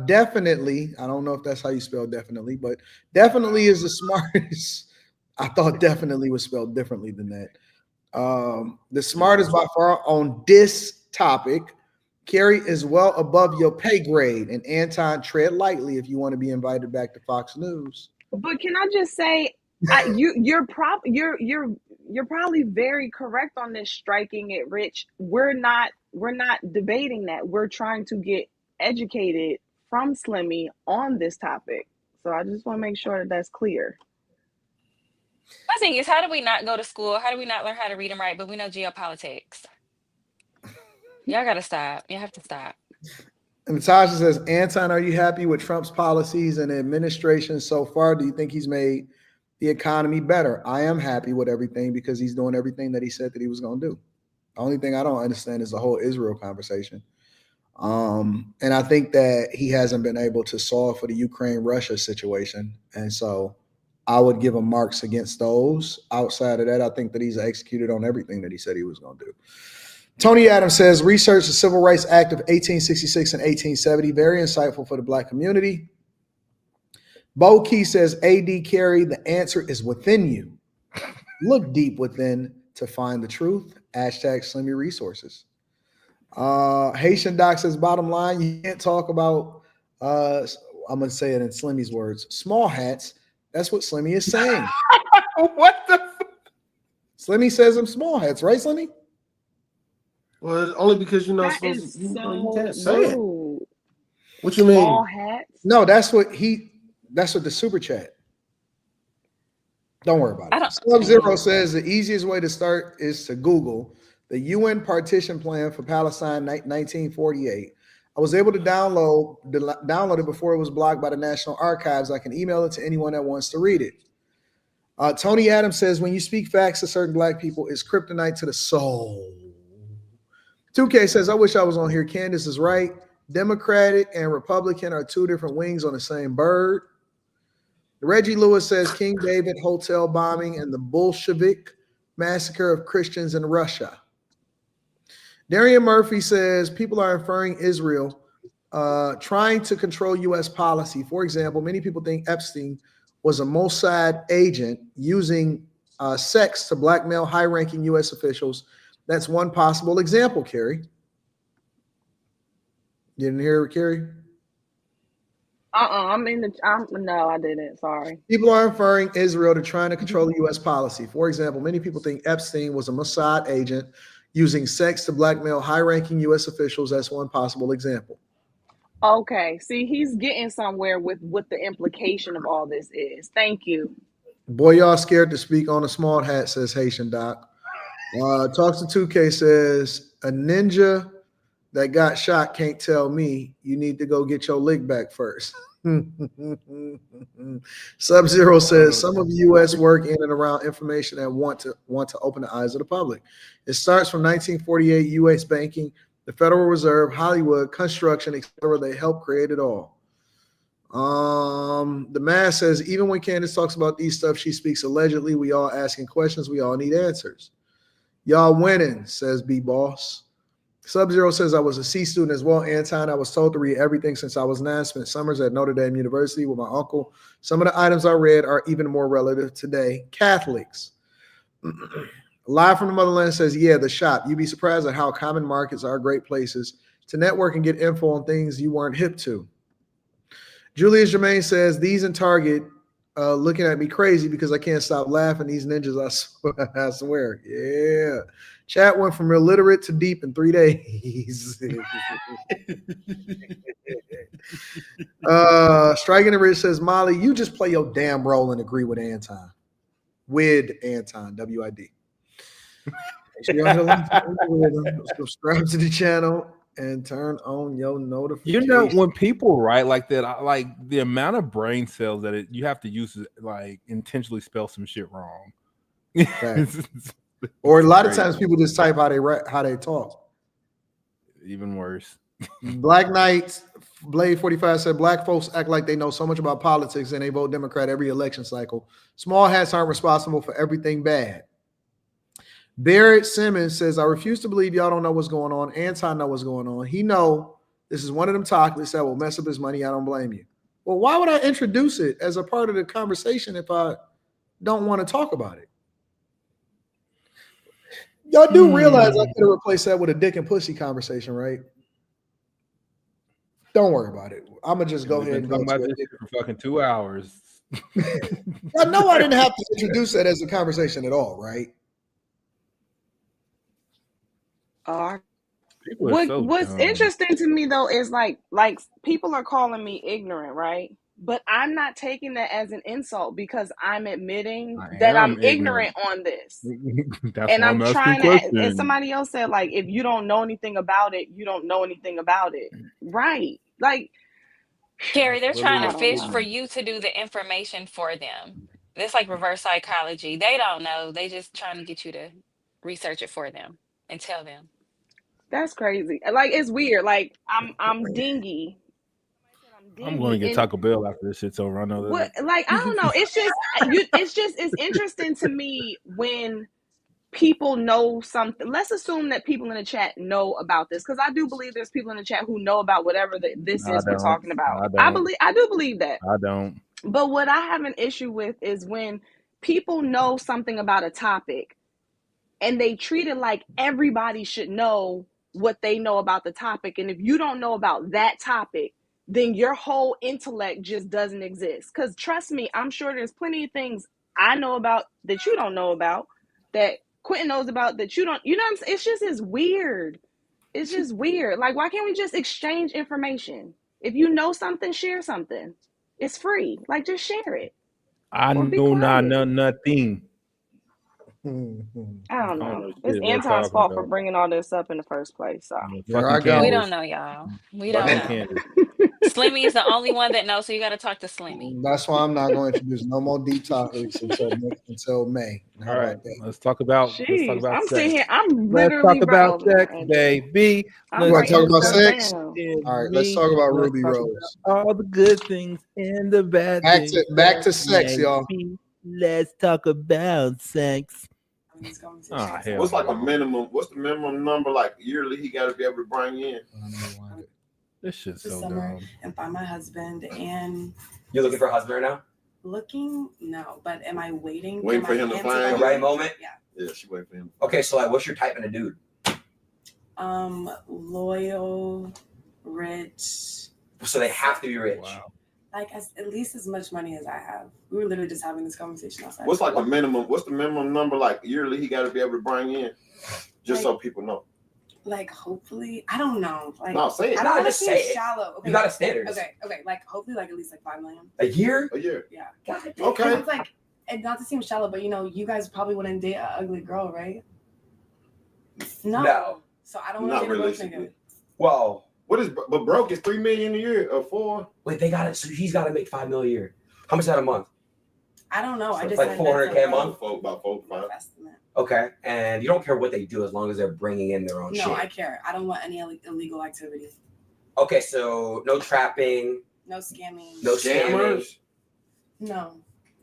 definitely, I don't know if that's how you spell definitely, but definitely is the smartest. I thought definitely was spelled differently than that. The smartest by far on this topic. Kerry is well above your pay grade, and Anton, tread lightly if you want to be invited back to Fox News. But can I just say, you're probably very correct on this. Striking It Rich. We're not debating that. We're trying to get educated from Slimmy on this topic. So I just want to make sure that that's clear. My thing is, how do we not go to school? How do we not learn how to read and write, but we know geopolitics? Y'all got to stop. You have to stop. And Natasha says, Anton, are you happy with Trump's policies and administration so far? Do you think he's made the economy better? I am happy with everything because he's doing everything that he said that he was going to do. The only thing I don't understand is the whole Israel conversation. And I think that he hasn't been able to solve for the Ukraine-Russia situation. And so I would give him marks against those. Outside of that, I think that he's executed on everything that he said he was going to do. Tony Adams says, research the Civil Rights Act of 1866 and 1870. Very insightful for the Black community. Bo Key says, AD Kerry, the answer is within you. Look deep within to find the truth. Hashtag Slimmy Resources. Haitian Doc says, bottom line, you can't talk about, I'm going to say it in Slimmy's words, small hats. That's what Slimmy is saying. What the fuck? Slimmy says I'm small hats, right, Slimmy? Well, only because you're not That supposed is to. You so can't say it. rude. What you mean? Small hats. No, that's what the super chat. Don't worry about it. Sub-Zero says the easiest way to start is to Google the UN partition plan for Palestine 1948. I was able to download it before it was blocked by the National Archives. I can email it to anyone that wants to read it. Tony Adams says, when you speak facts to certain Black people, it's kryptonite to the soul. 2K says, I wish I was on here. Candace is right. Democratic and Republican are two different wings on the same bird. Reggie Lewis says, King David hotel bombing and the Bolshevik massacre of Christians in Russia. Darian Murphy says, people are inferring Israel trying to control U.S. policy. For example, many people think Epstein was a Mossad agent using sex to blackmail high-ranking U.S. officials. That's one possible example, Kerry. You didn't hear it, Carrie? No, I didn't. Sorry. People are inferring Israel to trying to control U.S. policy. For example, many people think Epstein was a Mossad agent using sex to blackmail high-ranking U.S. officials. That's one possible example. Okay. See, he's getting somewhere with what the implication of all this is. Thank you. Boy, y'all scared to speak on a small hat, says Haitian Doc. Talks to 2K says, a ninja that got shot can't tell me. You need to go get your lick back first. Sub-Zero says some of the U.S. work in and around information and want to open the eyes of the public. It starts from 1948 U.S. banking, the Federal Reserve, Hollywood, construction, etc. They help create it all. The Mass says even when Candace talks about these stuff, she speaks allegedly. We all asking questions. We all need answers. Y'all winning, says B-Boss. Sub-Zero says I was a C student as well, Anton. I was told to read everything since I was 9. Spent summers at Notre Dame University with my uncle. Some of the items I read are even more relative today. Catholics. Live from the Motherland says, yeah, the shop. You'd be surprised at how common markets are great places to network and get info on things you weren't hip to. Julius Germain says, these in Target looking at me crazy because I can't stop laughing. These ninjas, I swear. Yeah. Chat went from illiterate to deep in 3 days. Striking the Rich says, Molly, you just play your damn role and agree with Anton. With Anton, W-I-D. Subscribe to the channel and turn on your notifications. You know, when people write like that, I like the amount of brain cells that you have to use to like intentionally spell some shit wrong. Okay. Or a lot of times people just type how they talk. Even worse. Black Knight Blade 45 said black folks act like they know so much about politics and they vote Democrat every election cycle. Small hats aren't responsible for everything bad. Barrett Simmons says, I refuse to believe y'all don't know what's going on. Anton know what's going on. He know this is one of them chocolates that will mess up his money. I don't blame you. Well, why would I introduce it as a part of the conversation if I don't want to talk about it? Y'all do realize I could have replaced that with a dick and pussy conversation, right? Don't worry about it. I'm gonna just go ahead and go about this for fucking 2 hours. I know I didn't have to introduce that as a conversation at all, right? What's interesting to me though is like people are calling me ignorant, right? But I'm not taking that as an insult because I'm admitting that I'm ignorant on this. And I'm trying to, and somebody else said, like, if you don't know anything about it, you don't know anything about it. Right. Like, Carrie, they're trying to fish for you to do the information for them. It's like reverse psychology. They don't know. They just trying to get you to research it for them and tell them. That's crazy. Like, it's weird. Like, I'm dingy. I'm going to get Taco Bell after this shit's over. I know that. Like, I don't know. It's interesting to me when people know something. Let's assume that people in the chat know about this, because I do believe there's people in the chat who know about whatever this is we're talking about. I do believe that. I don't. But what I have an issue with is when people know something about a topic and they treat it like everybody should know what they know about the topic. And if you don't know about that topic, then your whole intellect just doesn't exist. Because trust me, I'm sure there's plenty of things I know about that you don't know about, that Quentin knows about that you don't. You know what I'm saying? It's weird. It's just weird. Like, why can't we just exchange information? If you know something, share something. It's free. Like, just share it. I know nothing. I don't know. It's Anton's fault for bringing all this up in the first place. So we don't know, y'all. We don't know. Slimmy is the only one that knows, so you got to talk to Slimmy. That's why I'm not going to introduce no more deep topics until May. All right, let's talk about. I'm sitting here. I'm literally. Let's talk about sex, baby. You want to talk about sex? All right, let's talk about Ruby Rose. All the good things and the bad things. Back to sex, y'all. Let's talk about sex. What's like a minimum? What's the minimum number like yearly he got to be able to bring in? This shit's so dumb. And find my husband. And you're looking for a husband right now? Looking, no. But am I waiting for him to find the right moment? Yeah, she waiting for him. Okay, so like, what's your type in a dude? Loyal, rich. So they have to be rich. Wow. Like at least as much money as I have. We were literally just having this conversation outside. What's like the minimum? What's the minimum number like yearly he got to be able to bring in? Just so people know. Like hopefully, I don't know. Like no, say it. I don't want to seem shallow. Okay. You got a standard. Okay. Like hopefully, like at least like $5 million a year. Yeah. God, okay. It's like, and not to seem shallow, but you guys probably wouldn't date an ugly girl, right? No. So I don't want to date a broke nigga. Well, what is but broke is $3 million a year or $4? Wait, they got it. So he's got to make $5 million a year. How much is that a month? I don't know. So I just like said $400K a month. About 4 5. Okay, and you don't care what they do as long as they're bringing in their own shit. No, I care. I don't want any illegal activity. Okay, so no trapping. No scamming. No scammers. No.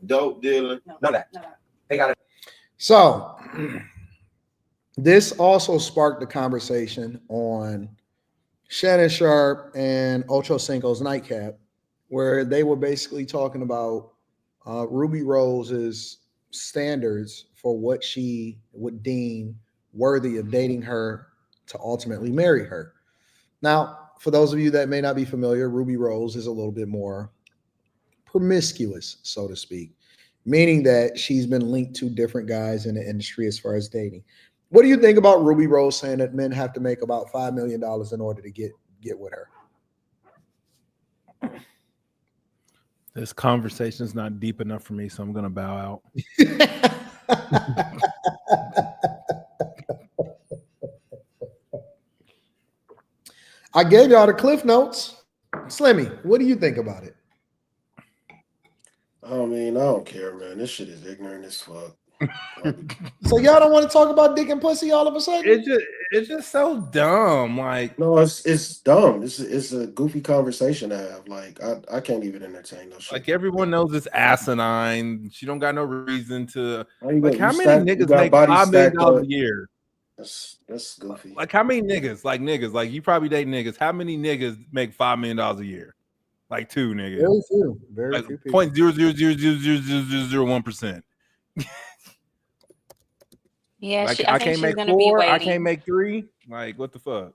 Dope dealing. No, none of that. They got it. So this also sparked the conversation on Shannon Sharp and Ocho Cinco's Nightcap, where they were basically talking about Ruby Rose's standards for what she would deem worthy of dating her to ultimately marry her. Now, for those of you that may not be familiar, Ruby Rose is a little bit more promiscuous, so to speak, meaning that she's been linked to different guys in the industry as far as dating. What do you think about Ruby Rose saying that men have to make about $5 million in order to get with her? This conversation is not deep enough for me, so I'm going to bow out. I gave y'all the cliff notes. Slimmy, what do you think about it? I mean, I don't care, man. This shit is ignorant as fuck. So y'all don't want to talk about dick and pussy all of a sudden? It's just so dumb. Like, no, it's dumb. It's a goofy conversation to have. Like, I can't even entertain those shit. Like, everyone knows it's asinine. She don't got no reason to. Like, how many niggas make $5 million a year? That's goofy. Like, how many niggas? Like you probably date niggas. How many niggas make $5 million a year? Like 2 niggas. Very few. Very few people. 0.0000001%. Yeah, like, I can't make 4. I can't make 3. Like, what the fuck?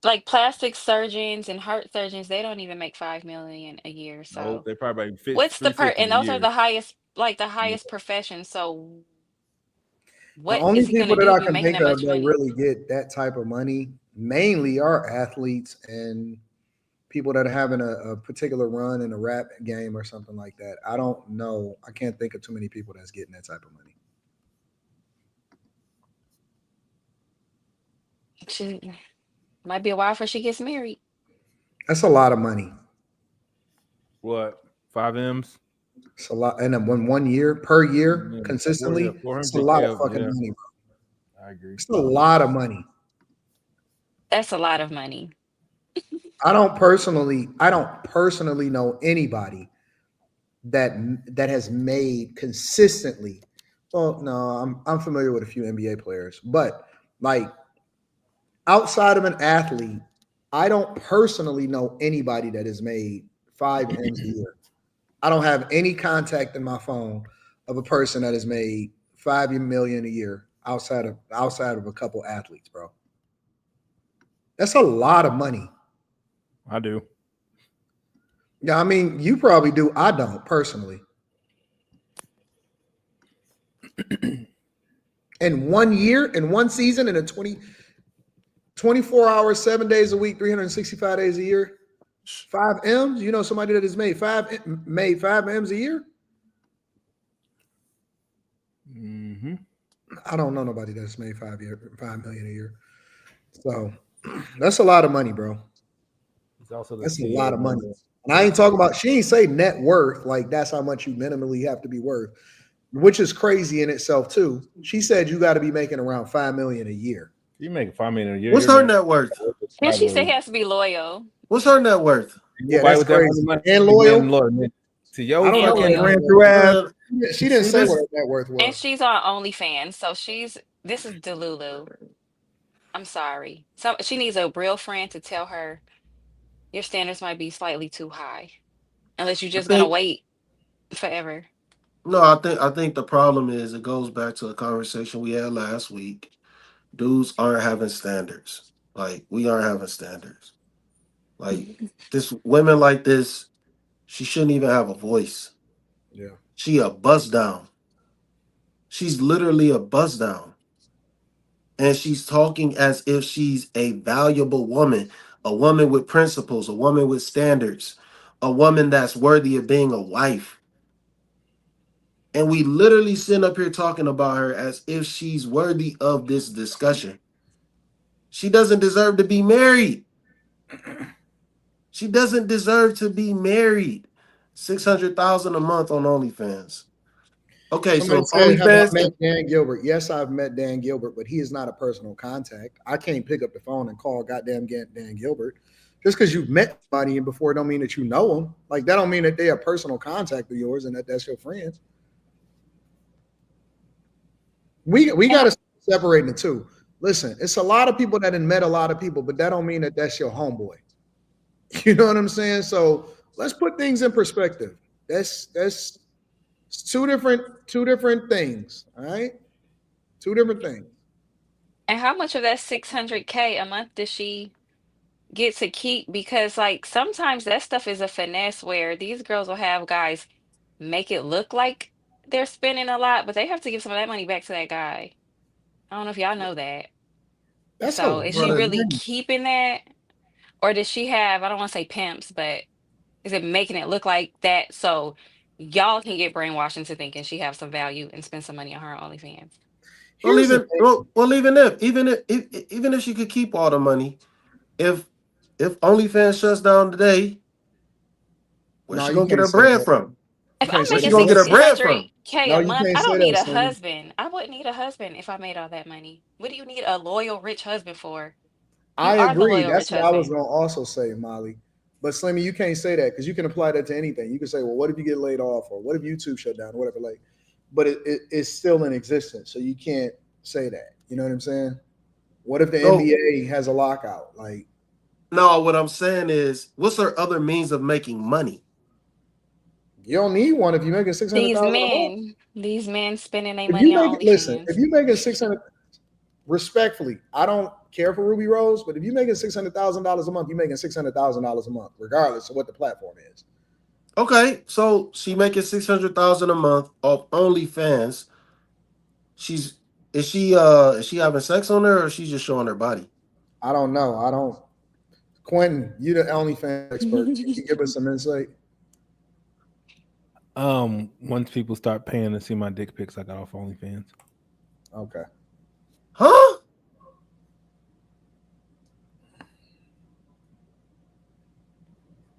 Like plastic surgeons and heart surgeons, they don't even make $5 million a year. So no, they probably fit. What's the and those are the highest, professions. So what the only is he people gonna that do I if you're can making think that of much that money? really get that type of money mainly are athletes and people that are having a particular run in a rap game or something like that. I don't know. I can't think of too many people that's getting that type of money. She might be a while before she gets married. That's a lot of money. What? 5 M's? It's a lot. And then one year per year consistently, it's a lot of fucking money, bro. I agree. It's a lot of money. That's a lot of money. I don't personally know anybody that has made consistently. Well, no, I'm familiar with a few NBA players, but like outside of an athlete, I don't personally know anybody that has made 5 M's a year. I don't have any contact in my phone of a person that has made $5 million a year outside of a couple athletes, bro. That's a lot of money. I do. Yeah, I mean, you probably do. I don't personally. In 1 year, in one season, in a 24 hours, 7 days a week, 365 days a year, 5 M's. You know somebody that has made 5 M's a year? Mm-hmm. I don't know nobody that's made 5 million a year. So that's a lot of money, bro. That's a lot of money. And I ain't talking about, she ain't say net worth, like that's how much you minimally have to be worth, which is crazy in itself too. She said you got to be making around 5 million a year. You make $5 million a year. What's her net worth? And she said he has to be loyal. What's her net worth? Yeah, that's crazy. And loyal. To your I don't know fucking ran through ass. She didn't say what her net worth was. And she's on OnlyFans, so this is Delulu. I'm sorry. So she needs a real friend to tell her your standards might be slightly too high, unless you're just gonna wait forever. No, I think the problem is it goes back to a conversation we had last week. Dudes aren't having standards. Like, we aren't having standards. Like this women like this, she shouldn't even have a voice. Yeah. She a buzz down. She's literally a buzz down. And she's talking as if she's a valuable woman, a woman with principles, a woman with standards, a woman that's worthy of being a wife. And we literally sit up here talking about her as if she's worthy of this discussion. She doesn't deserve to be married. She doesn't deserve to be married. 600,000 a month on OnlyFans. Okay, Somebody so said, have I OnlyFans. met Dan Gilbert? Yes, I've met Dan Gilbert, but he is not a personal contact. I can't pick up the phone and call goddamn Dan Gilbert. Just because you've met somebody before don't mean that you know them. Like, that don't mean that they are personal contact of yours and that that's your friends. We got to separate the two. Listen, it's a lot of people that have met a lot of people, but that don't mean that that's your homeboy. You know what I'm saying? So let's put things in perspective. That's two different things. All right, two different things. And how much of that 600K a month does she get to keep? Because like sometimes that stuff is a finesse where these girls will have guys make it look like they're spending a lot, but they have to give some of that money back to that guy. I don't know if y'all know that. That's a So is she lot of really money. keeping that? Or does she have, I don't want to say pimps, but is it making it look like that so y'all can get brainwashed into thinking she has some value and spend some money on her OnlyFans? Well, Here's the even thing. well, even if she could keep all the money, if OnlyFans shuts down today, where's No, she you gonna get can't her say bread that. from? You If can't I'm say Where's she making that. gonna get her bread from? 600K No, a you month, can't I say don't that, need a Slimmy. husband. I wouldn't need a husband if I made all that money. What do you need a loyal, rich husband for? You I are the agree. loyal, rich That's what I was husband. going to also say, Molly. But Slimmy, you can't say that because you can apply that to anything. You can say, well, what if you get laid off, or what if YouTube shut down, or whatever. Like, but it's still in existence, so you can't say that. You know what I'm saying? What if the No, NBA has a lockout? Like, no. What I'm saying is, what's her other means of making money? you don't need one if you're making These 600,000 a month. men, these men spending their If you money make on it, listen, if OnlyFans. you making 600, respectfully, I don't care for Ruby Rose, but if you're making $600,000 a month, you're making $600,000 a month, regardless of what the platform is. Okay, so she making 600,000 a month off OnlyFans. She's is she having sex on her, or she's just showing her body? I don't know. I don't. Quentin, you the OnlyFans expert. Can you give us some insight? Once people start paying to see my dick pics, I got off OnlyFans. Okay. Huh?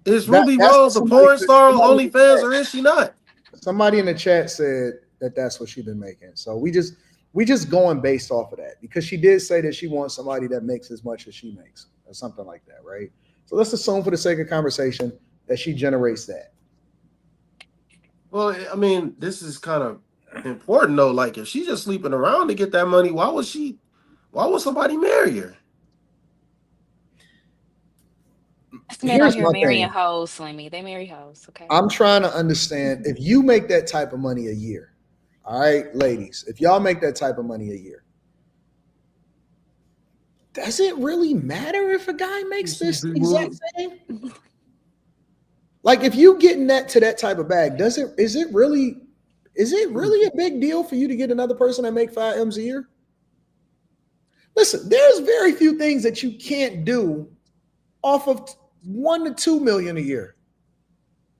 Is Ruby That's what Rose a porn star on somebody in the OnlyFans, chat. or is she not? Somebody in the chat said that that's what she's been making. So we just going based off of that because she did say that she wants somebody that makes as much as she makes or something like that, right? So let's assume for the sake of conversation that she generates that. Well, I mean, this is kind of important though. Like, if she's just sleeping around to get that money, why would somebody marry her? Men out Here's here my marrying thing. hoes, Slimmy. They marry hoes, okay? I'm trying to understand if you make that type of money a year, all right, ladies, if y'all make that type of money a year, does it really matter if a guy makes this exact same? Like, if you getting that to that type of bag, is it really a big deal for you to get another person that make 5 M's a year? Listen, there's very few things that you can't do off of 1 to 2 million a year.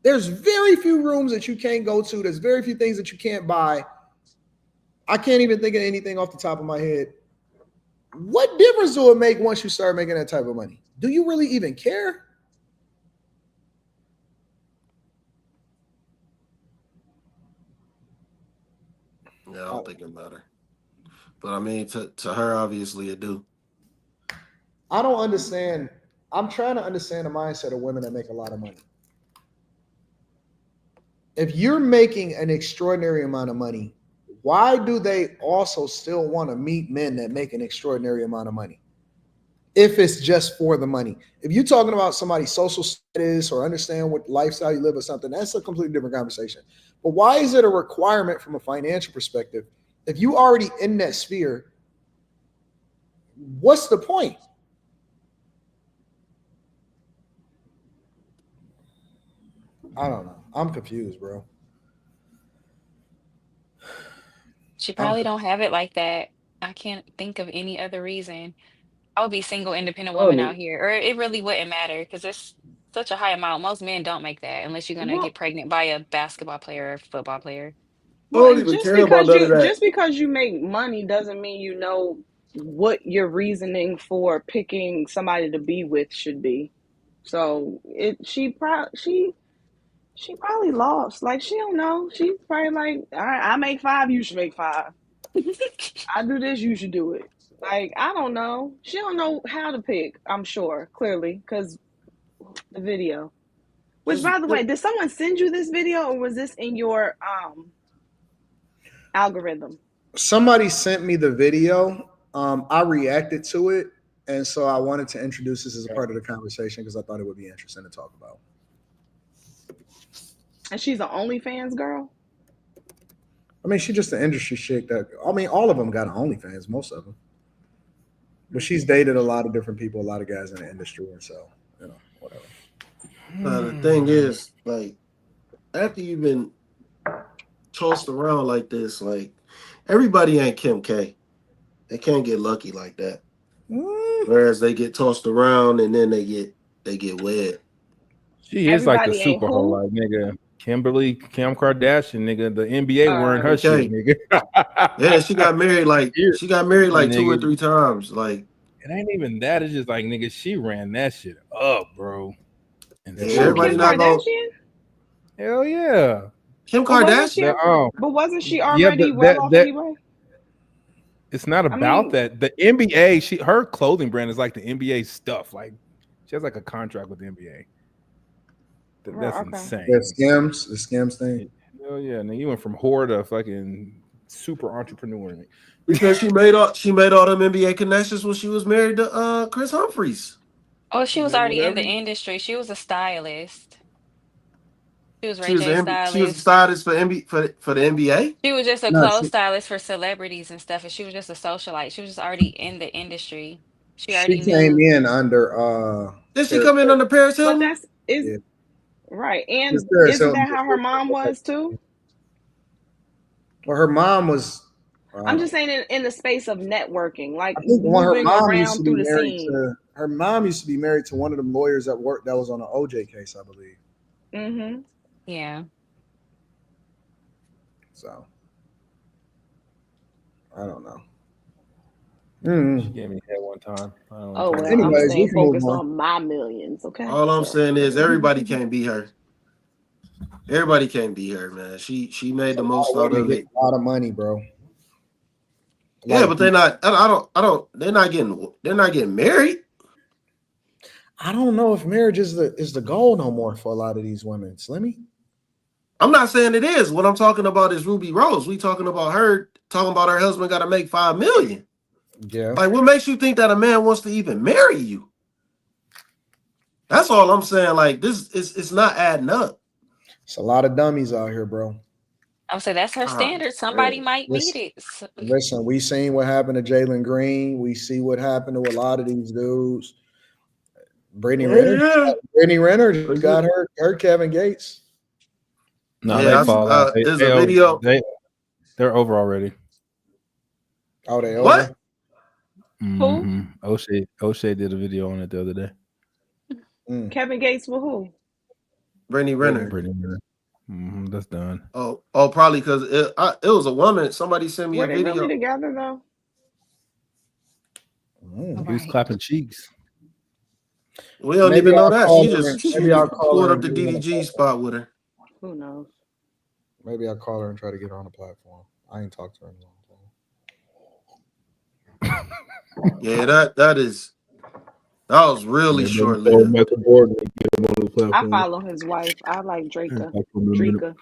There's very few rooms that you can't go to. There's very few things that you can't buy. I can't even think of anything off the top of my head. What difference do it make once you start making that type of money? Do you really even care? Yeah, I don't think it matter. But I mean, to her, obviously it do. I don't understand. I'm trying to understand the mindset of women that make a lot of money. If you're making an extraordinary amount of money, why do they also still want to meet men that make an extraordinary amount of money? If it's just for the money. If you're talking about somebody's social status or understand what lifestyle you live or something, that's a completely different conversation. But why is it a requirement from a financial perspective? If you already in that sphere, what's the point? I don't know. I'm confused, bro. She probably don't have it like that. I can't think of any other reason. I would be single, independent woman out here, or it really wouldn't matter because it's such a high amount. Most men don't make that unless you're gonna Well, get pregnant by a basketball player or football player. I don't even care about none of that. just because you make money doesn't mean you know what your reasoning for picking somebody to be with should be. So she probably lost. Like she don't know. She's probably like, all right, I make 5, you should make 5. I do this, you should do it. Like I don't know. She don't know how to pick. I'm sure, clearly, because the video. Which, by the way, did someone send you this video, or was this in your algorithm? Somebody sent me the video. I reacted to it, and so I wanted to introduce this as a part of the conversation because I thought it would be interesting to talk about. And she's an OnlyFans girl? I mean, she's just an industry chick all of them got an OnlyFans, most of them. But she's dated a lot of different people, a lot of guys in the industry, and so, whatever. The thing is, like, after you've been tossed around like this, like, everybody ain't Kim K. They can't get lucky like that. Whereas they get tossed around and then they get wed. She is like the super hoe, like nigga. Kim Kardashian, nigga. The NBA wearing her shit, nigga. Yeah, she got married like 2 or 3 times. Like, it ain't even that. It's just like, nigga, she ran that shit up, bro. And everybody not Kardashian? Hell yeah. Kim Kardashian? But wasn't she already off anyway? It's not about that. The NBA, her clothing brand is like the NBA stuff. Like, she has like a contract with the NBA. That's insane. The Skims thing. Hell yeah, and you went from whore to fucking super entrepreneur. Because she made all them NBA connections when she was married to Chris Humphries. Oh, she was already in the industry. She was a stylist. She was Ray J stylist. She was a stylist for the NBA. She was just a clothes stylist for celebrities and stuff, and she was just a socialite. She was just already in the industry. She came in under. Did she come in under Paris Hilton? But right, and isn't that how her mom was too? Well, her mom was. I'm just saying in the space of networking, like I think moving around through the scene. Her mom used to be married to one of them lawyers that was on the OJ case, I believe. Mm-hmm. Yeah. So I don't know. She gave me head one time. Anyways, I'm staying focused on my millions. Okay. All I'm saying is everybody can't be her. Everybody can't be her, man. She made the most out of it. A lot of money, bro. Yeah, but they're not. They're not getting married. I don't know if marriage is the goal no more for a lot of these women, Slimmy. I'm not saying it is. What I'm talking about is Ruby Rose. We talking about her husband got to make $5 million. Yeah. Like, what makes you think that a man wants to even marry you? That's all I'm saying. Like, it's not adding up. It's a lot of dummies out here, bro. I'm saying that's her standard. Somebody might meet it. Listen, we seen what happened to Jalen Green. We see what happened to a lot of these dudes. Brittany Renner got her Kevin Gates. No, they fall out. There's a video. They're over already. Oh, they over? What? Mm-hmm. O'Shea did a video on it the other day. Kevin Gates with who? Brittany Renner. Mm-hmm. That's done. Oh, probably because it was a woman. Somebody sent me a video. Were they really together though? He was clapping cheeks. We don't even know that. She pulled up the DDG spot with her. Who knows? Maybe I'll call her and try to get her on the platform. I ain't talked to her in a long time. Yeah, that was really short lived. I follow his wife. I like Dreka.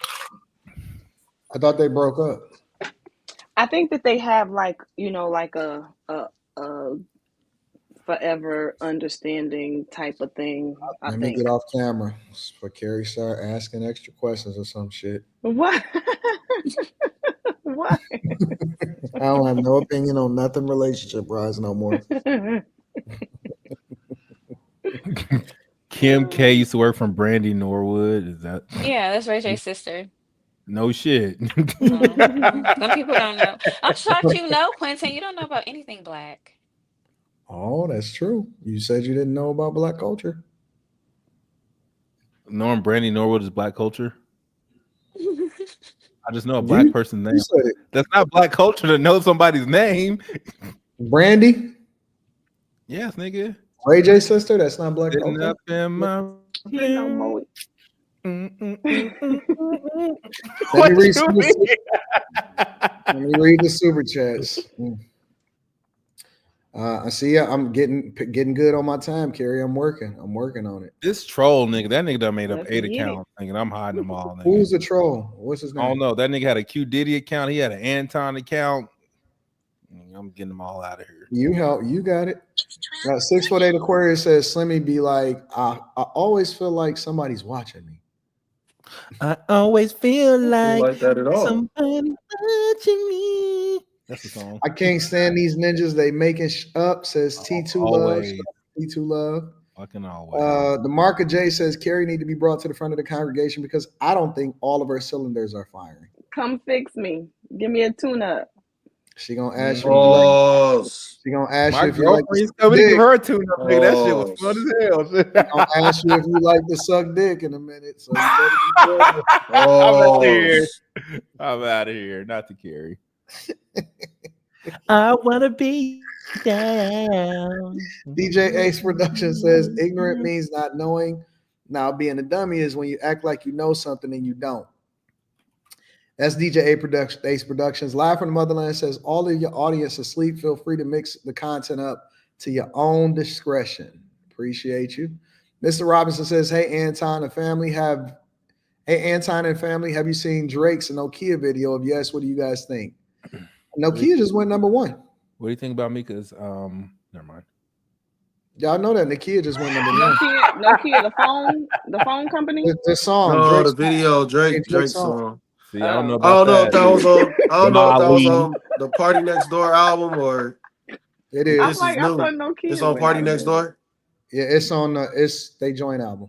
I thought they broke up. I think that they have like a forever understanding type of thing. Let me get off camera for Carrie start asking extra questions or some shit. What? What? I don't have no opinion on nothing relationship wise no more. Kim K used to work from Brandy Norwood. Is that? Yeah, that's Ray J's sister. No shit. Some people don't know. I'm shocked you know, Quentin. You don't know about anything black. Oh, that's true. You said you didn't know about black culture. Knowing Brandy Norwood is black culture. I just know a black person's name. That's not black culture to know somebody's name. Brandy? Yes, nigga. Ray J's sister? That's not black Sitting culture. up in my Let What me read you mean? Let me read the super chats. I see I'm getting good on my time, Kerry. I'm working on it. This troll nigga, that nigga done made up Let's 8 get it. accounts, nigga. I'm hiding them all. Nigga. Who's the troll? What's his name? I don't know. That nigga had a Q Diddy account. He had an Anton account. I'm getting them all out of here. You got it. 6'8" Aquarius says Slimmy be like, I always feel like somebody's watching me. I always feel like that at all. somebody watching me. That's the song. I can't stand these ninjas. They making up, says T2 Love. Always. T2 Love. Fucking always. The Mark of J says Carrie need to be brought to the front of the congregation because I don't think all of her cylinders are firing. Come fix me. Give me a tune-up. She gonna ask you. She gonna ask you if you like to girlfriend's suck coming to give dick. her a tune-up, nigga. That shit was fun as hell. She gonna ask you if you like to suck dick in a minute. So you better be I'm out of here. I'm out of here. Not to carry. I wanna be down. DJ Ace Production says ignorant means not knowing. Now being a dummy is when you act like you know something and you don't. That's DJ Ace Productions. Live from the Motherland says all of your audience asleep. Feel free to mix the content up to your own discretion. Appreciate you. Mr. Robinson says, Hey Anton and family, have you seen Drake's Nokia video? If yes, what do you guys think? Nokia just went number 1. What do you think about Mika's? Never mind. Y'all know that Nokia just went number 1. Nokia, the phone company. The song. No, Drake's the video, Drake Drake's song. See, I don't know I about don't know that. if that was on. I don't know if that was on the Party Next Door album or. It is. This is new. It's on Party Next Door. Yeah, it's on. It's they joint album.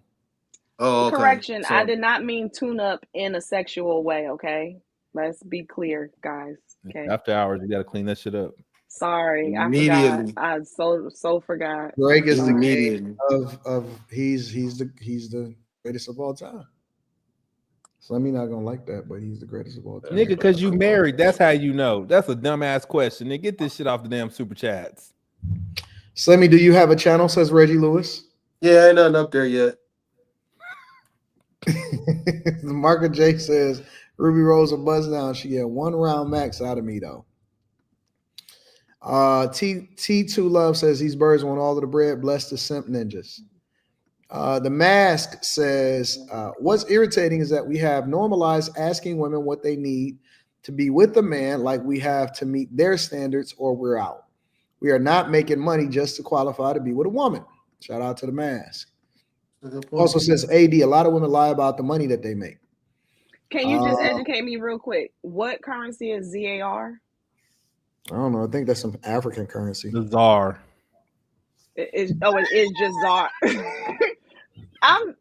Oh, okay. Correction. So, I did not mean tune up in a sexual way. Okay, let's be clear, guys. Okay. After hours, you got to clean that shit up. Sorry, I Immediately. forgot. I so forgot. Drake is the Immediately. king of he's the greatest of all time. So I'm not gonna like that, but he's the greatest of all time. Nigga, because you married, that's how you know. That's a dumbass question. Nigga, get this shit off the damn super chats. Slimmy, do you have a channel? Says Reggie Lewis. Yeah, ain't nothing up there yet. The Marker J says Ruby rolls a buzz down. She get 1 round max out of me though. T2 Love says these birds want all of the bread. Bless the simp ninjas. The Mask says what's irritating is that we have normalized asking women what they need to be with a man like we have to meet their standards or we're out. We are not making money just to qualify to be with a woman. Shout out to The Mask. Also says AD, a lot of women lie about the money that they make. Can you just educate me real quick? What currency is ZAR? I don't know. I think that's some African currency. The czar. It is just ZAR. I'm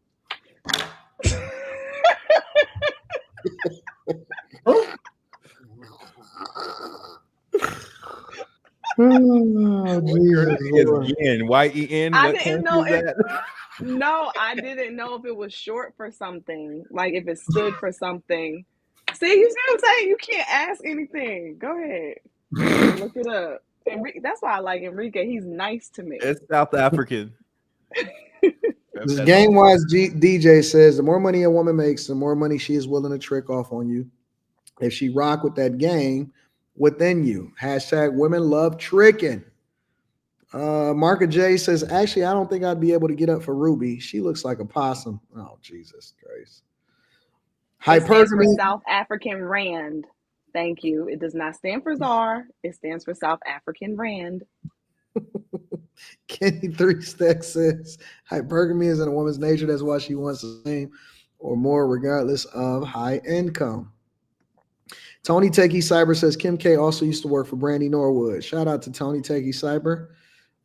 Oh, Jesus. Yen. Y-E-N. I What didn't country know is that? No, I didn't know if it was short for something, like if it stood for something. See, you see what I'm saying? You can't ask anything. Go ahead. Look it up. That's why I like Enrique. He's nice to me. It's South African. This Game Wise DJ says the more money a woman makes, the more money she is willing to trick off on you. If she rock with that game within you. Hashtag women love tricking. Marka J says, actually, I don't think I'd be able to get up for Ruby. She looks like a possum. Oh, Jesus Christ. It stands for South African Rand. Thank you. It does not stand for ZAR. It stands for South African Rand. Kenny 3 Stack says hypergamy is in a woman's nature. That's why she wants the same or more, regardless of high income. Tony Techie Cyber says Kim K also used to work for Brandy Norwood. Shout out to Tony Techie Cyber.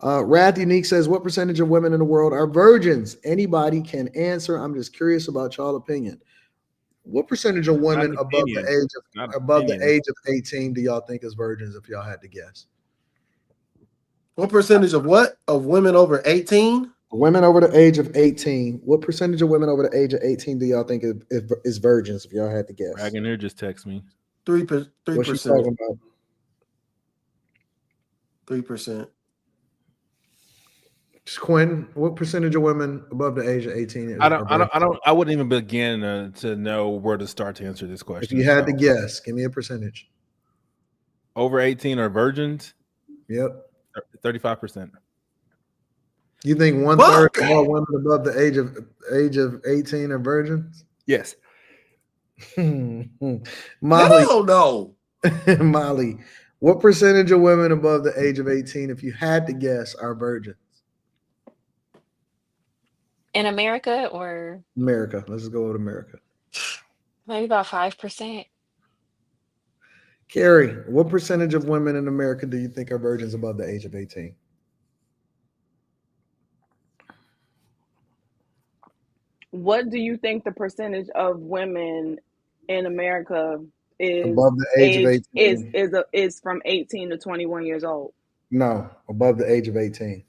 Wrath Unique says, what percentage of women in the world are virgins? Anybody can answer. I'm just curious about y'all opinion. What percentage of women above the age of 18 do y'all think is virgins if y'all had to guess? What percentage of what? Of women over 18? Women over the age of 18. What percentage of women over the age of 18 do y'all think is virgins if y'all had to guess? Dragonair just text me. 3%. What you talking about? 3%. Quinn, what percentage of women above the age of 18 I wouldn't even begin to know where to start to answer this question. If you had to guess, give me a percentage. Over 18 are virgins? Yep. 35%. You think 1/3 of all women above the age of 18 are virgins? Yes. Molly. Hell no. Molly, what percentage of women above the age of 18, if you had to guess, are virgins? In America or? America. Let's go with America. Maybe about 5%. Carrie, what percentage of women in America do you think are virgins above the age of 18? What do you think the percentage of women in America is above the age of 18? Is from 18 to 21 years old? No, above the age of 18.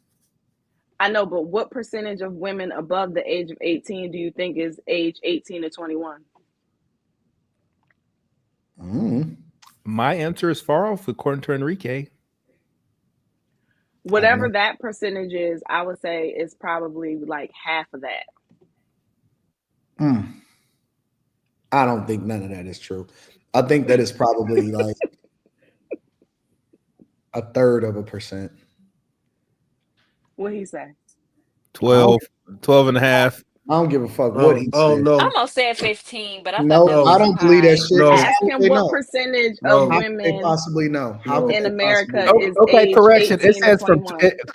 I know, but what percentage of women above the age of 18 do you think is age 18 to 21? My answer is far off, according to Enrique. Whatever that percentage is, I would say it's probably like half of that. I don't think none of that is true. I think that is probably like 1/3%. What he say? 12 and a half. I don't give a fuck what he said. No. I almost said 15, but I No, thought that was I don't believe that shit. No. Ask him what percentage of How women could they possibly know? How in America is okay, age correction. 18 It says to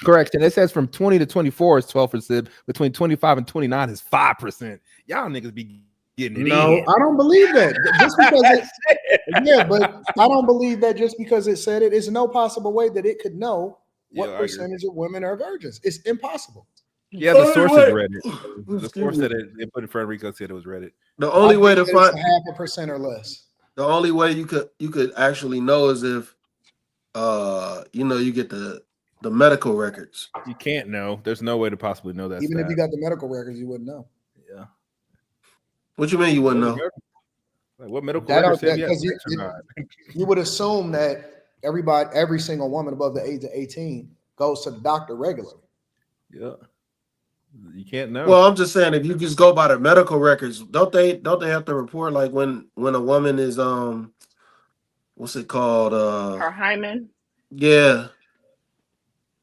21. It says from 20 to 24 is 12%. Between 25 and 29 is 5%. Y'all niggas be getting it in. I don't believe that. Just because but I don't believe that just because it said it. There's no possible way that it could know what percentage of women are virgins. It's impossible. Yeah, the source is Reddit. The source that it put in front of Rico said it was Reddit. The only way to find 0.5% or less. The only way you could actually know is if you get the medical records. You can't know. There's no way to possibly know that. Even if you got the medical records, you wouldn't know. Yeah. What you mean you wouldn't know? Like what medical records say you would assume that every single woman above the age of 18 goes to the doctor regularly. Yeah. You can't know. Well, I'm just saying, if you just go by the medical records, don't they have to report like when a woman is what's it called? Her hymen. Yeah.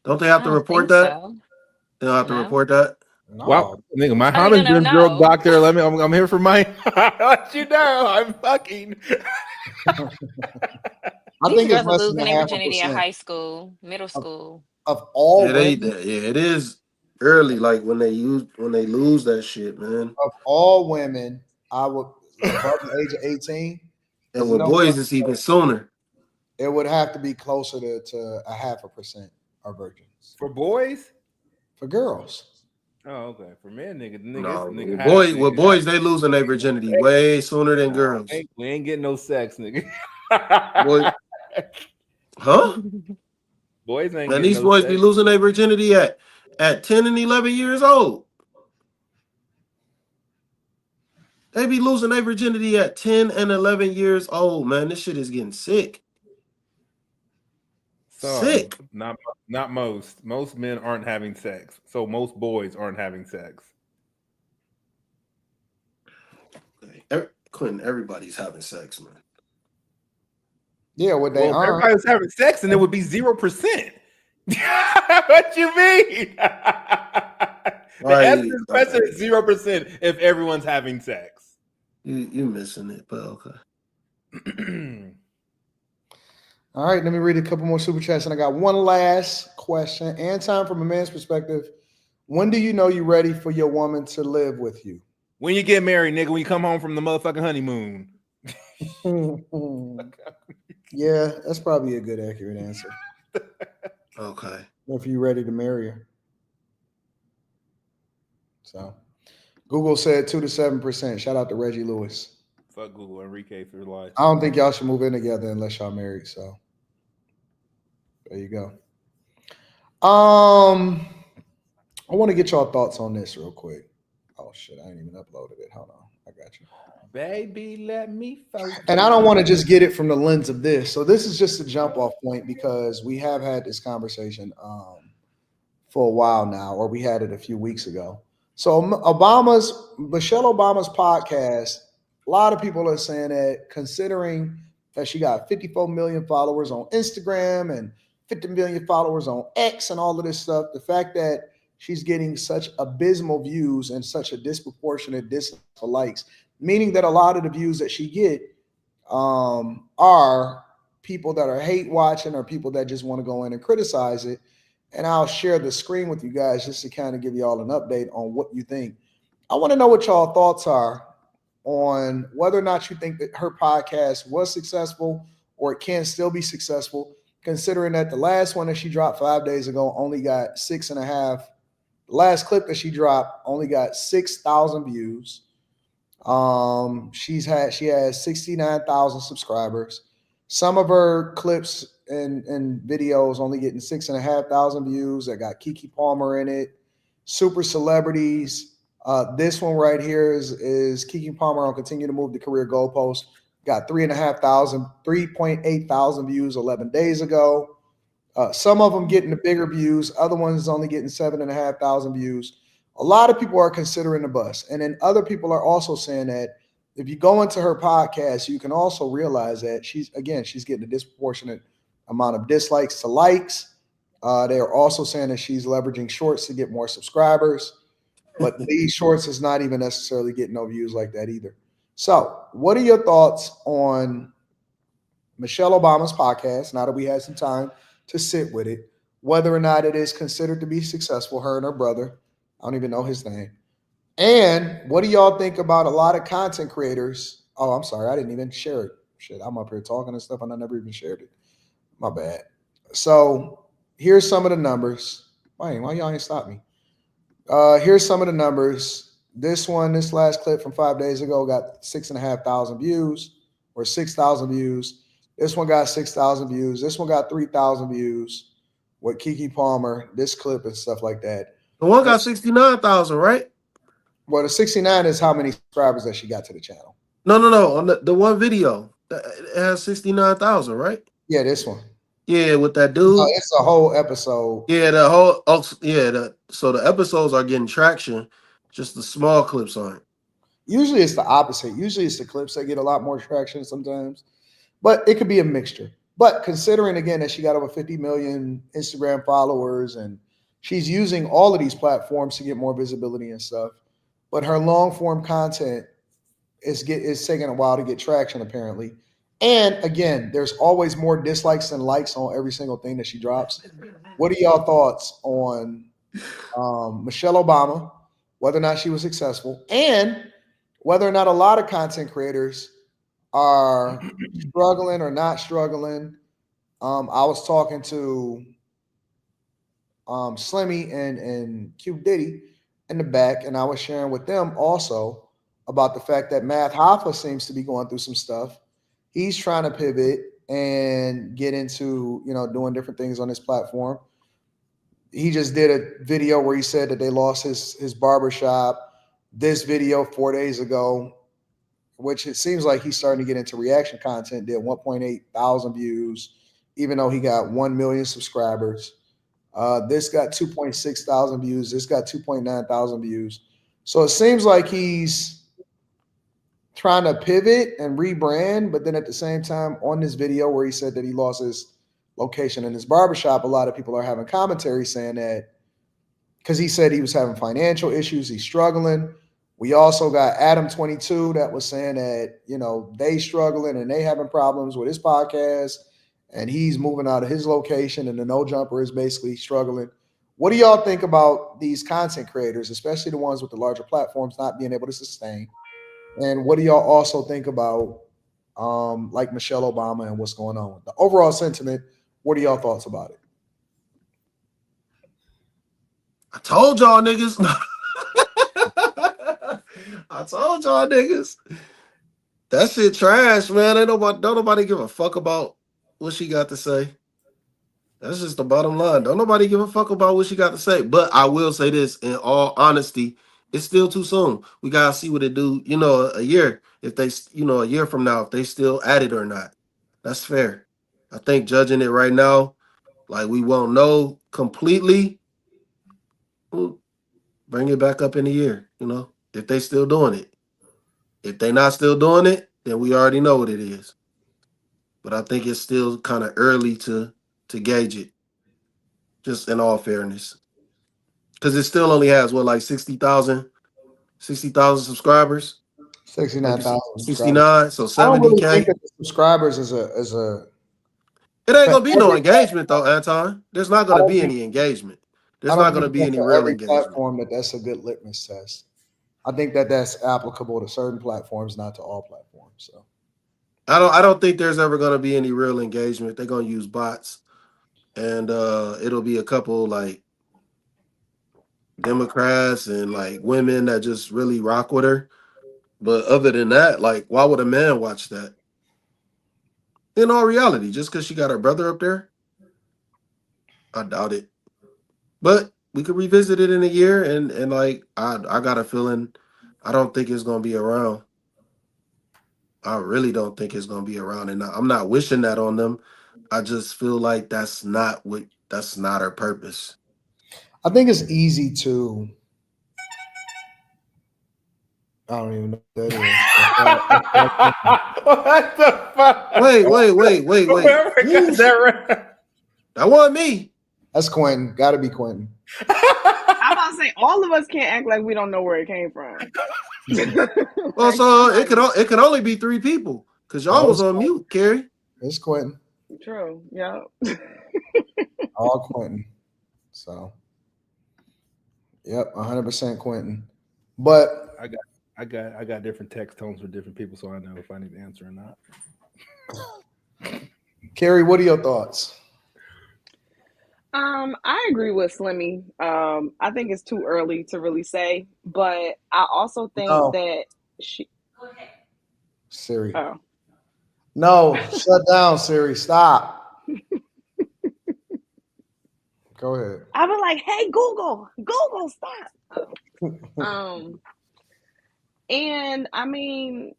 Don't they have to report that? So. They don't have to report that. No. Wow, nigga, my hymen's been drug doctor. I'm here for my. Let you know, I'm fucking. I think it's less losing than their virginity in high school, middle school. Of all women, it is early, like when they lose that shit, man. Of all women, I would above the age of 18. And with boys, it's even sooner. It would have to be closer to 0.5% are virgins. For boys? For girls. Oh, okay. For men, with boys, they losing their virginity way sooner than girls. We ain't getting no sex, nigga. Boy, huh? Boys ain't. And these boys be losing their virginity at 10 and 11 years old. They be losing their virginity at 10 and 11 years old, man. This shit is getting sick. Sick. Not most. Most men aren't having sex. So most boys aren't having sex. Quentin, everybody's having sex, man. Yeah, what they are. Everybody's having sex, and it would be 0%. What you mean? The question is 0% if everyone's having sex. You missing it, but okay. All right, let me read a couple more super chats, and I got one last question. Anton, from a man's perspective, when do you know you're ready for your woman to live with you? When you get married, nigga. When you come home from the motherfucking honeymoon. Yeah, that's probably a good, accurate answer. Okay. if you're ready to marry her. So Google said 2 to 7%. Shout out to Reggie Lewis. Fuck Google, Enrique for life. I don't think y'all should move in together unless y'all married. So there you go. I want to get y'all thoughts on this real quick. Oh shit, I ain't even uploaded it. Hold on, I got you. Baby, let me focus. And I don't want to just get it from the lens of this. So this is just a jump off point because we have had this conversation for a while now, or we had it a few weeks ago. So Michelle Obama's podcast, a lot of people are saying that considering that she got 54 million followers on Instagram and 50 million followers on X and all of this stuff, the fact that she's getting such abysmal views and such a disproportionate dislikes, meaning that a lot of the views that she get are people that are hate watching or people that just want to go in and criticize it. And I'll share the screen with you guys just to kind of give you all an update on what you think. I want to know what y'all thoughts are on whether or not you think that her podcast was successful or it can still be successful, considering that the last one that she dropped 5 days ago only got 6.5. The last clip that she dropped only got 6,000 views. She has 69,000 subscribers. Some of her clips and videos only getting 6,500 views. I got Keke Palmer in it. Super celebrities. This one right here is Keke Palmer on Continue to Move the Career Goalpost. Got 3.8 thousand views 11 days ago. Some of them getting the bigger views. Other ones only getting 7,500 views. A lot of people are considering the bust. And then other people are also saying that if you go into her podcast, you can also realize that she's getting a disproportionate amount of dislikes to likes. They are also saying that she's leveraging shorts to get more subscribers. But these shorts is not even necessarily getting no views like that either. So what are your thoughts on Michelle Obama's podcast, now that we had some time to sit with it, whether or not it is considered to be successful, her and her brother? I don't even know his name. And what do y'all think about a lot of content creators? Oh, I'm sorry. I didn't even share it. Shit, I'm up here talking and stuff and I never even shared it. My bad. So here's some of the numbers. Why y'all ain't stop me? Here's some of the numbers. This last clip from 5 days ago got 6,500 views or 6,000 views. This one got 6,000 views. This one got 3,000 views with Keke Palmer, this clip and stuff like that. The one got 69,000, right? Well, the 69 is how many subscribers that she got to the channel. No. On the one video, it has 69,000, right? Yeah, this one. Yeah, with that dude. It's a whole episode. Yeah, so the episodes are getting traction. Just the small clips aren't. Usually it's the opposite. Usually it's the clips that get a lot more traction sometimes. But it could be a mixture. But considering, again, that she got over 50 million Instagram followers and she's using all of these platforms to get more visibility and stuff, but her long form content is taking a while to get traction, apparently. And again, there's always more dislikes than likes on every single thing that she drops. What are y'all thoughts on Michelle Obama, whether or not she was successful, and whether or not a lot of content creators are struggling or not struggling? I was talking to Slimmy and Q Diddy in the back, and I was sharing with them also about the fact that Math Hoffa seems to be going through some stuff. He's trying to pivot and get into, doing different things on his platform. He just did a video where he said that they lost his barbershop. This video 4 days ago, which it seems like he's starting to get into reaction content, did 1.8 thousand views, even though he got 1 million subscribers. This got 2.6 thousand views. This got 2.9 thousand views. So it seems like he's trying to pivot and rebrand, but then at the same time, on this video where he said that he lost his location in his barbershop, a lot of people are having commentary saying that because he said he was having financial issues, he's struggling. We also got Adam22 that was saying that, they struggling and they having problems with his podcast and he's moving out of his location and the No Jumper is basically struggling. What do y'all think about these content creators, especially the ones with the larger platforms, not being able to sustain? And what do y'all also think about like Michelle Obama and what's going on? The overall sentiment, what are y'all thoughts about it? I told y'all niggas. I told y'all niggas. That shit trash, man. Don't nobody give a fuck about what she got to say. That's just the bottom line. Don't nobody give a fuck about what she got to say. But I will say this, in all honesty, it's still too soon. We gotta see what it do. A year. If they, a year from now, if they still at it or not. That's fair. I think judging it right now, like we won't know completely. We'll bring it back up in a year. If they still doing it. If they not still doing it, then we already know what it is. But I think it's still kind of early to gauge it. Just in all fairness. Because it still only has like 60,000 subscribers. 69,000 69, so I don't really think 70K. that the subscribers is a. It ain't gonna be no engagement though, Anton. There's not I gonna don't be think any engagement. I There's don't not gonna think be that any for real every engagement. platform that's a good litmus test. I think that that's applicable to certain platforms, not to all platforms. So I don't think there's ever gonna be any real engagement. They're gonna use bots, and it'll be a couple like Democrats and like women that just really rock with her. But other than that, like, why would a man watch that? In all reality, just because she got her brother up there, I doubt it. But we could revisit it in a year, and like I got a feeling, I don't think it's gonna be around. I really don't think it's gonna be around, and I'm not wishing that on them. I just feel like that's not her purpose. I think it's easy to. I don't even know what that is. What the fuck? Wait. Whoever got that right. That wasn't me. That's Quentin. Got to be Quentin. I'm about to say all of us can't act like we don't know where it came from. Well, so it could only be 3 people because y'all was on mute, Carrie. It's Quentin. True. Yeah. All Quentin. So, yep, 100% Quentin. But I got different text tones for different people, so I know if I need to answer or not. Carrie, what are your thoughts? I agree with Slimmy. I think it's too early to really say, but I also think that Siri. Oh. No, shut down, Siri. Stop. Go ahead. I was like, hey, Google, stop. And I mean,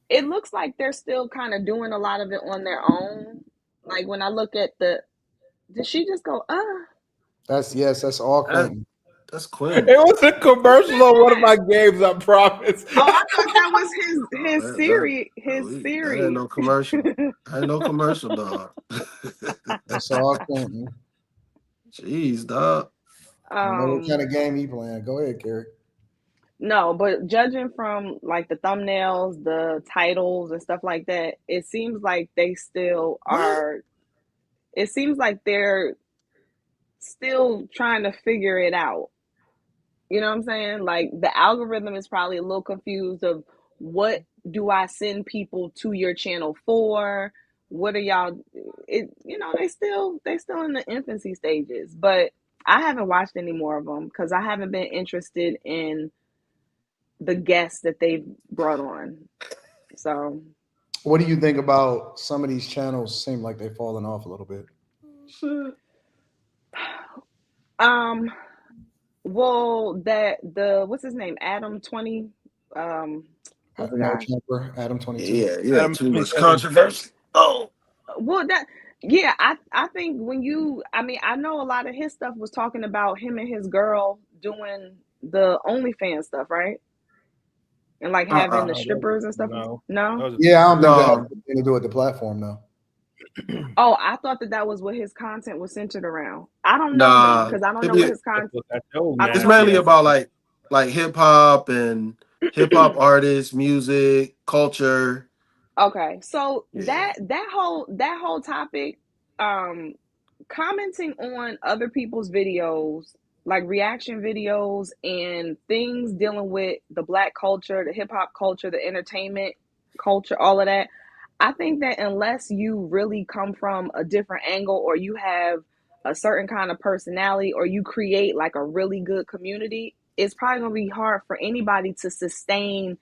it looks like they're still kind of doing a lot of it on their own. Like when I look at did she just go, That's all Quentin. That's Quentin. It was a commercial on one of my games, I promise. Oh, I thought that was his Siri. That ain't no commercial. Ain't no commercial, dog. That's all Quentin. Jeez, dog. I know what kind of game he playing. Go ahead, Carrie. No, but judging from like the thumbnails, the titles, and stuff like that, it seems like they still are. It seems like they're still trying to figure it out. You know what I'm saying? Like the algorithm is probably a little confused of what do I send people to your channel for? What are y'all? They still in the infancy stages. But I haven't watched any more of them because I haven't been interested in the guests that they've brought on. So, what do you think about some of these channels? Seem like they've fallen off a little bit. Well, what's his name? Adam 20. Adam 22. Yeah, too much controversy. Oh, well, I think I know a lot of his stuff was talking about him and his girl doing the OnlyFans stuff, right? And like having the strippers and stuff. No. Yeah, I don't think that has anything to do with the platform, though. Oh, I thought that was what his content was centered around. I don't know because I don't know what his content. It's mainly about like hip hop and hip hop artists, music, culture. Okay, so that whole topic, commenting on other people's videos, like reaction videos and things dealing with the Black culture, the hip hop culture, the entertainment culture, all of that. I think that unless you really come from a different angle or you have a certain kind of personality, or you create like a really good community, it's probably going to be hard for anybody to sustain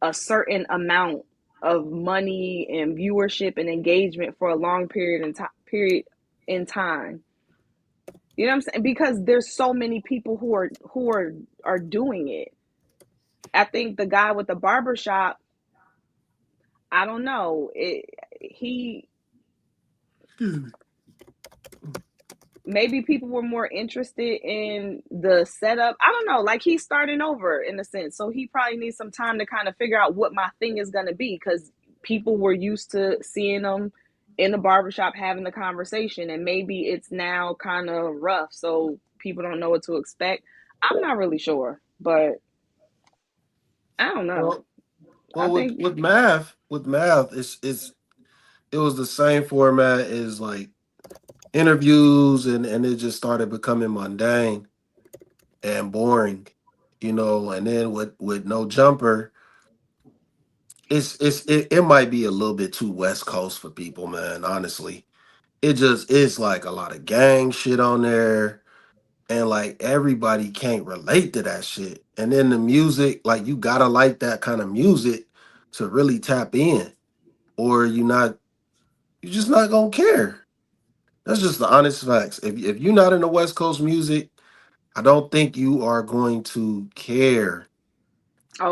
a certain amount of money and viewership and engagement for a long period in time. You know what I'm saying? Because there's so many people who are doing it. I think the guy with the barbershop, I don't know. Maybe people were more interested in the setup. I don't know. Like, he's starting over in a sense. So he probably needs some time to kind of figure out what my thing is going to be, because people were used to seeing him in the barbershop having the conversation, and maybe it's now kind of rough. So people don't know what to expect. I'm not really sure, but I don't know. I Well, think, with math, it was the same format as like interviews, and it just started becoming mundane and boring, and then with no jumper, it might be a little bit too West Coast for people, man. Honestly, it's like a lot of gang shit on there, and like everybody can't relate to that shit. And then the music, like, you gotta like that kind of music to really tap in, or you're just not gonna care. That's just the honest facts. If you're not in the West Coast music, I don't think you are going to care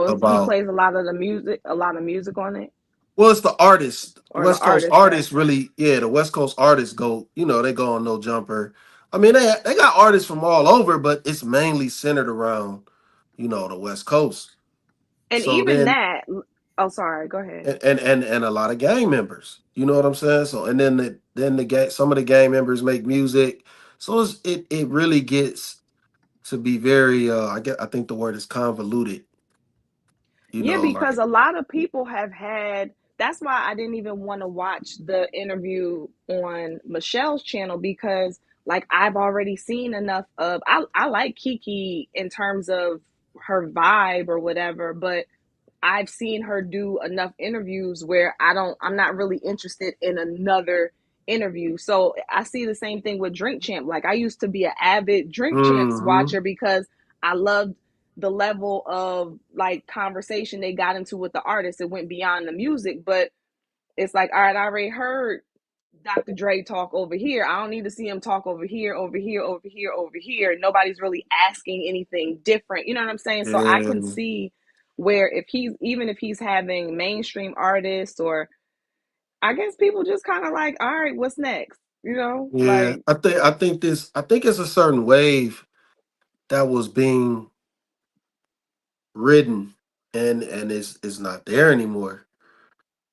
he about. plays a lot of music on it, Well, it's the artists. or the West Coast artist. artists really, yeah. The West Coast artists go, they go on No Jumper. I mean, they got artists from all over, but it's mainly centered around, the West Coast. And So even then, that, oh, sorry, go ahead. and a lot of gang members. You know what I'm saying? So, and then the gang, some of the gang members make music. So it really gets to be very. I think the word is convoluted. Yeah, because Like. a lot of people have had, that's why I didn't even want to watch the interview on Michelle's channel, because like I've already seen enough of, I like Kiki in terms of her vibe or whatever, but I've seen her do enough interviews where I'm not really interested in another interview. So I see the same thing with Drink Champ. Like, I used to be an avid Drink Champs Mm-hmm. watcher because I loved the level of like conversation they got into with the artist. It went beyond the music, but it's like, all right, I already heard Dr. Dre talk over here. I don't need to see him talk over here, over here, over here, over here. Nobody's really asking anything different. You know what I'm saying? So I can Yeah. see where even if he's having mainstream artists, or I guess people just kind of like, all right, what's next? Yeah, Like, I think it's a certain wave that was being ridden, and it's not there anymore.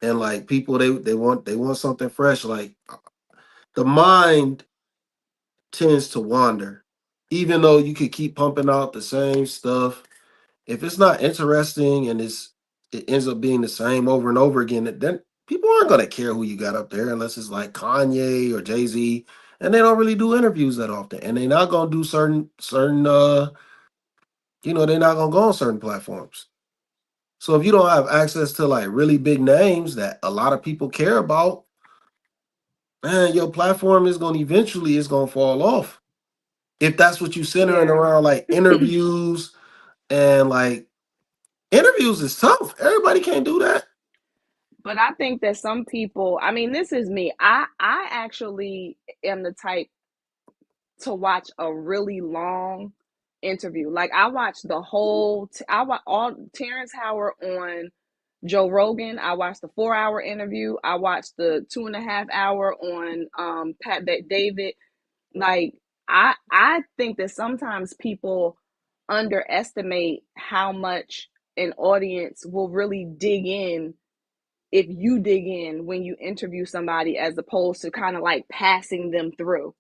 And like people, they want something fresh. Like, the mind tends to wander, even though you could keep pumping out the same stuff. If it's not interesting and it ends up being the same over and over again, then people aren't gonna care who you got up there unless it's like Kanye or Jay-Z, and they don't really do interviews that often, and they're not gonna do certain they're not gonna go on certain platforms. So if you don't have access to like really big names that a lot of people care about, man, your platform is gonna eventually it's gonna fall off. If that's what you centering yeah. around, like interviews, and like interviews is tough. Everybody can't do that. But I think that some people, I mean, this is me. I actually am the type to watch a really long interview. Like, I watched I watched all Terrence Howard on Joe Rogan. I watched the 4 hour interview. I watched the 2.5 hour on Pat David. Like, I think that sometimes people underestimate how much an audience will really dig in if you dig in when you interview somebody, as opposed to kind of like passing them through.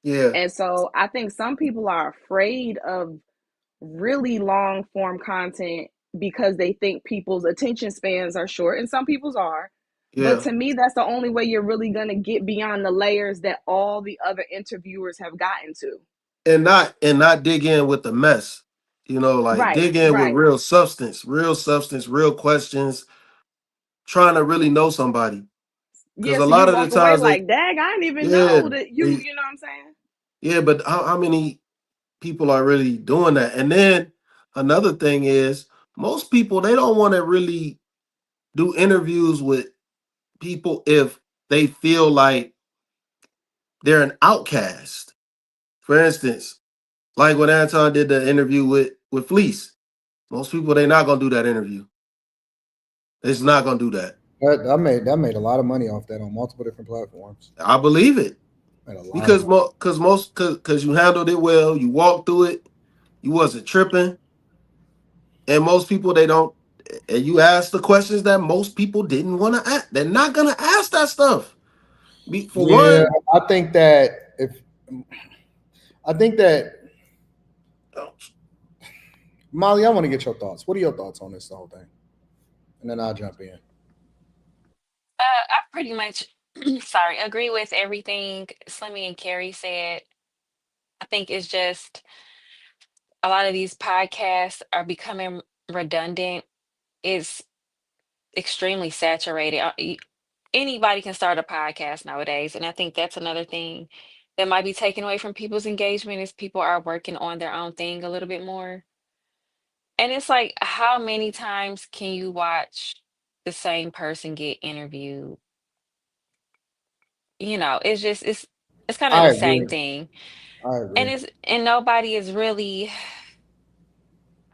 Yeah, And so I think some people are afraid of really long form content because they think people's attention spans are short, and some people's are. But yeah. to me, that's the only way you're really going to get beyond the layers that all the other interviewers have gotten to. And not dig in with the mess. Like, Right, dig in with right. real substance, real questions, trying to really know somebody. Because Yeah, a so you lot of the walk away times like, dag, I didn't even yeah, know that they, you know what I'm saying? Yeah, but how many people are really doing that? And then another thing is most people, they don't want to really do interviews with people if they feel like they're an outcast. For instance, like when Anton did the interview with Fleece, most people, they're not gonna do that interview. It's not gonna do that. That made a lot of money off that on multiple different platforms. I believe it. Made a lot Because of money. because you handled it well, you walked through it, you wasn't tripping, and most people, they don't. And you ask the questions that most people didn't want to ask. They're not gonna ask that stuff. For Yeah, one, I think that Molly, I want to get your thoughts. What are your thoughts on this whole thing? And then I'll jump in. I pretty much, sorry, agree with everything Slimmy and Carrie said. I think it's just a lot of these podcasts are becoming redundant. It's extremely saturated. Anybody can start a podcast nowadays, and I think that's another thing that might be taken away from people's engagement is people are working on their own thing a little bit more. And it's like, how many times can you watch the same person get interviewed? It's just it's kind of I the same agree. thing. I And agree. nobody is really,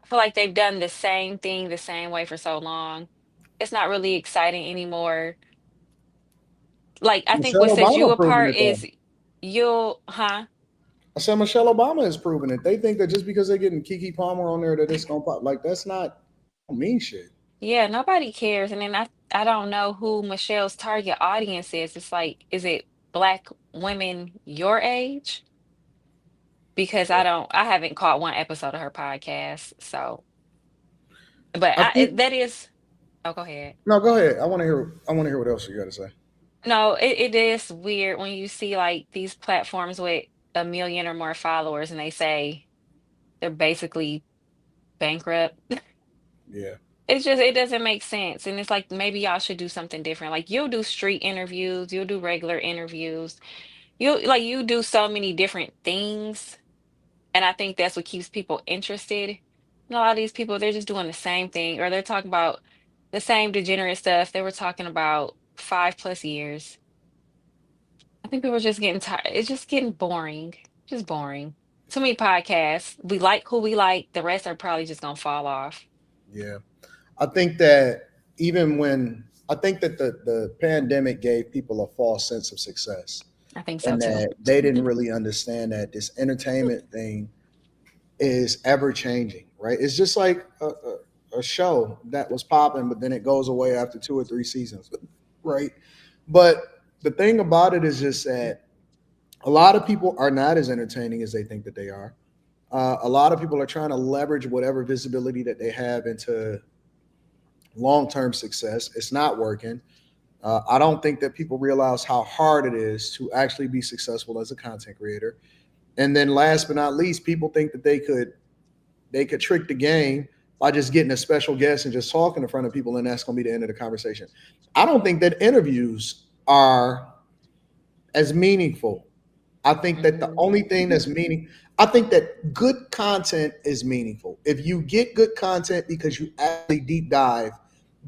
I feel like they've done the same thing the same way for so long. It's not really exciting anymore. Like, I think Michelle what sets you Obama proving apart it though. is huh? I said Michelle Obama is proving it. They think that just because they're getting Kiki Palmer on there that it's gonna pop. Like that's not don't mean shit. Yeah, nobody cares. And then I don't know who Michelle's target audience is. It's like, is it black women your age? Because I haven't caught one episode of her podcast. So, but I think that is, oh, go ahead. no, go ahead. I wanna hear what else you gotta say. No, it is weird when you see like these platforms with a million or more followers and they say they're basically bankrupt. Yeah. It doesn't make sense. And it's like maybe y'all should do something different. Like you'll do street interviews, you'll do regular interviews. You do so many different things. And I think that's what keeps people interested. And a lot of these people, they're just doing the same thing, or they're talking about the same degenerate stuff they were talking about 5+ years. I think people are just getting tired. It's just getting boring. Just boring. Too many podcasts. We like who we like. The rest are probably just gonna fall off. Yeah. I think that even when I think that the pandemic gave people a false sense of success I think so and too. that they didn't really understand that this entertainment thing is ever changing, right? It's just like a show that was popping, but then it goes away after 2 or 3 seasons, right? But the thing about it is just that a lot of people are not as entertaining as they think that they are. A lot of people are trying to leverage whatever visibility that they have into long term success. It's not working. I don't think that people realize how hard it is to actually be successful as a content creator. And then last but not least, people think that they could trick the game by just getting a special guest and just talking in front of people, and that's going to be the end of the conversation. I don't think that interviews are as meaningful. I think that the only thing that's I think that good content is meaningful. If you get good content because you actually deep dive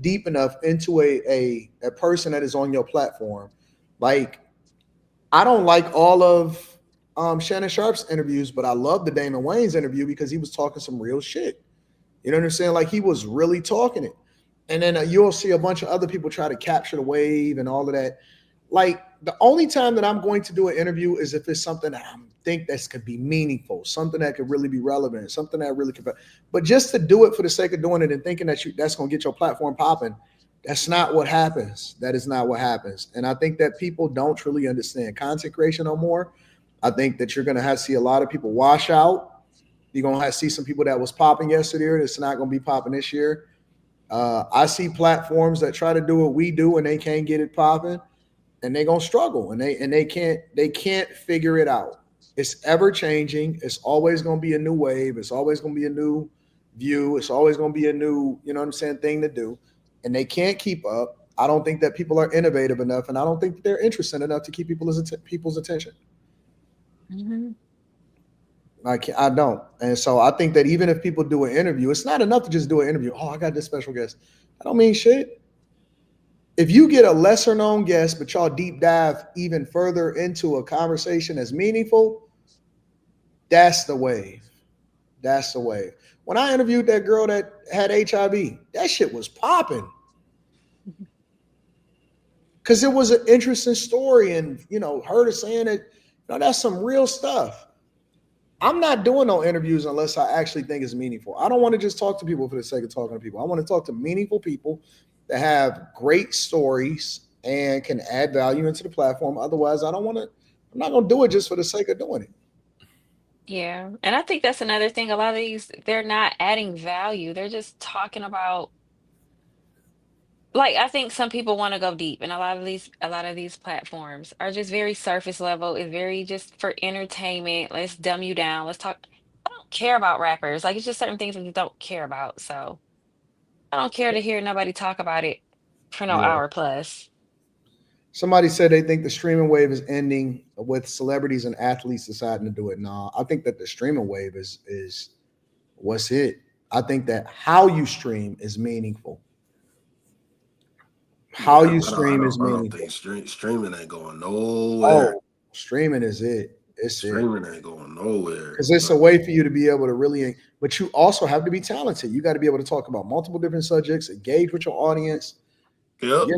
deep enough into a person that is on your platform, like I don't like all of Shannon Sharp's interviews, but I love the Damon Wayne's interview because he was talking some real shit. You know what I'm saying? Like he was really talking it. And then you'll see a bunch of other people try to capture the wave and all of that. Like the only time that I'm going to do an interview is if it's something that I think that could be meaningful, something that could really be relevant, something that really could. But just to do it for the sake of doing it and thinking that that's going to get your platform popping, that's not what happens. That is not what happens. And I think that people don't truly understand content creation no more. I think that you're going to have to see a lot of people wash out. You're going to have to see some people that was popping yesterday that's not going to be popping this year. I see platforms that try to do what we do and they can't get it popping, and they're gonna struggle, and they can't figure it out. It's ever changing. It's always gonna be a new wave. It's always gonna be a new view. It's always gonna be a new, you know what I'm saying, thing to do, and they can't keep up. I don't think that people are innovative enough, and I don't think that they're interested enough to keep people's attention. Mhm. I don't. And so I think that even if people do an interview, it's not enough to just do an interview. Oh, I got this special guest. I don't mean shit. If you get a lesser known guest, but y'all deep dive even further into a conversation that's meaningful, that's the wave. That's the wave. When I interviewed that girl that had HIV, that shit was popping. Because it was an interesting story, and her saying it, that's some real stuff. I'm not doing no interviews unless I actually think it's meaningful. I don't want to just talk to people for the sake of talking to people. I want to talk to meaningful people that have great stories and can add value into the platform. Otherwise, I'm not going to do it just for the sake of doing it. Yeah. And I think that's another thing. A lot of these, they're not adding value. They're just talking about, like, I think some people want to go deep, and a lot of these platforms are just very surface level. It's very just for entertainment. Let's dumb you down. Let's talk. I don't care about rappers. Like, it's just certain things that you don't care about. So I don't care to hear nobody talk about it for no hour plus. Somebody said they think the streaming wave is ending with celebrities and athletes deciding to do it. No, I think that the streaming wave is what's it. I think that how you stream is meaningful. How you stream is meaningful. I don't think streaming ain't going nowhere. Oh, streaming is it. Streaming ain't going nowhere. Because it's a way for you to be able to really, but you also have to be talented. You got to be able to talk about multiple different subjects, engage with your audience. Yep.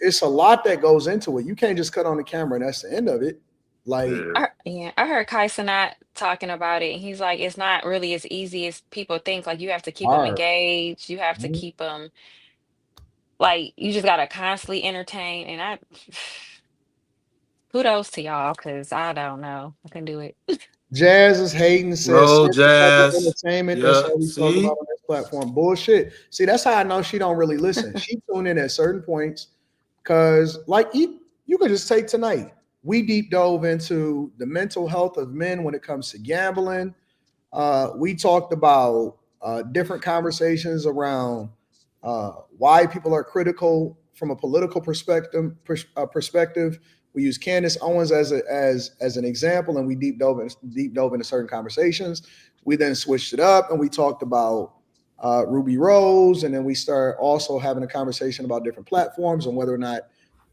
It's a lot that goes into it. You can't just cut on the camera and that's the end of it. Like, I heard Kai Cenat talking about it. He's like, it's not really as easy as people think. Like, you have to keep them engaged. You have to keep them, like, you just got to constantly entertain. And kudos to y'all, because I don't know. I can do it. Jazz is hating, says Jazz. entertainment. That's all we talk about on this platform. Bullshit. See, that's how I know she don't really listen. She tune in at certain points because, like, you could just take tonight. We deep dove into the mental health of men when it comes to gambling. We talked about different conversations around why people are critical from a political perspective. We use Candace Owens as an example, and we deep dove into certain conversations. We then switched it up and we talked about Ruby Rose, and then we start also having a conversation about different platforms and whether or not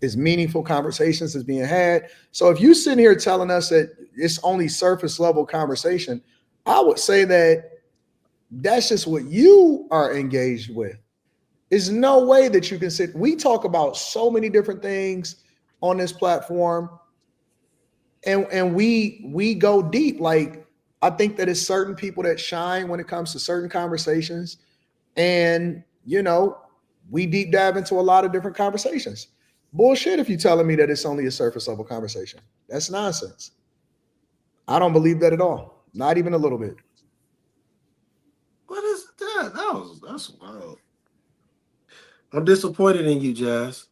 it's meaningful conversations is being had. So if you sitting here telling us that it's only surface level conversation, I would say that that's just what you are engaged with. There's no way that you can sit. We talk about so many different things on this platform, and we go deep. Like, I think that it's certain people that shine when it comes to certain conversations, and we deep dive into a lot of different conversations. Bullshit if you're telling me that it's only a surface level conversation. That's nonsense. I don't believe that at all. Not even a little bit. What is that? That's wild. I'm disappointed in you, Jazz.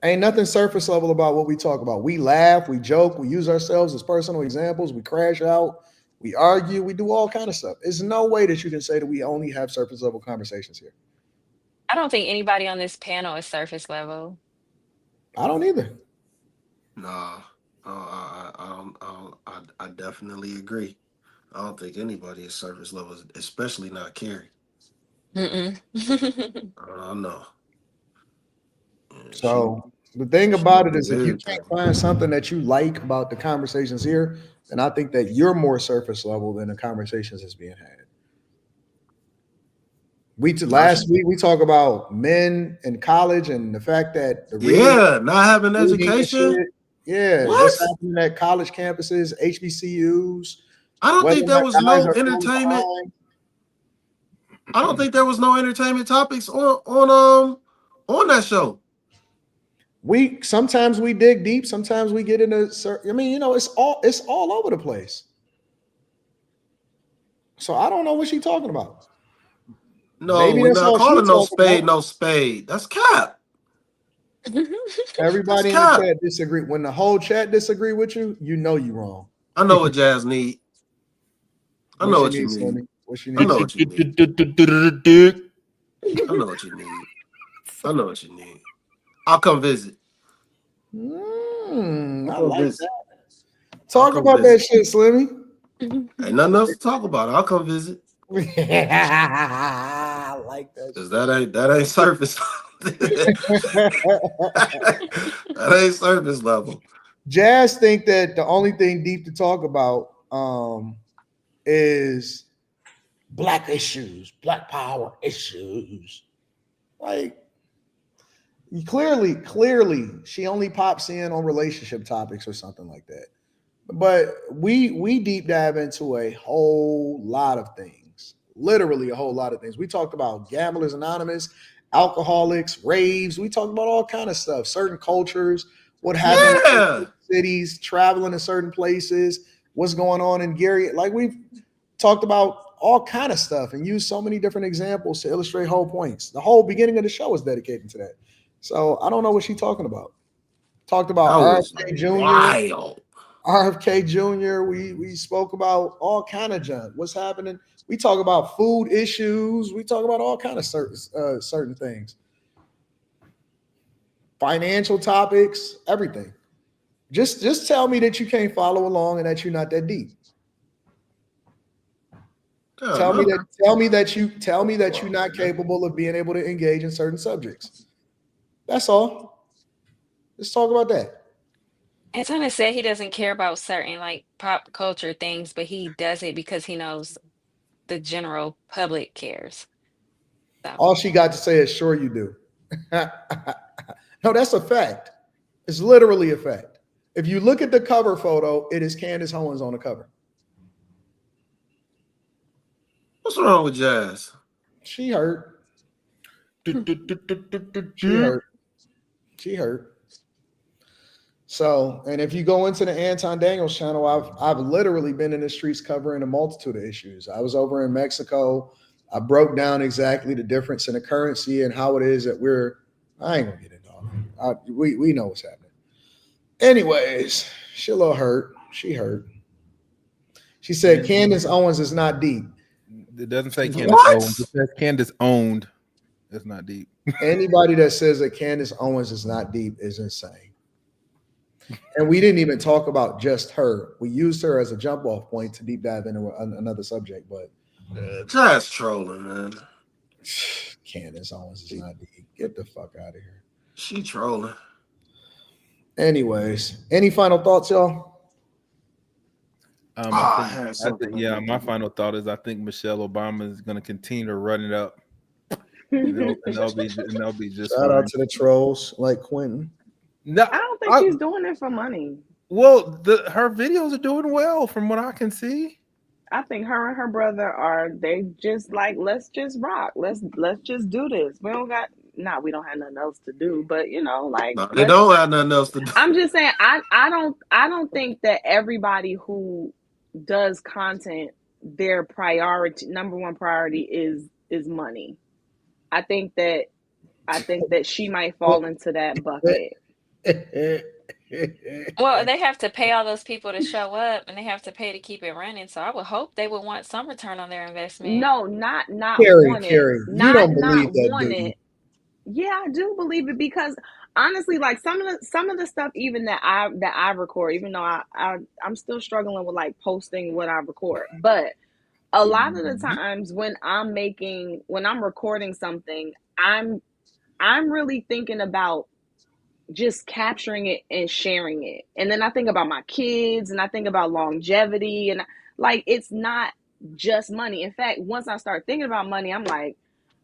Ain't nothing surface level about what we talk about. We laugh, we joke, we use ourselves as personal examples, we crash out, we argue, we do all kind of stuff. There's no way that you can say that we only have surface level conversations here. I don't think anybody on this panel is surface level. I don't either. Nah, I definitely agree. I don't think anybody is surface level, especially not Carrie. I know. So the thing about it is, if you can't find something that you like about the conversations here, then I think that you're more surface level than the conversations that's being had. Last week we talked about men in college and the fact that not having education. What's happening at college campuses, HBCUs. I don't think there was no entertainment. I don't think there was no entertainment topics on that show. Sometimes we dig deep, sometimes we get into it's all over the place. So I don't know what she's talking about. No, we're not calling no spade no spade. That's cap. Everybody in the chat disagree. When the whole chat disagree with you, you know you're wrong. I know what Jazz need. I know what you need. I know what you need. I know what you need. I know what you need. I'll come visit. I like that. Talk about that shit, Slimmy. Ain't nothing else to talk about. I'll come visit. I like that. Cause that ain't surface. That ain't surface level. Jazz think that the only thing deep to talk about is black issues, black power issues. Like clearly, she only pops in on relationship topics or something like that. But we deep dive into a whole lot of things, literally a whole lot of things. We talked about Gamblers Anonymous, alcoholics, raves. We talked about all kind of stuff, certain cultures, what happened in cities, traveling to certain places, what's going on in Gary. Like we've talked about all kind of stuff and used so many different examples to illustrate whole points. The whole beginning of the show was dedicated to that. So I don't know what she's talking about. Talked about RFK Jr. Wild. RFK Jr. We spoke about all kind of junk. What's happening? We talk about food issues. We talk about all kind of certain things. Financial topics, everything. Just tell me that you can't follow along and that you're not that deep. Tell me that you're not capable of being able to engage in certain subjects. That's all. Let's talk about that. Anton said he doesn't care about certain like pop culture things, but he does it because he knows the general public cares. So. All she got to say is, "Sure you do." No, that's a fact. It's literally a fact. If you look at the cover photo, it is Candace Owens on the cover. What's wrong with Jazz? She hurt. She hurt. So, and if you go into the Anton Daniels channel, I've literally been in the streets covering a multitude of issues. I was over in Mexico. I broke down exactly the difference in the currency and how it is that I ain't gonna get into all that. We know what's happening. Anyways, she a little hurt. She hurt. She said Candace Owens is not deep. It doesn't say Candace Owens. It says Candace owned. That's not deep. Anybody that says that Candace Owens is not deep is insane. And we didn't even talk about just her. We used her as a jump off point to deep dive into another subject, but just trolling, man. Candace Owens is not deep. Get the fuck out of here. She trolling. Anyways, any final thoughts, y'all? My final thought is I think Michelle Obama is going to continue to run it up. And they'll be just shout out to the trolls like Quentin. No, I don't think she's doing it for money. Well, her videos are doing well from what I can see. I think her and her brother they just like, let's just rock. Let's just do this. We don't have nothing else to do, but like they don't have nothing else to do. I'm just saying I don't think that everybody who does content, their number one priority is money. I think that she might fall into that bucket. Well, they have to pay all those people to show up, and they have to pay to keep it running. So I would hope they would want some return on their investment. No, not Carrie, want it. Carrie, you don't believe that, do you? Yeah, I do believe it because honestly, like some of the stuff even that I record, even though I'm still struggling with like posting what I record, but a lot of the times when I'm recording something, I'm really thinking about just capturing it and sharing it. And then I think about my kids and I think about longevity and like, it's not just money. In fact, once I start thinking about money, I'm like,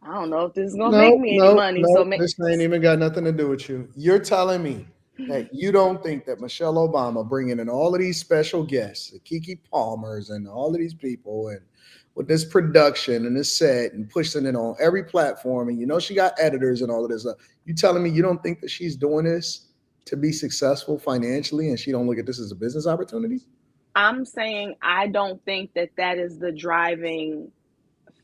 I don't know if this is going to make me any money. This ain't even got nothing to do with you. You're telling me that you don't think that Michelle Obama bringing in all of these special guests, the Keke Palmers and all of these people and with this production and this set and pushing it on every platform. And she got editors and all of this stuff. You telling me you don't think that she's doing this to be successful financially and she don't look at this as a business opportunity? I'm saying I don't think that is the driving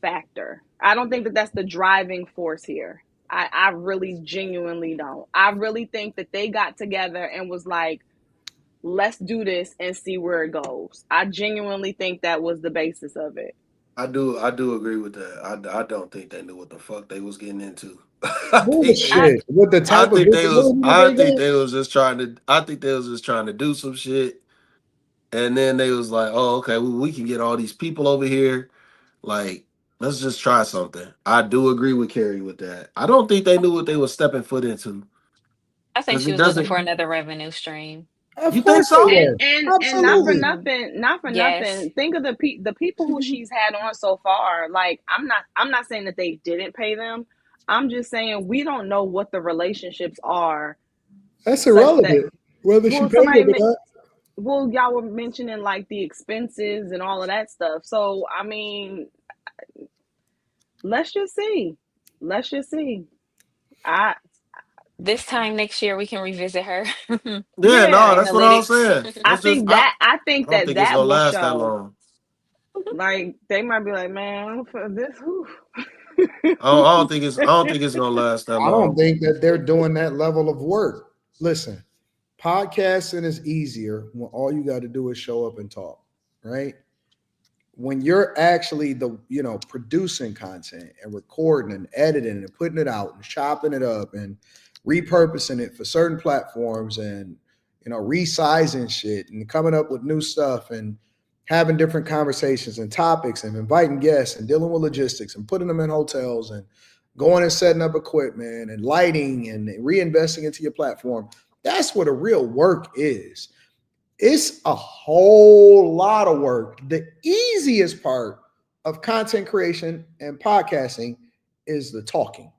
factor. I don't think that that's the driving force here. I really genuinely don't. I really think that they got together and was like, let's do this and see where it goes. I genuinely think that was the basis of it. I do agree with that. I don't think they knew what the fuck they was getting into. I think they was just trying to do some shit. And then they was like, oh, okay, we can get all these people over here. Like, let's just try something. I do agree with Carrie with that. I don't think they knew what they were stepping foot into. I think Because she it was looking for doesn't. another revenue stream. Of You think course they so? were. And not for Absolutely. nothing, not for Yes. nothing. Think of the people who she's had on so far. Like I'm not saying that they didn't pay them. I'm just saying we don't know what the relationships are That's such that irrelevant. Whether she well paid somebody them or not. well y'all were mentioning like the expenses and all of that stuff. So I mean, let's just see. Let's just see. I This time next year we can revisit her. Yeah, no, yeah. that's what I was Analytics. saying. Let's just. I I think don't that think it's that gonna will last that show. long. Like they might be like, man, for this. I don't think it's. I don't think it's gonna last that I don't long. think that they're doing that level of work. Listen, podcasting is easier when all you got to do is show up and talk, right? When you're actually producing content and recording and editing and putting it out and chopping it up and repurposing it for certain platforms and resizing shit and coming up with new stuff and having different conversations and topics and inviting guests and dealing with logistics and putting them in hotels and going and setting up equipment and lighting and reinvesting into your platform, that's what a real work is. It's a whole lot of work. The easiest part of content creation and podcasting is the talking.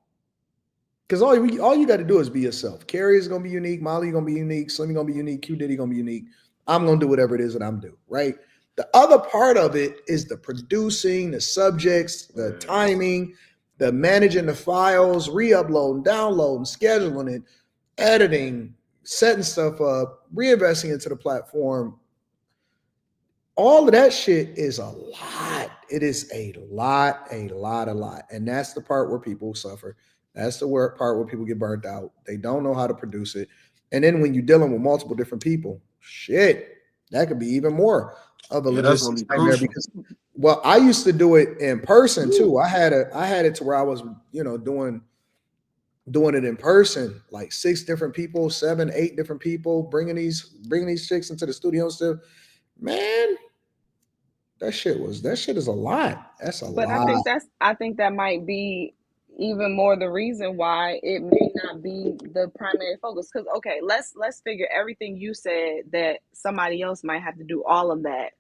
Because all you got to do is be yourself. Carrie is going to be unique. Molly going to be unique. Slimmy going to be unique. Q Diddy going to be unique. I'm going to do whatever it is that I'm doing, right? The other part of it is the producing, the subjects, the timing, the managing the files, re-uploading, downloading, scheduling it, editing, setting stuff up, reinvesting into the platform. All of that shit is a lot. It is a lot. And that's the part where people suffer. That's the part where people get burnt out. They don't know how to produce it. And then when you're dealing with multiple different people, shit, that could be even more of a logistics nightmare. Because, well, I used to do it in person too. I had it to where I was, doing it in person, like 6 different people, 7, 8 different people, bringing these chicks into the studio and stuff. Man, that shit is a lot. That's a lot. I think that might be even more the reason why it may not be the primary focus. Because okay, let's figure everything you said that somebody else might have to do all of that.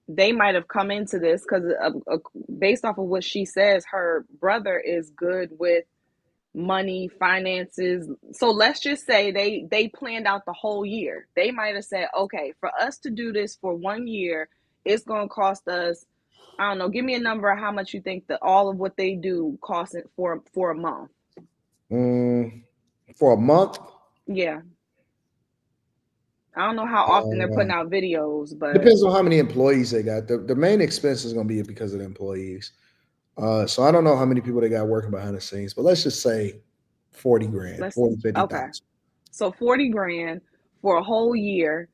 They might have come into this because based off of what she says, her brother is good with money, finances. So let's just say they planned out the whole year. They might have said, okay, for us to do this for 1 year, it's going to cost us, I don't know, give me a number of how much you think that all of what they do costs for a month. For a month? Yeah. I don't know how often they're putting out videos, but depends on how many employees they got. The main expense is going to be because of the employees. So I don't know how many people they got working behind the scenes, but let's just say 40 grand, 40, 50,000. Okay. So 40 grand for a whole year.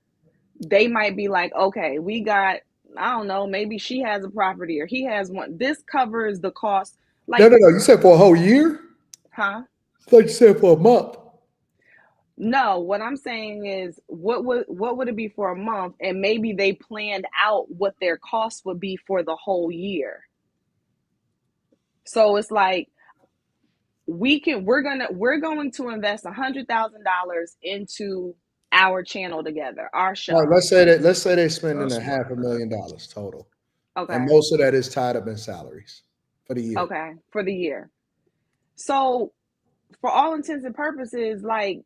They might be like, okay, we got, I don't know, maybe she has a property or he has one. This covers the cost. Like, no. You said for a whole year? Huh? I thought you said for a month. No, what I'm saying is what would it be for a month? And maybe they planned out what their costs would be for the whole year. So it's like we're going to invest $100,000 into our channel together, our show. All right, let's say they're spending $500,000 total. Okay. And most of that is tied up in salaries for the year. Okay, for the year. So for all intents and purposes, like,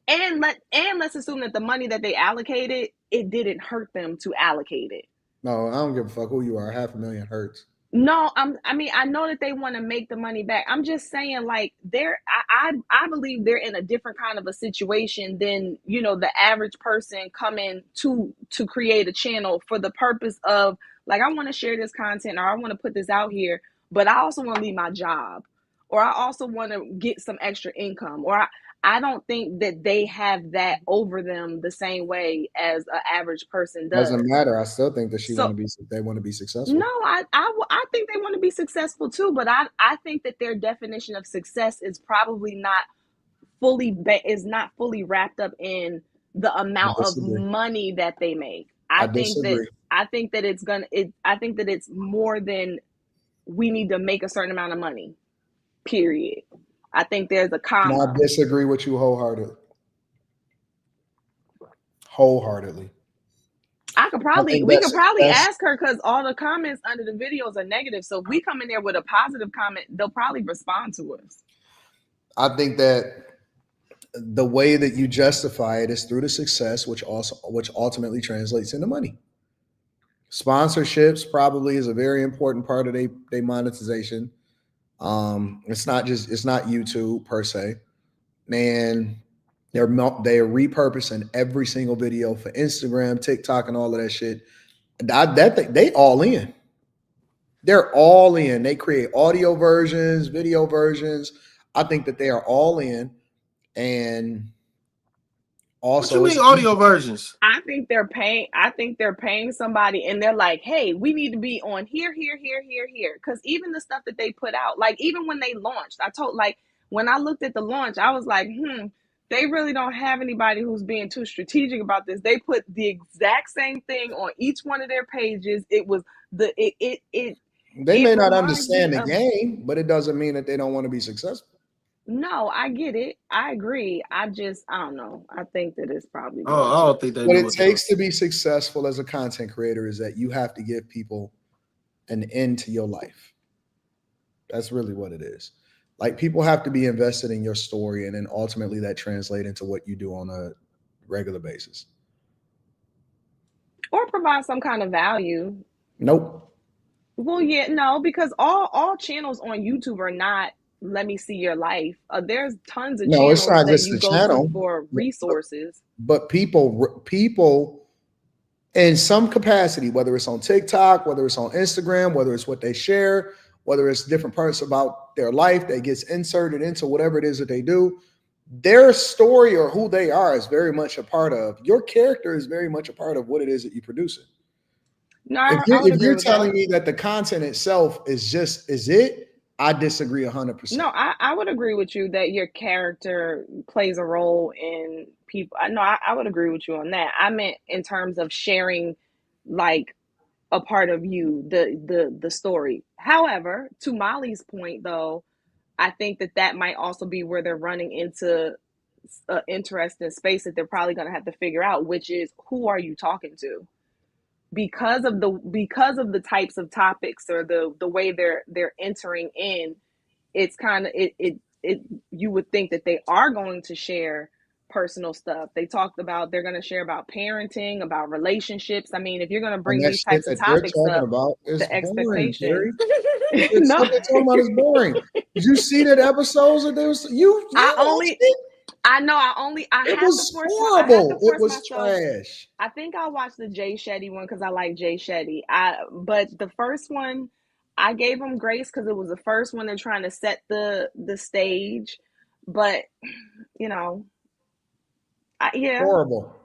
and let's assume that the money that they allocated, it didn't hurt them to allocate it. No, I don't give a fuck who you are. $500,000 hurts. No, I mean, I know that they want to make the money back. I'm just saying, like, I believe they're in a different kind of a situation than, the average person coming to create a channel for the purpose of, like, I want to share this content or I want to put this out here, but I also want to leave my job, or I also want to get some extra income, or I don't think that they have that over them the same way as an average person does. Doesn't matter. I still think that they want to be successful. No, I think they want to be successful too, but I think that their definition of success is probably not fully wrapped up in the amount of money that they make. I think that it's more than we need to make a certain amount of money. Period. I think there's a comma. And I disagree with you wholeheartedly. We could probably ask her, because all the comments under the videos are negative. So if we come in there with a positive comment, they'll probably respond to us. I think that the way that you justify it is through the success, which ultimately translates into money. Sponsorships probably is a very important part of their monetization. It's not YouTube per se, and they're repurposing every single video for Instagram, TikTok, and all of that shit. They all in. They're all in. They create audio versions, video versions. I think that they are all in. And also, what you mean audio versions? I think they're paying somebody, and they're like, hey, we need to be on here. Because even the stuff that they put out, like even when they launched, when I looked at the launch, I was like, they really don't have anybody who's being too strategic about this. They put the exact same thing on each one of their pages. It was they may not understand the game, but it doesn't mean that they don't want to be successful. No, I get it. I agree. I don't know. I think that it's probably. I don't think that. What it takes to be successful as a content creator is that you have to give people an end to your life. That's really what it is. Like, people have to be invested in your story, and then ultimately that translates into what you do on a regular basis. Or provide some kind of value. Nope. Well, yeah, no, because all channels on YouTube are not, let me see your life. There's tons of channels it's not that just you the go channel to for resources. But people in some capacity, whether it's on TikTok, whether it's on Instagram, whether it's what they share, whether it's different parts about their life that gets inserted into whatever it is that they do, their story or who they are is very much a part of. Your character is very much a part of what it is that you're producing. No, if you're telling me that the content itself is it, I disagree 100%. No, I would agree with you that your character plays a role in people. I would agree with you on that. I meant in terms of sharing, like, a part of you, the story. However, to Molly's point, though, I think that might also be where they're running into an interesting space that they're probably going to have to figure out, which is, who are you talking to? Because of the types of topics or the way they're entering in, it's kind of you would think that they are going to share personal stuff. They talked about they're going to share about parenting, about relationships. I mean, if you're going to bring these types of topics up, the expectation. It's what they're talking about is boring. Did you see that episodes of this? It was horrible. It was trash. I think I watched the Jay Shetty one because I like Jay Shetty. But the first one, I gave them grace because it was the first one. They're trying to set the stage, but horrible.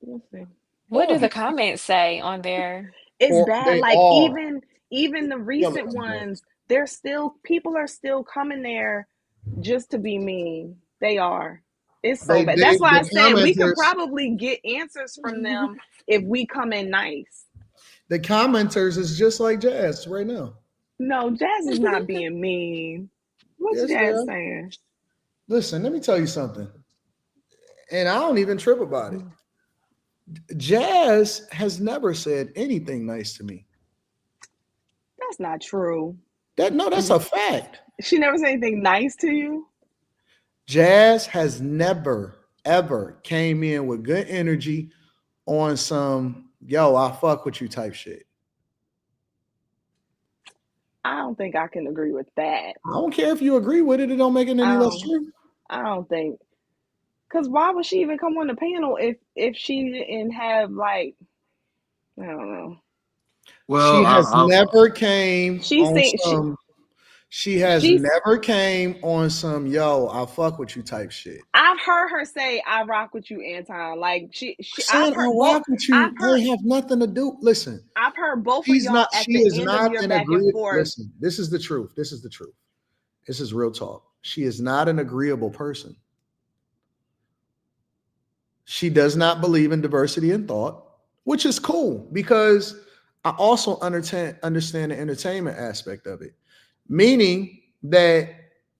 We'll see. What do the comments say on there? It's bad. Like, even the recent ones, people are still coming there just to be mean. They are. It's so bad. That's why I said we could probably get answers from them if we come in nice. The commenters is just like Jazz right now. No, Jazz is not being mean. What's Jazz saying? Listen, let me tell you something. And I don't even trip about it. Jazz has never said anything nice to me. That's not true. That's a fact. She never said anything nice to you? Jazz has never, ever came in with good energy on some, yo, I fuck with you type shit. I don't think I can agree with that. I don't care if you agree with it. It don't make it any less true. I don't think. Because why would she even come on the panel if she didn't have, like, I don't know. Well, she has never came never came on some, yo, I fuck with you type shit. I've heard her say, I rock with you, Anton. Like, she I rock with you. They have nothing to do. Listen. I've heard both of y'all at the end of your back and forth. Listen, this is the truth. This is real talk. She is not an agreeable person. She does not believe in diversity in thought, which is cool because I also understand the entertainment aspect of it, meaning that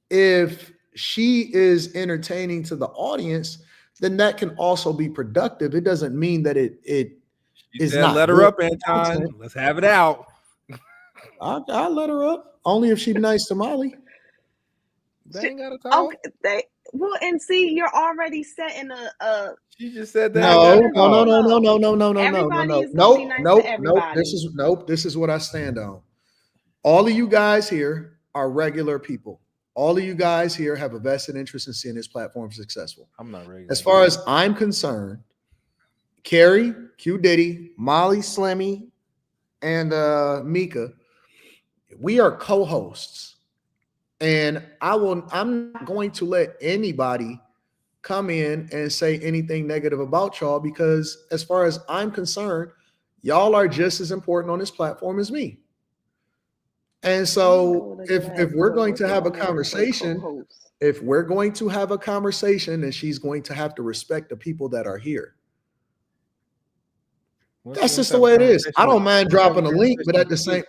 if she is entertaining to the audience, then that can also be productive. It doesn't mean that it is not. Let her up, Anton. Let's have it out. I'll let her up only if she's nice to Molly. They ain't gotta talk. Okay, well, and see, you're already setting a. She just said that. No. Everybody is gonna be nice to everybody. This is what I stand on. All of you guys here are regular people. All of you guys here have a vested interest in seeing this platform successful. I'm not regular. As far as I'm concerned, Carrie, Q Diddy, Molly, Slimmy, and Mika, we are co-hosts. And I'm not going to let anybody come in and say anything negative about y'all because as far as I'm concerned, y'all are just as important on this platform as me. And so if we're going to have a conversation, then she's going to have to respect the people that are here. That's just the way it is. I don't mind dropping a link, but at the same,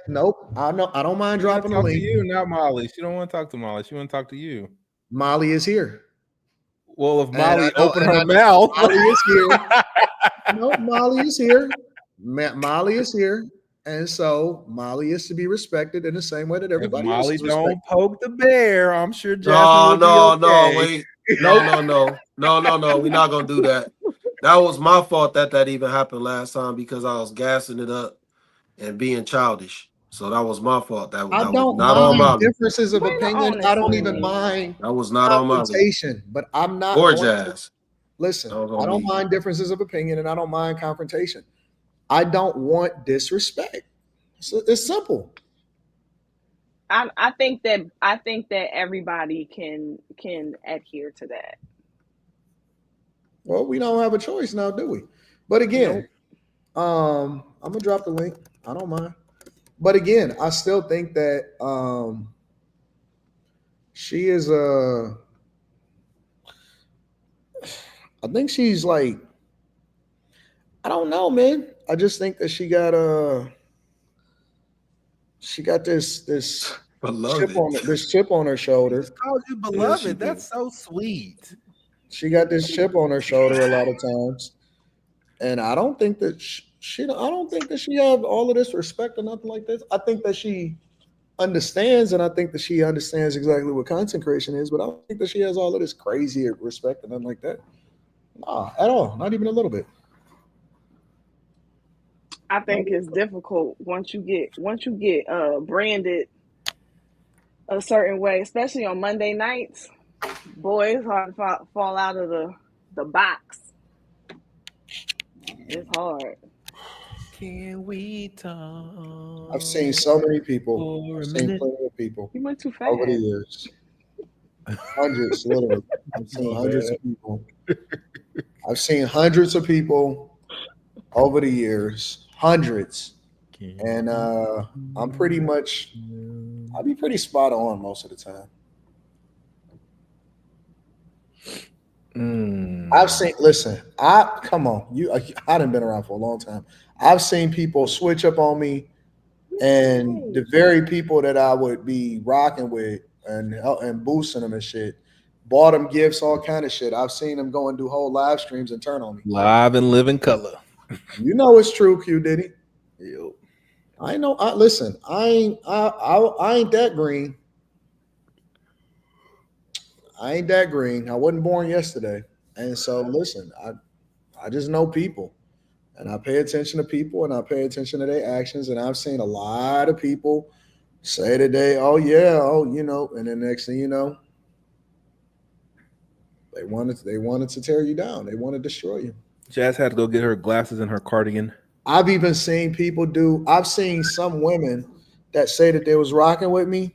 I don't mind dropping a link. To you, not Molly. She don't want to talk to Molly. She want to talk to you. Molly is here. Well, if Molly opened her mouth, Molly is here. No, Molly is here. Molly is here, and so Molly is to be respected in the same way that everybody else is respected. Molly don't poke the bear. I'm sure Jasmine will be okay. Wait. No. We're not gonna do that. That was my fault that even happened last time because I was gassing it up and being childish. So that was my fault. That was not on my differences of opinion. I don't even mind. That was not on my but I'm not. Or Jazz. Listen, I don't mind differences of opinion and I don't mind confrontation. I don't want disrespect. It's simple. I think that everybody can adhere to that. Well, we don't have a choice now, do we? But again, I'm gonna drop the link. I don't mind. But again, I still think that she is I think she's like, I don't know, man. I just think that she got this chip on her shoulder. She called you beloved. That's so sweet. She got this chip on her shoulder a lot of times, and I don't think that she have all of this respect or nothing like this. I think that she understands, and I think that she understands exactly what content creation is, but I don't think that she has all of this crazy respect and nothing like that. Nah, at all. Not even a little bit. I think it's difficult once you get branded a certain way, especially on Monday nights. Boy, it's hard to fall out of the box. It's hard. Can we talk? I've seen so many people. I've seen plenty of people. You went too fast. Over the years. Hundreds, literally. I've seen hundreds of people. I've seen hundreds of people over the years. Hundreds. And I'll be pretty spot on most of the time. I've seen, come on, I done been around for a long time. I've seen people switch up on me, and the very people that I would be rocking with and boosting them and shit, bought them gifts, all kind of shit. I've seen them go and do whole live streams and turn on me. Live and live in color. You know it's true, Q Diddy. Yep. I know. Listen, I ain't that green. I ain't that green. I wasn't born yesterday. And so listen, I just know people. And I pay attention to people and I pay attention to their actions. And I've seen a lot of people say today, and then next thing you know, they wanted to tear you down. They want to destroy you. Jazz had to go get her glasses and her cardigan. I've even seen I've seen some women that say that they was rocking with me,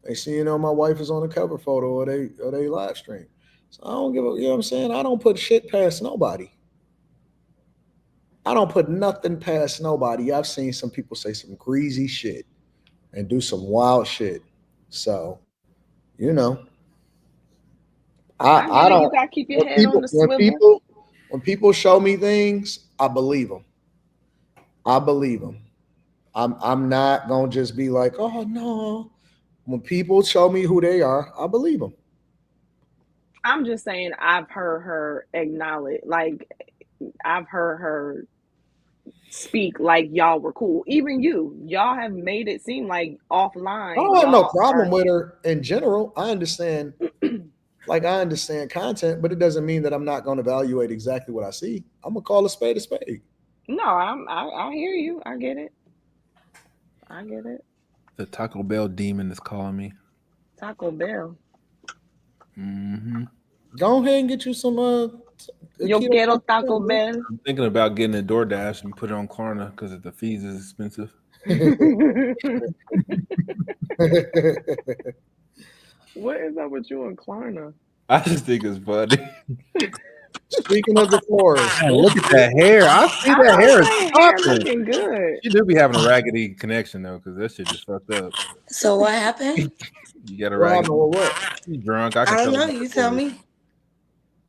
they see, my wife is on the cover photo or they live stream. So I don't give a, what I'm saying? I don't put shit past nobody. I don't put nothing past nobody. I've seen some people say some greasy shit and do some wild shit. So, I don't. You gotta keep your head on the swivel. When people show me things, I believe them. I believe them. I'm not gonna just be like, oh no. When people show me who they are, I believe them. I'm just saying I've heard her acknowledge, like I've heard her speak like y'all were cool. Even y'all have made it seem like I offline don't have no y'all problem are. with her in general. I understand, like I understand content, but it doesn't mean that I'm not going to evaluate exactly what I see. I'm gonna call a spade a spade. No, I hear you. I get it. I get it. The Taco Bell demon is calling me. Taco Bell. Mm-hmm. Go ahead and get you some Yo keto quiero Taco Taco Bell. Bell. I'm thinking about getting a DoorDash and put it on Klarna because the fees is expensive. What is up with you and Klarna? I just think it's funny. Speaking of the floors, Man, look at that hair. I see I that was hair is saying hair popping. looking good. You do be having a raggedy connection though, because that shit just fucked up. So what happened? You got a what raggedy. happened with what? You drunk? I I can don't tell. know. By You your tell voice. me.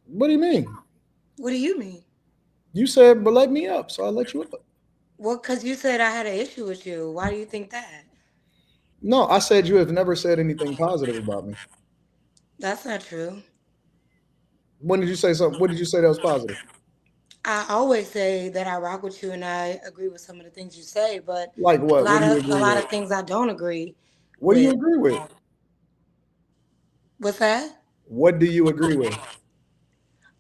What do you mean? What do you mean? You said, but let me up, so I let you up. Well, because you said I had an issue with you. Why do you think that? No, I said you have never said anything positive about me. That's not true. When did you say something? What did you say that was positive? I always say that I rock with you and I agree with some of the things you say, but Like a what? What lot do you of a agree lot with? of things I don't agree What do you with. agree with? What's that? What do you agree with?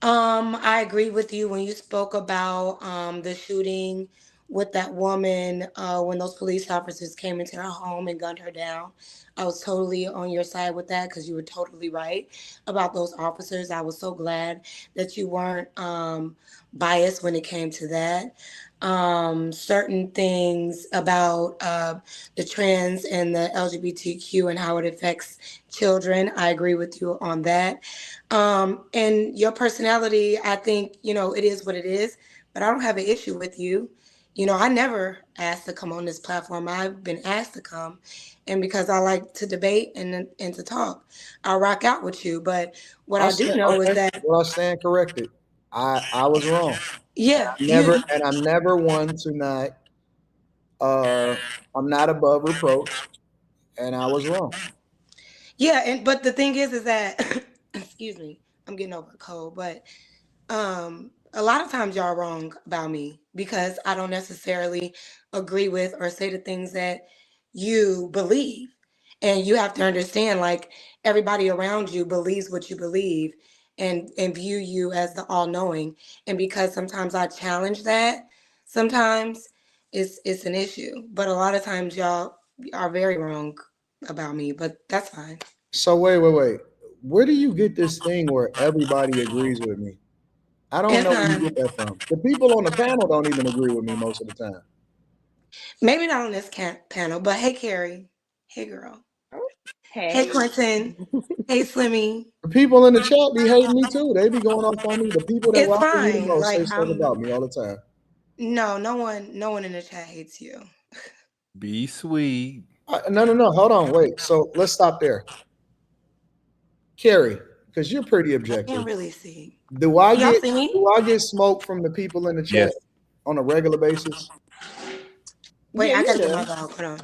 I agree with you when you spoke about the shooting with that woman when those police officers came into her home and gunned her down. I was totally on your side with that because you were totally right about those officers. I was so glad that you weren't biased when it came to that. Certain things about the trans and the LGBTQ and how it affects children, I agree with you on that. And your personality, I think, it is what it is, but I don't have an issue with you. I never asked to come on this platform. I've been asked to come. And because I like to debate and to talk, I'll rock out with you. But what I I do stand know is okay. that, Well, I stand corrected. I was wrong. yeah, I'm never one to not. Uh, I'm not above reproach, and I was wrong. but the thing is that, excuse me, I'm getting over a cold, but a lot of times y'all wrong about me because I don't necessarily agree with or say the things that you believe. And you have to understand, like, everybody around you believes what you believe and view you as the all-knowing. And because sometimes I challenge that, sometimes it's an issue. But a lot of times y'all are very wrong about me, but that's fine. So wait. Where do you get this thing where everybody agrees with me? I don't know where you And get that from. The people on the panel don't even agree with me most of the time. maybe not on this panel, but hey, Carrie. Hey, girl. Hey, Hey. Quentin. Hey, Slimmy. The people in the chat be hating me too. They be going off on me. The people that It's rock with me the fine. most say Like, stuff about me all the time. no one in the chat hates you. Be sweet. No. Hold on. Wait. So let's stop there. Carrie, because you're pretty I objective. can't really see. Do I Y'all get see me? smoke from the people in the Yes. chat on a regular basis? Wait, Yeah, I you gotta get do. my dog. Hold on.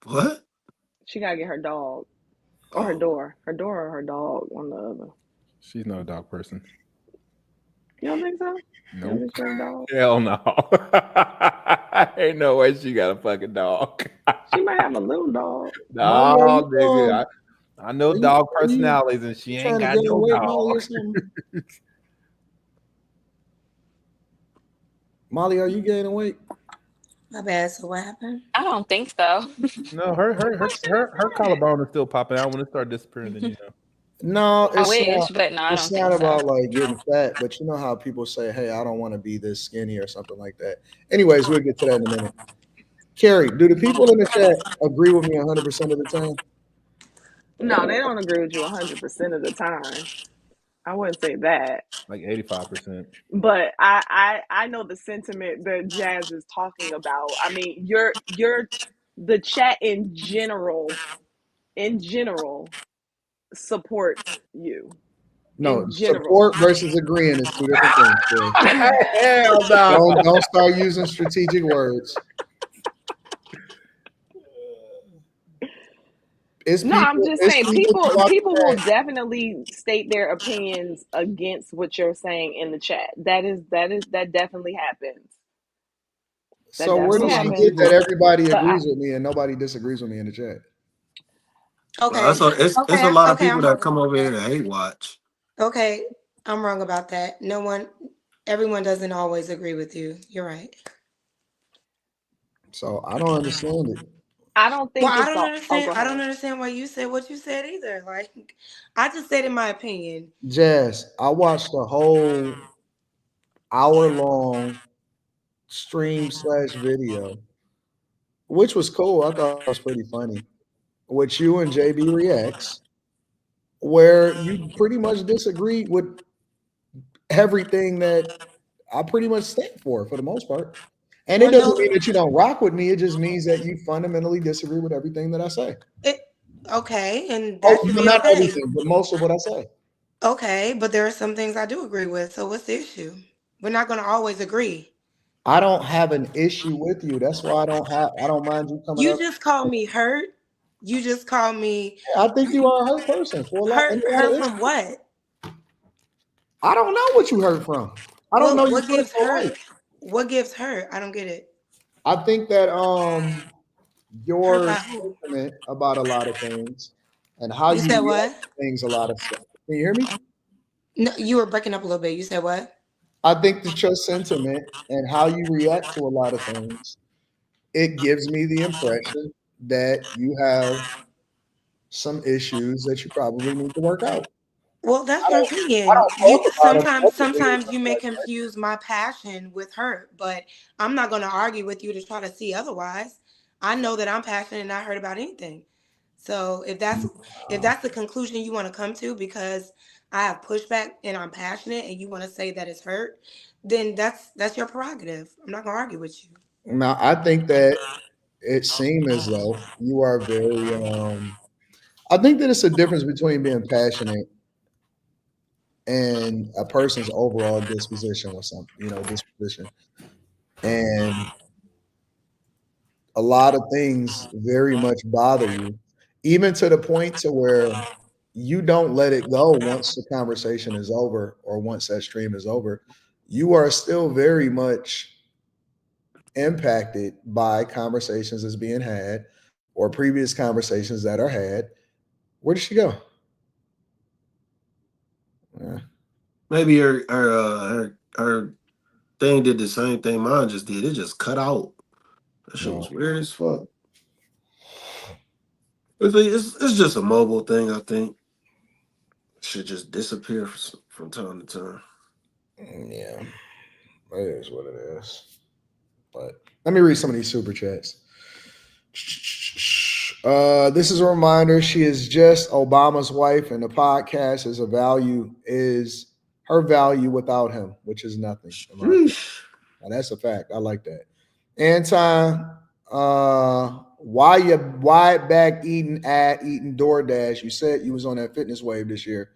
What? She gotta get her dog. Or her door. Her door or her dog, one or the other. She's not a dog person. You don't think so? You don't Nope. think she has a dog? Hell no. Ain't no way she got a fucking dog. She might have a little dog. Molly, are No, you nigga. I know dog are you personalities, and she ain't trying to got gain no weight, dog. Molly, or something? Molly, are you gaining weight? My bad. So what happened? I don't think so. No, her collarbone is still popping out. When it start disappearing, then you know. No, I wish, but no, I it's don't not think so. about like getting fat, but you know how people say, "Hey, I don't want to be this skinny" or something like that. Anyways, we'll get to that in a minute. Carrie, do the people in the chat agree with me 100% of the time? No, they don't agree with you 100% of the time. I wouldn't say that. Like 85%. But I know the sentiment that Jazz is talking about. I mean, you're the chat in general supports you. No, in general. support versus agreeing is two different things. Hell no. Don't start using strategic words. I'm just saying people will definitely state their opinions against what you're saying in the chat. That definitely happens. So where does she get that everybody agrees with me and nobody disagrees with me in the chat? Okay. It's a lot of people that come over here to hate watch. Okay, I'm wrong about that. Everyone doesn't always agree with you. You're right. So I don't understand it. I don't think I don't understand. I don't understand why you said what you said either. Like, I just said in my opinion. Jazz, I watched the whole hour-long stream / video, which was cool. I thought it was pretty funny. With you and JB Reacts, where you pretty much disagreed with everything that I pretty much stand for the most part. And it doesn't mean that you don't rock with me. It just means that you fundamentally disagree with everything that I say. Okay, and that should be not okay. everything, but most of what I say. Okay, but there are some things I do agree with. So what's the issue? We're not going to always agree. I don't have an issue with you. That's why I don't mind you coming up. You just call me hurt. You just call me. Yeah, I think you are a hurt person for a lot. Hurt from what? I don't know what you hurt from. I don't know what gives hurt. What gives hurt? I don't get it. I think that your sentiment about a lot of things and how you said what? Things a lot of stuff. Can you hear me? No, you were breaking up a little bit. You said what? I think that your sentiment and how you react to a lot of things, it gives me the impression that you have some issues that you probably need to work out. Well, that's your opinion. Sometimes you may confuse my passion with hurt, but I'm not going to argue with you to try to see otherwise. I know that I'm passionate and not hurt about anything. So if that's the conclusion you want to come to because I have pushback and I'm passionate and you want to say that it's hurt, then that's your prerogative. I'm not going to argue with you. Now, I think that it seems as though you are very I think that it's a difference between being passionate and a person's overall disposition or disposition. And a lot of things very much bother you, even to the point to where you don't let it go once the conversation is over or once that stream is over. You are still very much impacted by conversations that's being had or previous conversations that are had. Where did she go? Maybe her thing did the same thing mine just did. It just cut out. That shit was weird as fuck. It's just a mobile thing, I think. It should just disappear from time to time. Yeah, that is what it is. But let me read some of these super chats. This is a reminder. She is just Obama's wife, and the podcast is her value without him, which is nothing. Now, that's a fact. I like that. Anton, why you wide back eating DoorDash? You said you was on that fitness wave this year.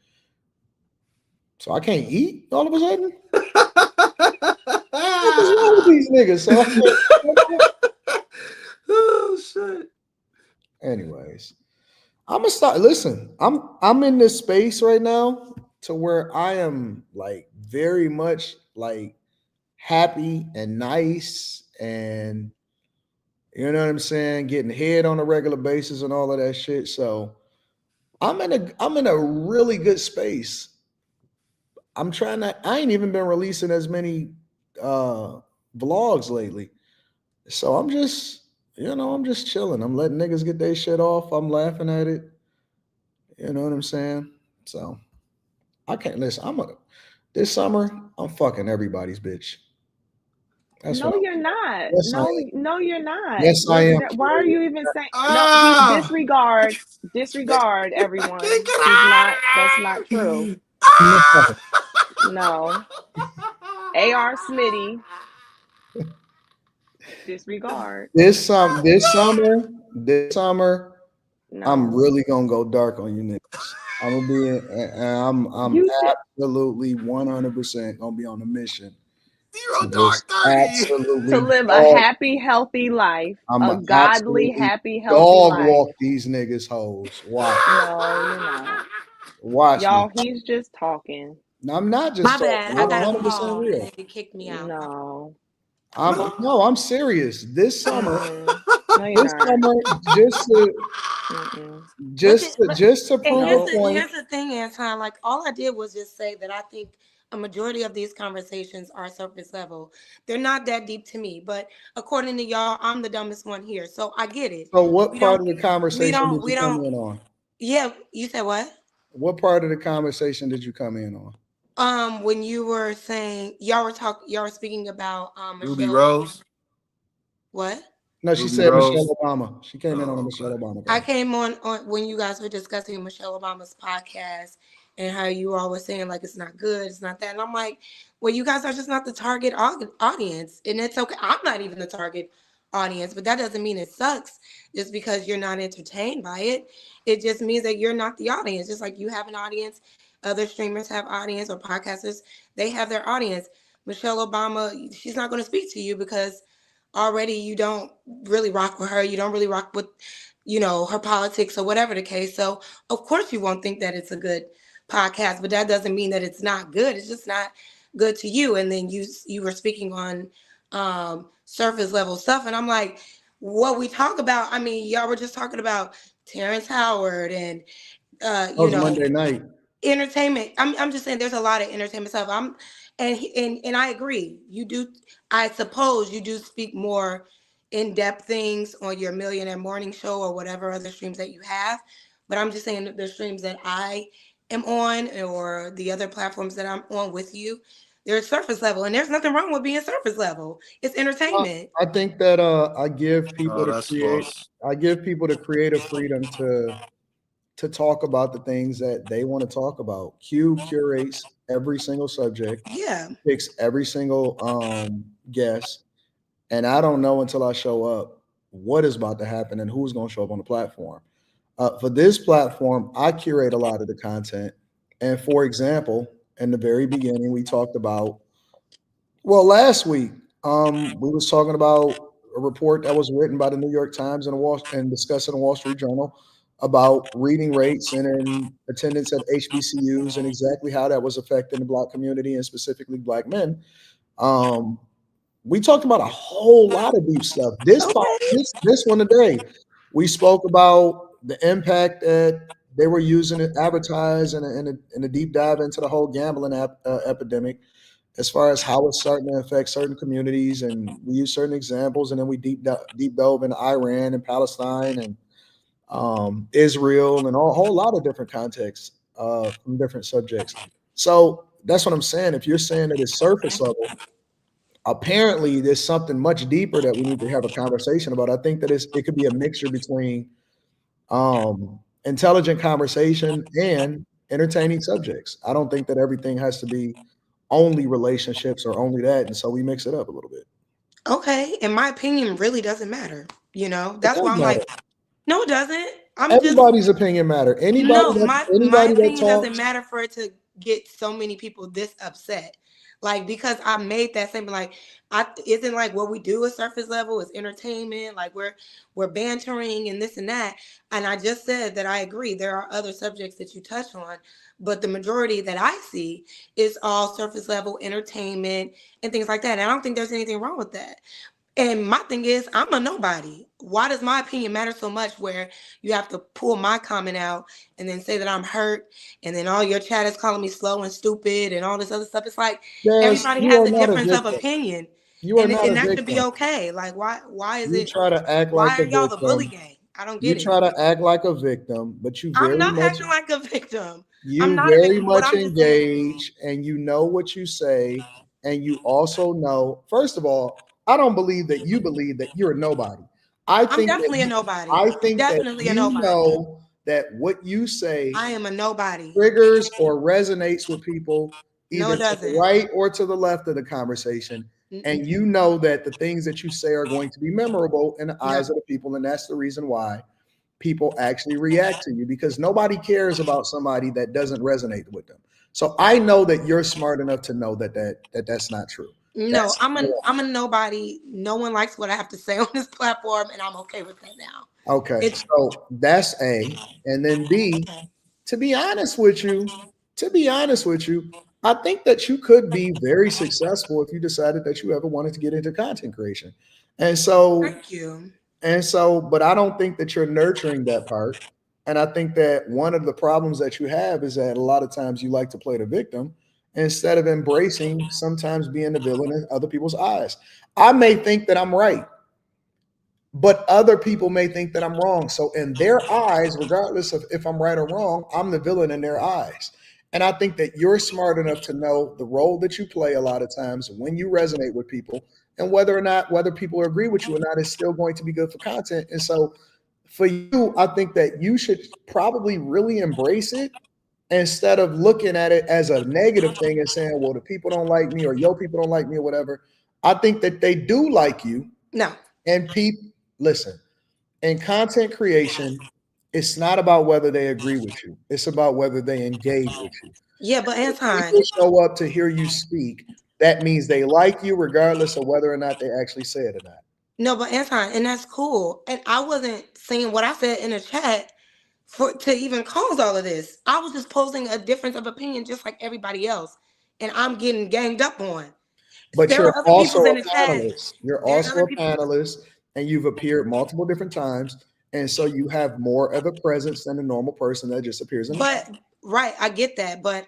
So I can't eat all of a sudden? What's wrong with these niggas? So oh shit. Anyways, I'm gonna start. Listen, I'm in this space right now to where I am like very much like happy and nice and you know what I'm saying, getting head on a regular basis and all of that shit. So I'm in a really good space. I ain't even been releasing as many vlogs lately. So I'm just chilling. I'm letting niggas get their shit off. I'm laughing at it. You know what I'm saying? So I can't listen. This summer, I'm fucking everybody's bitch. No, you're not. Yes, No, you're not. Yes, I am. Why are you even saying no? Disregard everyone. That's not true. No. AR Smitty. Disregard. This summer, No. I'm really gonna go dark on you niggas. I'm gonna be. I'm You should absolutely 100% gonna be on a mission. Zero To dark just 30. to absolutely live a dog. happy, healthy life, I'm a a godly, absolutely happy, healthy dog life. walk these niggas hoes. Watch, No, you're not. watch me. Y'all, he's just talking. I'm not My just bad. talking. I I'm got a 100% call and real. it kicked me out. No. I'm serious. This summer, No, you're not. just to Mm-mm. just to And prove a No. point. here's the thing, Anton. Like all I did was just say that I think a majority of these conversations are surface level. They're not that deep to me, but according to y'all, I'm the dumbest one here. So I get it. So what We part don't of the conversation did we you come don't in on? yeah, you said what? What part of the conversation did you come in on? When you were saying y'all were speaking about Ruby Michelle. Rose. What? No, she Ruby said Rose. Michelle Obama. She came in on a Oh, Michelle okay. Obama I call. came on when you guys were discussing Michelle Obama's podcast and how you all were saying like it's not good, it's not that, and I'm like, well, you guys are just not the target audience, and it's okay. I'm not even the target audience, but that doesn't mean it sucks just because you're not entertained by it. It just means that you're not the audience. Just like you have an audience, other streamers have audience or podcasters, they have their audience. Michelle Obama, she's not going to speak to you because already you don't really rock with her. You don't really rock with, her politics or whatever the case. So of course you won't think that it's a good podcast, but that doesn't mean that it's not good. It's just not good to you. And then you were speaking on surface level stuff, and I'm like, what we talk about. I mean, y'all were just talking about Terrence Howard and That was Monday night. entertainment. I'm just saying there's a lot of entertainment stuff. And I agree. You do. I suppose you do speak more in depth things on your Millionaire Morning Show or whatever other streams that you have. But I'm just saying that the streams that I am on or the other platforms that I'm on with you, they're surface level, and there's nothing wrong with being surface level. It's entertainment. I think that I give people Oh, that's false. the creative freedom to talk about the things that they want to talk about. Q curates every single subject, Yeah. picks every single guest, and I don't know until I show up what is about to happen and who's going to show up on the platform. For this platform, I curate a lot of the content. And for example, in the very beginning, we talked about, well, last week, we was talking about a report that was written by the New York Times and discussed in the Wall Street Journal about reading rates and in attendance at HBCUs and exactly how that was affecting the Black community and specifically Black men. Um, we talked about a whole lot of deep stuff. This one today, we spoke about the impact that they were using to advertise and a deep dive into the whole gambling epidemic, as far as how it's starting to affect certain communities, and we use certain examples, and then we deep dove into Iran and Palestine and Israel and a whole lot of different contexts from different subjects. So that's what I'm saying. If you're saying that it's surface level, apparently there's something much deeper that we need to have a conversation about. I think that it could be a mixture between intelligent conversation and entertaining subjects. I don't think that everything has to be only relationships or only that, and so we mix it up a little bit. Okay. And my opinion really doesn't matter. It That's does why I'm matter. like, no, it doesn't. Everybody's opinion matter. No, my Anybody that opinion doesn't talks, matter for it to get so many people this upset. Like because I made that statement, like I isn't like what we do is surface level, is entertainment, like we're bantering and this and that. And I just said that I agree there are other subjects that you touch on, but the majority that I see is all surface level entertainment and things like that. And I don't think there's anything wrong with that. And my thing is, I'm a nobody. Why does my opinion matter so much where you have to pull my comment out and then say that I'm hurt and then all your chat is calling me slow and stupid and all this other stuff? It's like yes, everybody you has are a not a difference of victim. opinion. You are And not a that should be victim. okay. Like why is You it try to act like why a are y'all the bully victim. gang? I don't You get it. try to act like a victim, but I'm not acting like a victim. I'm you not a very victim, but much I'm just saying. engage, and you know what you say, and you also know. First of all, I don't believe that you believe that you're a nobody. I I'm think definitely a that nobody. Definitely a you nobody. know that what you say I am a nobody. triggers or resonates with people No, either it to the doesn't. right or to the left of the conversation. And you know that the things that you say are going to be memorable in the eyes Yep. of the people. And that's the reason why people actually react to you, because nobody cares about somebody that doesn't resonate with them. So I know that you're smart enough to know that's not true. No, I'm a nobody. No one likes what I have to say on this platform, and I'm okay with that now. Okay, so that's A. And then B, to be honest with you, I think that you could be very successful if you decided that you ever wanted to get into content creation. And so, thank you. But I don't think that you're nurturing that part. And I think that one of the problems that you have is that a lot of times you like to play the victim instead of embracing sometimes being the villain in other people's eyes. I may think that I'm right, but other people may think that I'm wrong. So in their eyes, regardless of if I'm right or wrong, I'm the villain in their eyes. And I think that you're smart enough to know the role that you play a lot of times when you resonate with people, and whether people agree with you or not is still going to be good for content. And so for you, I think that you should probably really embrace it instead of looking at it as a negative thing and saying, well, the people don't like me or your people don't like me or whatever. I think that they do like you. No. And people, listen, in content creation, it's not about whether they agree with you. It's about whether they engage with you. Yeah, but Anton, people show up to hear you speak, that means they like you regardless of whether or not they actually say it or not. No, but Anton, and that's cool. And I wasn't saying what I said in the chat to even cause all of this. I was just posing a difference of opinion just like everybody else. And I'm getting ganged up on. But there you're also a panelist. You're also a panelist, and you've appeared multiple different times. And so you have more of a presence than a normal person that just appears in the chat. Right, I get that. But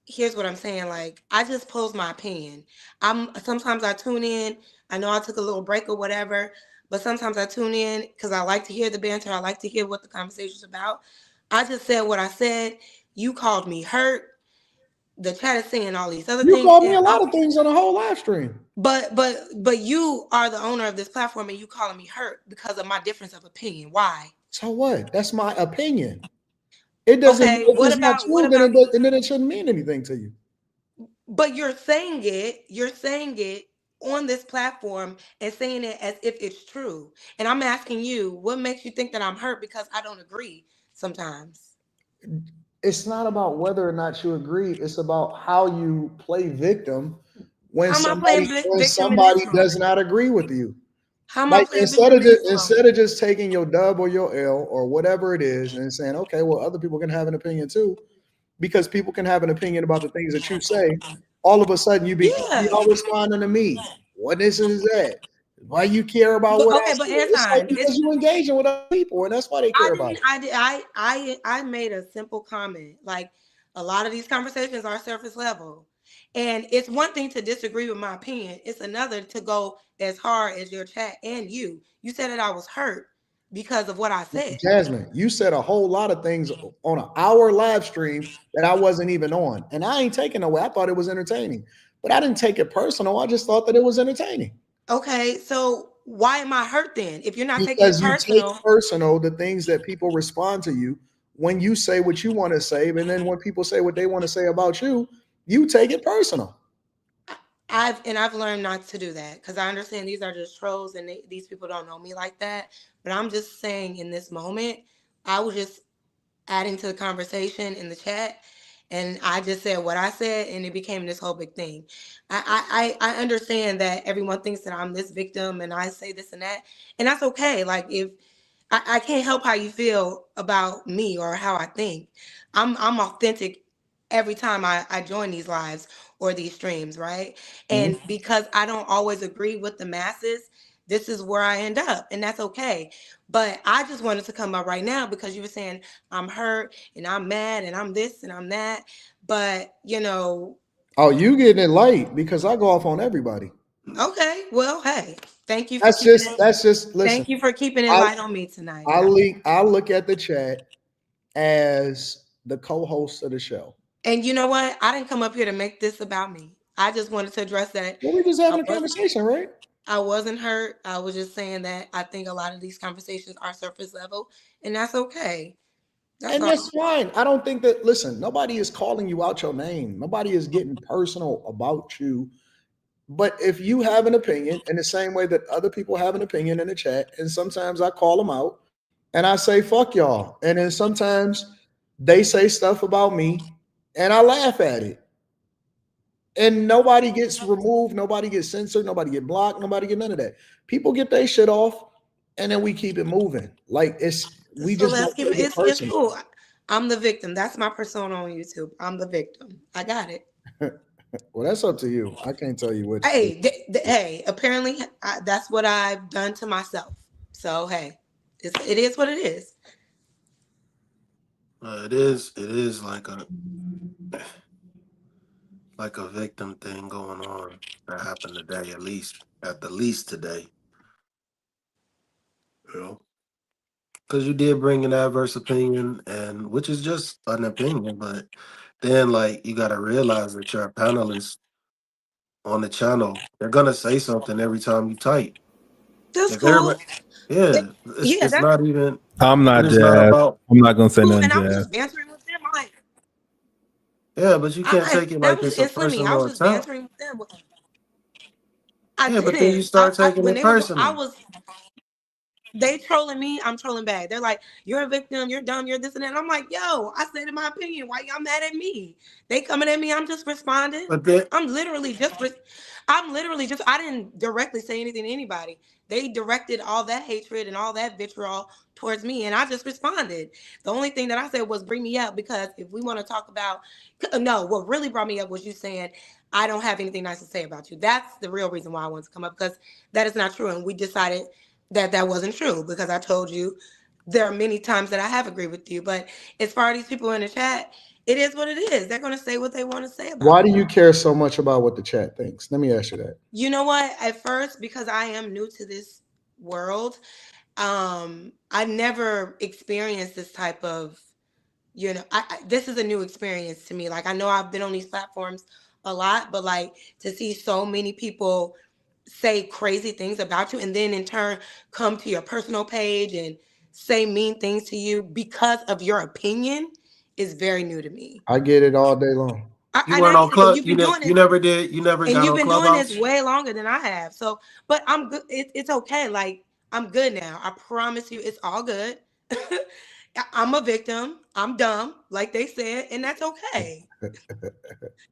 here's what I'm saying. Like, I just pose my opinion. Sometimes I tune in. I know I took a little break or whatever, but sometimes I tune in because I like to hear the banter. I like to hear what the conversation's about. I just said what I said. You called me hurt. The chat is saying all these other things. You called me a lot of things on the whole live stream. But you are the owner of this platform, and you calling me hurt because of my difference of opinion. Why? So what? That's my opinion. It doesn't. Okay, then it shouldn't mean anything to you. But you're saying it on this platform and saying it as if it's true. And I'm asking you, what makes you think that I'm hurt because I don't agree sometimes? It's not about whether or not you agree. It's about how you play victim when somebody does not agree with you. How am I playing instead of just taking your dub or your L or whatever it is and saying, okay, well, other people can have an opinion too, because people can have an opinion about the things that you say. All of a sudden, you be all responding to me. What is that? Why you care about what I say? It's because you engaging with other people, and that's why they care about it. I made a simple comment. Like, a lot of these conversations are surface level. And it's one thing to disagree with my opinion. It's another to go as hard as your chat and you. You said that I was hurt because of what I said. Jasmine, you said a whole lot of things on an hour live stream that I wasn't even on. And I ain't taking away. I thought it was entertaining. But I didn't take it personal. I just thought that it was entertaining. Okay, so why am I hurt then? If you're not taking it personal. Because you take personal the things that people respond to you when you say what you want to say. And then when people say what they want to say about you, you take it personal. I've learned not to do that because I understand these are just trolls and these people don't know me like that. But I'm just saying in this moment, I was just adding to the conversation in the chat, and I just said what I said, and it became this whole big thing. I understand that everyone thinks that I'm this victim and I say this and that, and that's okay. Like, if I can't help how you feel about me or how I think, I'm authentic every time I join these lives or these streams, right? And because I don't always agree with the masses, this is where I end up, and that's okay. But I just wanted to come up right now because you were saying I'm hurt and I'm mad and I'm this and I'm that. But oh, you getting it light because I go off on everybody. Okay, well, hey, thank you. That's just listen. Thank you for keeping it light on me tonight. I look at the chat as the co-host of the show. And you know what? I didn't come up here to make this about me. I just wanted to address that. Well, we're just having a conversation, right? I wasn't hurt. I was just saying that I think a lot of these conversations are surface level, and that's okay. That's fine. I don't think that, listen, nobody is calling you out your name. Nobody is getting personal about you. But if you have an opinion in the same way that other people have an opinion in the chat, and sometimes I call them out, and I say fuck y'all. And then sometimes they say stuff about me and I laugh at it. And nobody gets removed, nobody gets censored, nobody get blocked, nobody get none of that. People get their shit off and then we keep it moving. Like we So just let's don't keep take it it's personal. cool. I'm the victim. That's my persona on YouTube. I'm the victim. I got it. Well, that's up to you. I can't tell you which. Hey, hey. Apparently, that's what I've done to myself. So hey, it is what it is. It is like a victim thing going on that happened today, at the least today. You know, because you did bring an adverse opinion, and which is just an opinion, but then like you got to realize that you're a panelist on the channel. They're gonna say something every time you type. That's If cool. everybody, yeah, it's That's not even. I'm not It's not Jazz. about. I'm not gonna say cool. nothing, And I was Jazz. just bantering with them. Like, Yeah, but you can't take it like it's a it's Slimmy. I personal was just attack. bantering with them. I Yeah, but then you didn't. start taking When it they were, personal. they trolling me, I'm trolling back. They're like, you're a victim, you're dumb, you're this and that. And I'm like, yo, I said in my opinion, why y'all mad at me? They coming at me, I'm just responding. But then, I'm literally just, I didn't directly say anything to anybody. They directed all that hatred and all that vitriol towards me, and I just responded. The only thing that I said was bring me up, because if we want to talk about, no, what really brought me up was you saying, I don't have anything nice to say about you. That's the real reason why I wanted to come up, because that is not true. And we decided that wasn't true, because I told you there are many times that I have agreed with you. But as far as these people in the chat, it is what it is. They're going to say what they want to say about Why it. do you care so much about what the chat thinks? Let me ask you that. You know what? At first, because I am new to this world, I never experienced this type of, this is a new experience to me. Like, I know I've been on these platforms a lot, but like to see so many people say crazy things about you and then in turn come to your personal page and say mean things to you because of your opinion is very new to me. I get it all day long. you weren't on Club. You never did. You never got on Clubhouse. And you've been doing this way longer than I have. So, but I'm good. It's okay. Like, I'm good now. I promise you, it's all good. I'm a victim. I'm dumb, like they said, and that's okay.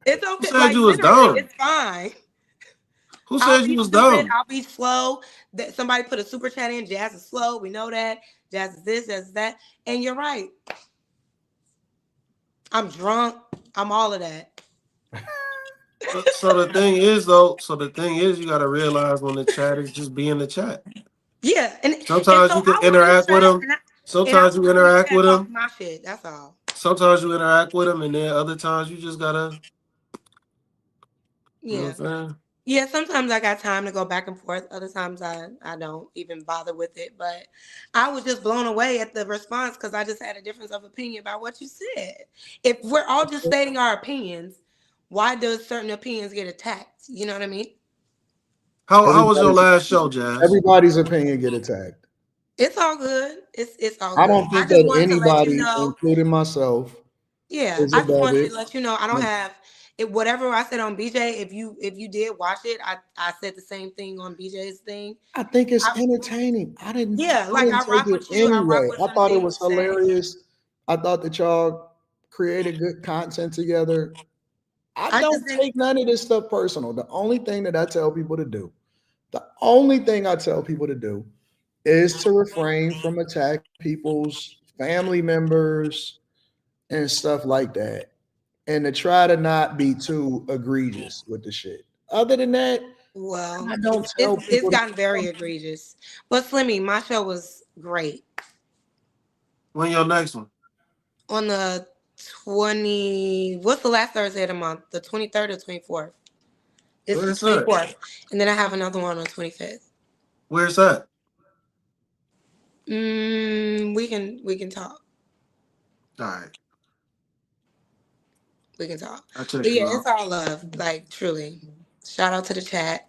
It's okay. Who said you was dumb? It's fine. Who said you was dumb? I'll be slow. That somebody put a super chat in. Jazz is slow. We know that. Jazz is this, Jazz is that. And you're right. I'm drunk. I'm all of that. So the thing is, you got to realize when the chat is just being the chat. Yeah, and sometimes you can interact with them. Sometimes you interact with them. My shit. That's all. Sometimes you interact with them, and then other times you just gotta. Yeah. You know what I'm saying? Yeah, sometimes I got time to go back and forth. Other times I don't even bother with it. But I was just blown away at the response because I just had a difference of opinion about what you said. If we're all just stating our opinions, why does certain opinions get attacked? You know what I mean? How was your last show, Jazz? Everybody's opinion get attacked. It's all good. It's all good. I don't think that anybody, including myself, yeah, I just wanted to let you know I don't have it. Whatever I said on BJ, if you did watch it, I said the same thing on BJ's thing. I think it's entertaining. I didn't rock with you. Anyway, I thought it was hilarious. I thought that y'all created good content together. I don't take none of this stuff personal. The only thing that I tell people to do, is to refrain from attacking people's family members and stuff like that, and to try to not be too egregious with the shit. Other than that, well, I don't tell people. It's gotten very egregious. But Slimmy, my show was great. When your next one? On the 20. What's the last Thursday of the month? The 23rd or 24th? It's the 24th, and then I have another one on the 25th. Where's that? We can talk. All right. We can talk. But yeah, it's all love. Like, truly. Shout out to the chat.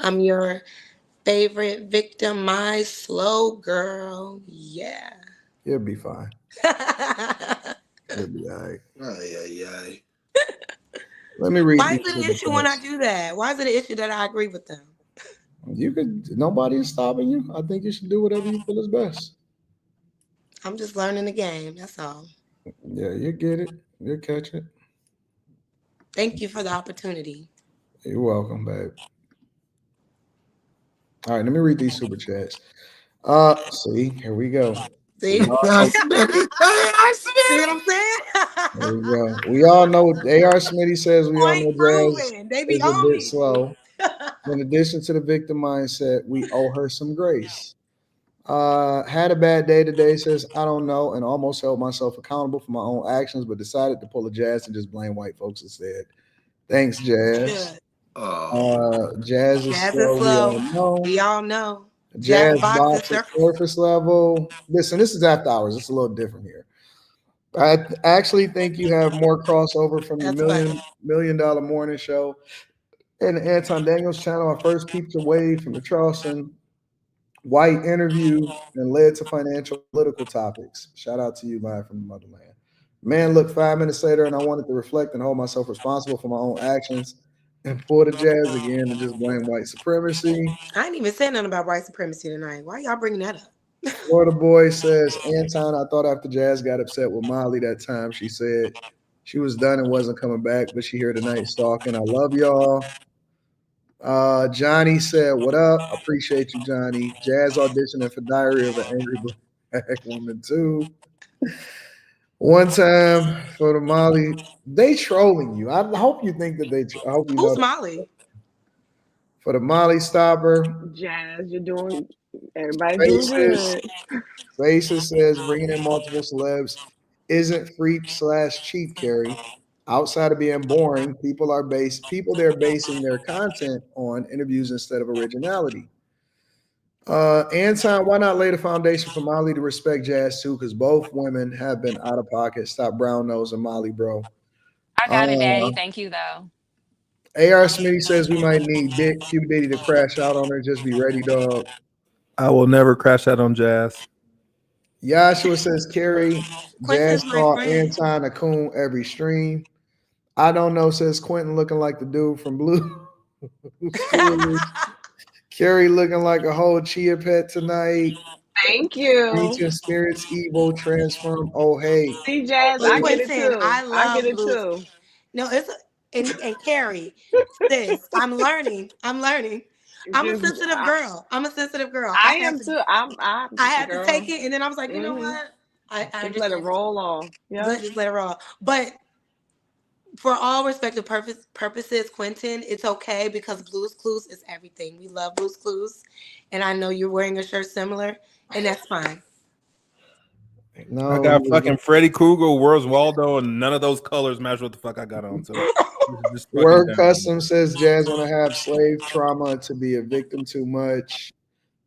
I'm your favorite victim, my slow girl. Yeah. You'll be fine. You'll be all right. Aye. Let me read. Why is it an issue when I do that? Why is it an issue that I agree with them? Nobody is stopping you. I think you should do whatever you feel is best. I'm just learning the game. That's all. Yeah, you get it. You'll catch it. Thank you for the opportunity. You're welcome, babe. All right, let me read these super chats. See, here we go. See? See what I'm saying? There we go. We all know A.R. Smitty says we all Point know Jazz proven. They be is a on bit me. slow. In addition to the victim mindset, we owe her some grace. Had a bad day today, says I don't know, and almost held myself accountable for my own actions, but decided to pull a Jazz and just blame white folks instead. Thanks, Jazz. Jazz is Jazz slow. is We slow. all know. We all know. Jazz box box is surface level. Listen, this is after hours. It's a little different here. I actually think you have more crossover from the million dollar morning show and the Anton Daniels channel. I first peeped away from the Charleston White interview and led to financial political topics. Shout out to you, live from the motherland. Man, look, 5 minutes later, and I wanted to reflect and hold myself responsible for my own actions and pull the Jazz again and just blame white supremacy. I ain't even saying nothing about white supremacy tonight. Why y'all bringing that up? Florida boy says, Anton, I thought after Jazz got upset with Molly that time, she said she was done and wasn't coming back, but she here tonight stalking. I love y'all. Johnny said, what up? Appreciate you, Johnny. Jazz auditioning for Diary of an Angry Black Woman too. One time for the Molly, they trolling you. I hope you think that I hope you know. Who's Molly? For the Molly stopper. Jazz, you're doing, everybody's doing good. Faces says bringing in multiple celebs isn't freak/cheap, Carrie. Outside of being boring, people they're basing their content on interviews instead of originality. Anton, why not lay the foundation for Molly to respect Jazz too? Because both women have been out of pocket. Stop brown nose and Molly, bro. I got it, Daddy. Thank you, though. A.R. Smitty says we might need Dick Q Diddy to crash out on her. Just be ready, dog. I will never crash out on Jazz. Yashua says Carrie, Jazz call Anton a coon every stream. I don't know, says Quentin, looking like the dude from Blue. Carrie looking like a whole chia pet tonight. Thank you. Ancient spirits, evil, transform. Oh, hey. See, Jazz, I get it too. I get it too. No, and Carrie, sis, I'm learning. I'm a sensitive girl. I am too. I had to take it, and then I was like, you know what? I just let it roll off. Yeah, just let it roll. But for all respective purposes, Quentin, it's okay because Blue's Clues is everything. We love Blue's Clues, and I know you're wearing a shirt similar, and that's fine. No, I got fucking Freddy Krueger, Where's Waldo, and none of those colors match what the fuck I got on. So Word Custom says Jazz want to have slave trauma to be a victim too much.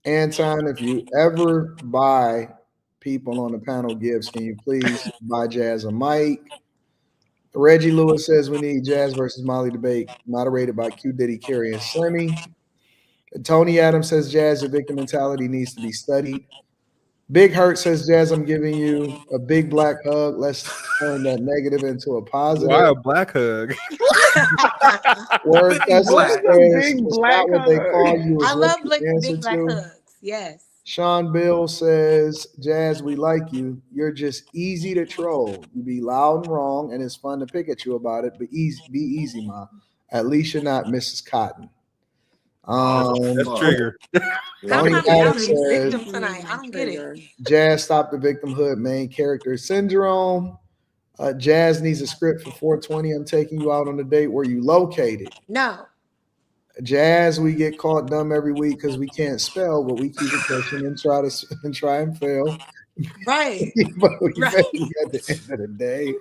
Anton, if you ever buy people on the panel gifts, can you please buy Jazz a mic? Reggie Lewis says we need Jazz versus Molly debate, moderated by Q Diddy, Carrie, and Slimmy. Tony Adams says Jazz, the victim mentality needs to be studied. Big Hurt says, Jazz, I'm giving you a big black hug. Let's turn that negative into a positive. Why a black hug? Word Custom says, it's not what they call you. I love big black hugs. Yes. Sean Bill says, Jazz, we like you. You're just easy to troll. You be loud and wrong, and it's fun to pick at you about it, but be easy, Ma. At least you're not Mrs. Cotton. That's trigger. Tony Adams says, victim tonight. I don't get it. Jazz stop the victimhood main character syndrome. Jazz needs a script for 420. I'm taking you out on a date. Where you located? No. Jazz, we get caught dumb every week because we can't spell, but we keep it pushing and try and fail. Right. But we fail at the end of the day.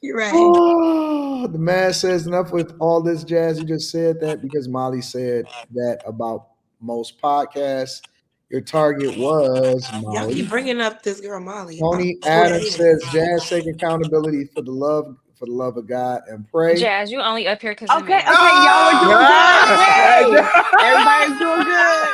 You're right. Oh, the man says enough with all this, Jazz. You just said that because Molly said that about most podcasts. Your target was Molly. Y'all keep bringing up this girl Molly. Tony Adams says, Jazz, take accountability for the love of God and pray. Jazz, you only up here because okay, y'all are doing good. Everybody's doing good.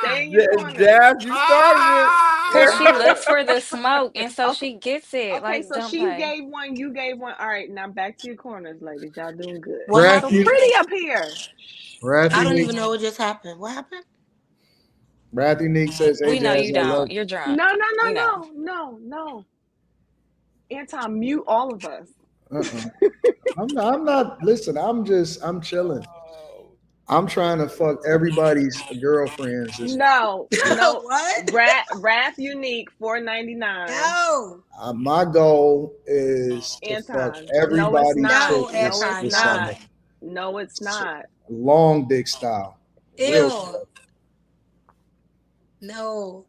Stay in your corner. Jazz, you started it. Because she looks for the smoke, and so she gets it. Okay, like, so she gave one, you gave one. All right, now back to your corners, ladies. Y'all doing good. What so pretty up here. I don't even know what just happened. What happened? Wrath Unique says, "Hey, We know Jazz, you I love." don't. You're drunk. No. Anton, mute all of us. I'm not. Listen, I'm chilling. I'm trying to fuck everybody's girlfriends. No. What? Wrath Unique $4.99. No. My goal is to fuck Anton. No, it's everybody's not. No, chick No, it's Anton, this no. summer. No, it's not. Long dick style. Real Ew. shit. No.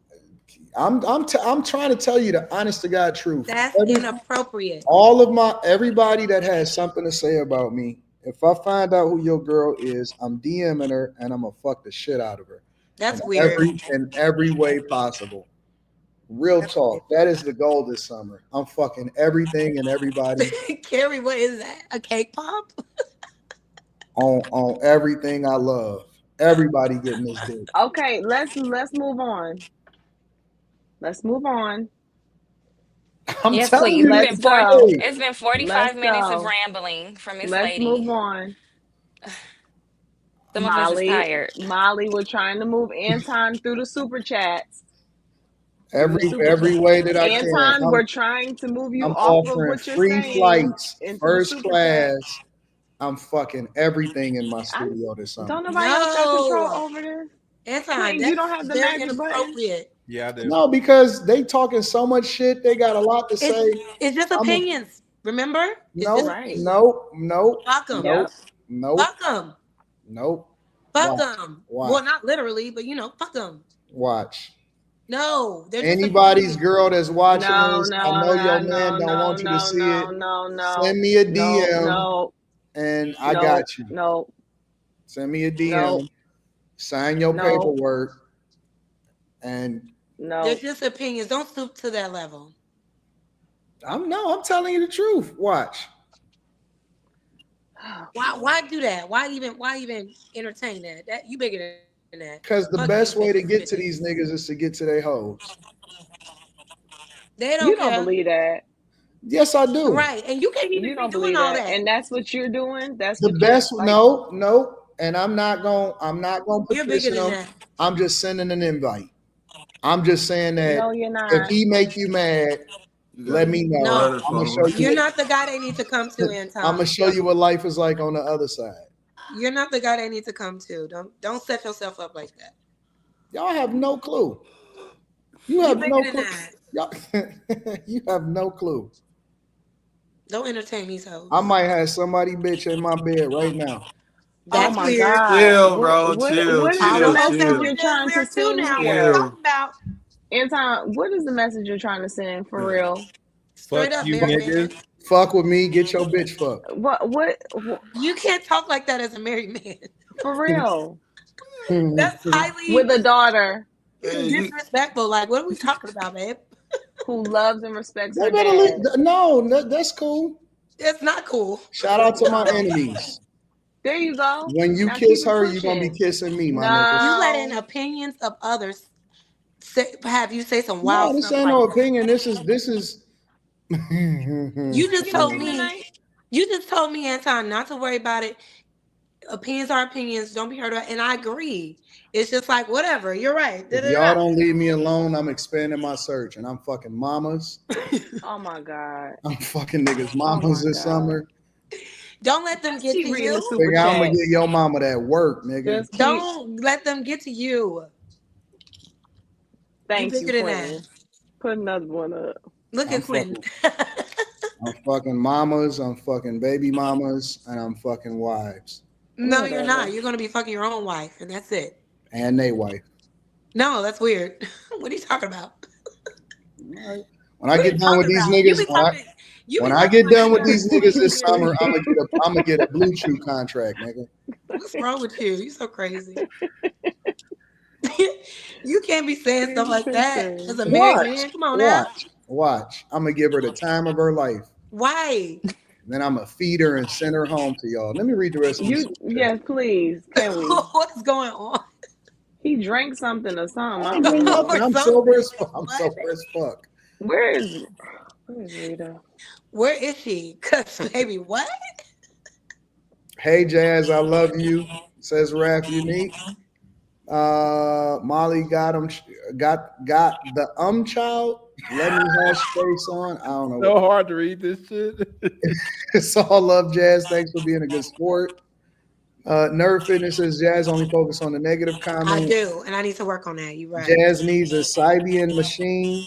I'm trying to tell you the honest to God truth. That's inappropriate. Everybody that has something to say about me, if I find out who your girl is, I'm DMing her and I'm gonna fuck the shit out of her. That's weird. In every way possible. Real talk. That is the goal this summer. I'm fucking everything and everybody. Carrie, what is that? A cake pop? on everything I love. Everybody getting this dick. Okay, let's move on. Let's move on. Yes, please. Let's go. It's been 45 minutes of rambling from this lady. Let's move on. Some of us is tired. Molly, we're trying to move Anton through the super chats. Every way that I can. Anton, we're trying to move you I'm off of offering what you're free saying flights, into first the super class. chat. I'm fucking everything in my studio this summer. Don't nobody else got control over this? Anton, you don't have the magic button. Yeah, no, because they talking so much shit. They got a lot to say. It's just opinions. Remember? Nope. Fuck them. Nope. Fuck them. Nope. Fuck them. Watch. Well, not literally, but fuck them. Watch. No, anybody's girl that's watching this, No, I know your man don't want you to see it. No. Send me a DM, and I got you. No. Send me a DM. Sign your paperwork, and they're just opinions. Don't stoop to that level. I'm telling you the truth. Watch. Why do that? Why even entertain that? That you bigger than that. Because the best way to get to these niggas is to get to their hoes. They don't. You don't believe that? Yes, I do. Right, and you can't even be doing all that. And that's what you're doing. That's the best. No. And I'm not gonna You're bigger than that. I'm just sending an invite. I'm just saying that no, you're not. If he make you mad, let me know. No, I'm gonna show you. You're not the guy they need to come to, Anton. I'm gonna show you what life is like on the other side. You're not the guy they need to come to. Don't set yourself up like that. Y'all have no clue. You have no clue. You have no clue. Don't entertain these hoes. I might have somebody bitch in my bed right now. That's weird. God. Chill, bro. What is the message you're trying to send here? Anton, what is the message you're trying to send for real? Straight up, married man. Fuck with me, get your bitch fucked. What? You can't talk like that as a married man. For real. That's highly with a daughter. Disrespectful. Like, what are we talking about, babe? Who loves and respects her dad. No, that's cool. It's not cool. Shout out to my enemies. There you go. When you kiss her, you're gonna be kissing me, my nigga. You let in opinions of others have you say some wild stuff. This ain't like no that. opinion. This is You just told me, Anton, not to worry about it. Opinions are opinions. Don't be hurt about it. And I agree. It's just like, whatever. You're right. If y'all don't leave me alone, I'm expanding my search. And I'm fucking mamas. Oh, my God. I'm fucking niggas mamas this summer. Don't let them get to you. Nigga, I'm going to get your mama that work, nigga. Don't let them get to you. Thank you, Quentin. Put another one up. Look at Quentin. I'm fucking mamas. I'm fucking baby mamas. And I'm fucking wives. No, you're not. You're going to be fucking your own wife. And that's it. And they wife. No, that's weird. What are you talking about? When I get done with these niggas, when I get done with these niggas this summer, I'm gonna get a Blue Chew contract, nigga. What's wrong with you? You so crazy. You can't be saying stuff like that as a married man. Come on now. Watch. I'm gonna give her the time of her life. Why? Then I'm gonna feed her and send her home to y'all. Let me read the rest of this. Yes, please. Can we? What's going on? He drank something or something. I'm sober as fuck. Where is Rita? Where is she? Cause baby, what? Hey Jazz, I love you. Says Raph Unique. Molly got him. Got the child. Let me have space on. I don't know. So hard to read this shit. It's all love, Jazz. Thanks for being a good sport. Nerd Fitness says Jazz only focus on the negative comment. I do, and I need to work on that. You're right. Jazz needs a Sybian machine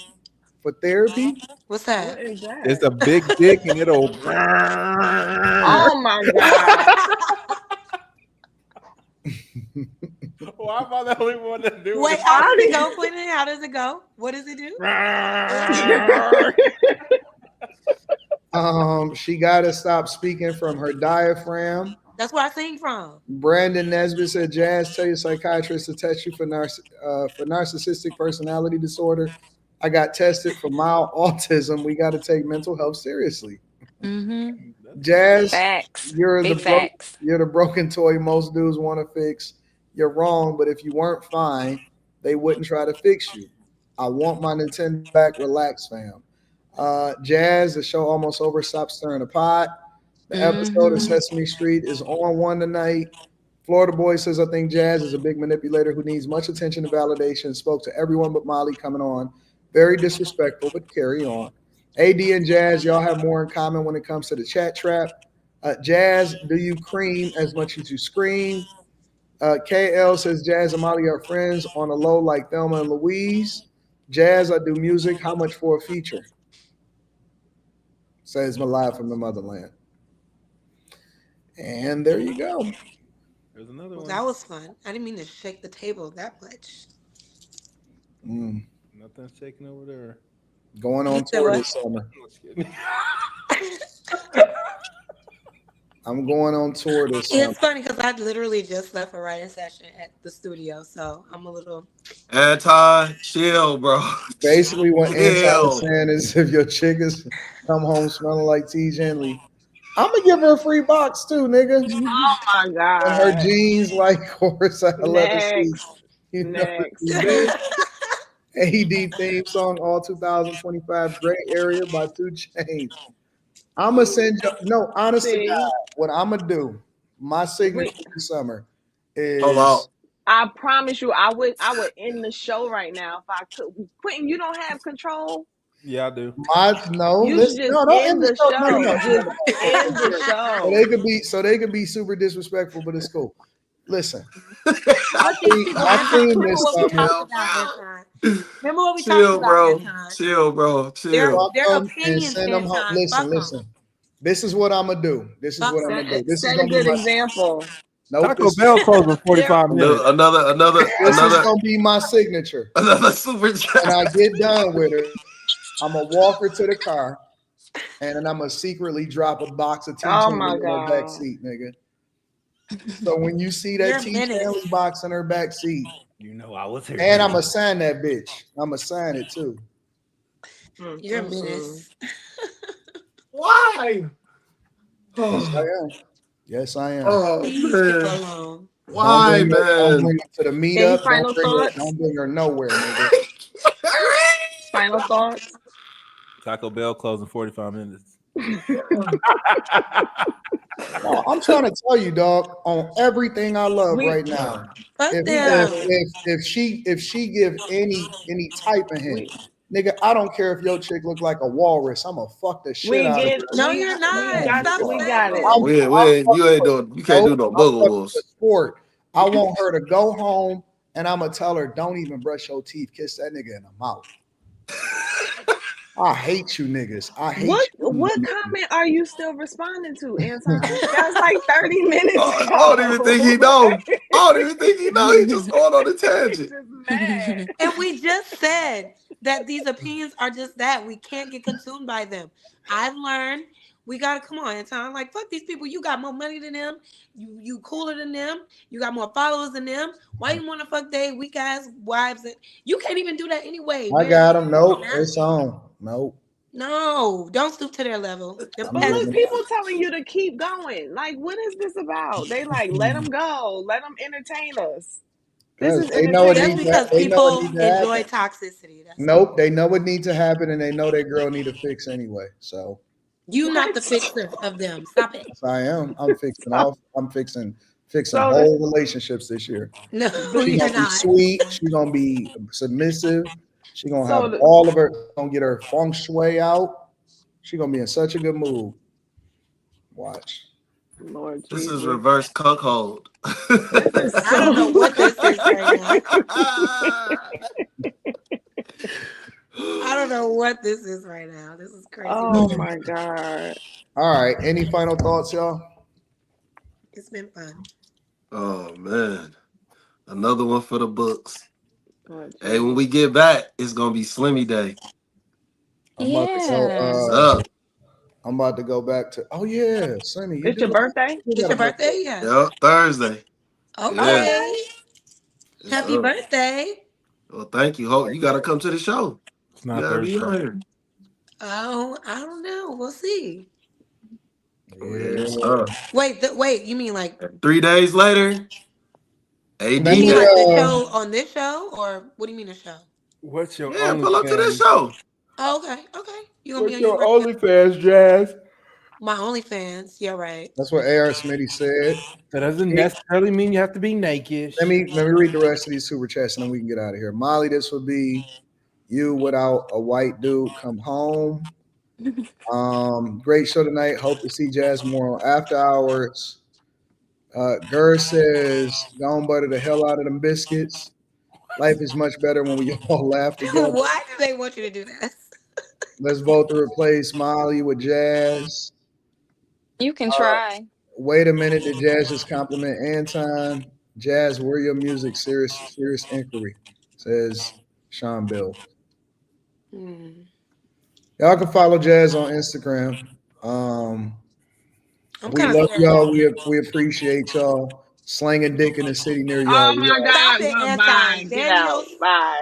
for therapy. What's that? What is that? It's a big dick and it'll. Oh my god! Why am I the only one that do it? Wait, how does it go, Quentin? How does it go? What does it do? She got to stop speaking from her diaphragm. That's where I sing from. Brandon Nesbitt said, Jazz, tell your psychiatrist to test you for narcissistic personality disorder. I got tested for mild autism. We got to take mental health seriously. Mm-hmm. Jazz, Facts. you're Big the facts. you're the broken toy most dudes want to fix. You're wrong, but if you weren't fine, they wouldn't try to fix you. I want my Nintendo back. Relax, fam. Jazz, the show almost over. Stop stirring the pot. The episode of Sesame Street is on one tonight. Florida Boy says, I think Jazz is a big manipulator who needs much attention and validation. Spoke to everyone but Molly coming on. Very disrespectful, but carry on. AD and Jazz, y'all have more in common when it comes to the chat trap. Jazz, do you cream as much as you scream? KL says, Jazz and Molly are friends on a low like Thelma and Louise. Jazz, I do music. How much for a feature? Says Malaya from the motherland. And there you go. There's another one. That was fun. I didn't mean to shake the table that much. Nothing's shaking over there. Going on tour this summer. I'm going on tour this summer. It's funny because I literally just left a writing session at the studio, so I'm a little. Anton, chill, bro. Basically, what Anton is saying is if your chick is come home smelling like T. Henley, I'm gonna give her a free box too, nigga. Oh my god! And her jeans like horse out of leather seats. You know AD theme song, all 2025, Gray Area by 2 Chainz. I'm gonna send you. No, honestly, God, what I'm gonna do, my signature this summer is. Hold on. I promise you, I would end the show right now if I could. Quentin, you don't have control. Yeah, I do. You should just end the show. Just end the show. So they could be super disrespectful, but it's cool. Listen, Remember what we talked about, Chill, bro. Their opinions. Listen. This is what I'm gonna do. This is what I'm gonna do. This Set is a good example. Nope, Taco Bell closed in 45 minutes. Another. This is gonna be my signature. Another super chat. When I get done with her, I'm gonna walk her to the car, and then I'm gonna secretly drop a box of T. in her back seat, nigga. So when you see that T. Stanley box in her back seat, you know I was here. And I'm gonna sign that bitch. I'm gonna sign it too. You're a menace. Why? Yes, I am. Yes, I am. Oh man. Why, man? Don't bring her to the meetup. Final thoughts? Don't bring her nowhere, nigga. Final thoughts? Taco Bell closed in 45 minutes. No, I'm trying to tell you, dog, on everything I love right now. If she give any type of hint, nigga, I don't care if your chick look like a walrus. I'm gonna fuck the shit out of her. No, you're not. We got it. You can't do no booger wolves. Sport. I want her to go home and I'm gonna tell her, don't even brush your teeth. Kiss that nigga in the mouth. I hate you niggas. I hate you. What comment are you still responding to, Anton? That was like 30 minutes ago. I don't even think he know. He's just going on a tangent. And we just said that these opinions are just that. We can't get consumed by them. I've learned we gotta come on, Anton. Like, fuck these people. You got more money than them. You cooler than them. You got more followers than them. Why you want to fuck they weak ass wives? You can't even do that anyway. I got them. Nope, it's on. Nope. No, don't stoop to their level. But look, people telling you to keep going. Like, what is this about? They like, let them go. Let them entertain us. This is that's because people enjoy toxicity. Nope, they know what needs to happen, and they know their girl need to fix anyway. So you not the fixer of them. Stop it. Yes, I am. I'm fixing Fix some whole relationships this year. No, She's you're gonna be not. sweet. She's gonna be submissive. She's gonna have all of her. Gonna get her feng shui out. She's gonna be in such a good mood. Watch. Lord This Jesus. is reverse cuckold. I don't know what this is right now. I don't know what this is right now. This is crazy. Oh my God. All right. Any final thoughts, y'all? It's been fun. Oh man. Another one for the books. Lord Hey, when we get back, it's gonna be Slimmy Day. I'm about to go back to. Oh yeah, Slimmy. It's your birthday? It's your birthday? Yeah. Yep, Thursday. Okay. Yeah. Happy birthday. Well, thank you. Hope you gotta come to the show. It's not Thursday. Oh, I don't know. We'll see. Yeah. Wait. You mean like 3 days later? You mean like the show on this show, or what do you mean a show? What's your pull up to this show. Oh, okay. You gonna What's be on your birthday? OnlyFans, Jazz? My OnlyFans. Yeah, right. That's what A.R. Smitty said. That doesn't necessarily mean you have to be naked. Let me read the rest of these super chats and then we can get out of here. Molly, this would be you without a white dude come home. Great show tonight. Hope to see Jazz more on After Hours. Gur says, "Don't butter the hell out of them biscuits. Life is much better when we all laugh together." Why do they want you to do that? Let's vote to replace Molly with Jazz. You can try. Wait a minute. Did Jazz just compliment Anton? Jazz, where your music? Serious inquiry, says Sean Bill. Y'all can follow Jazz on Instagram. We love y'all. We appreciate y'all. Slanging dick in the city near y'all. Oh my God. Stop it, Anton. Get out. Bye.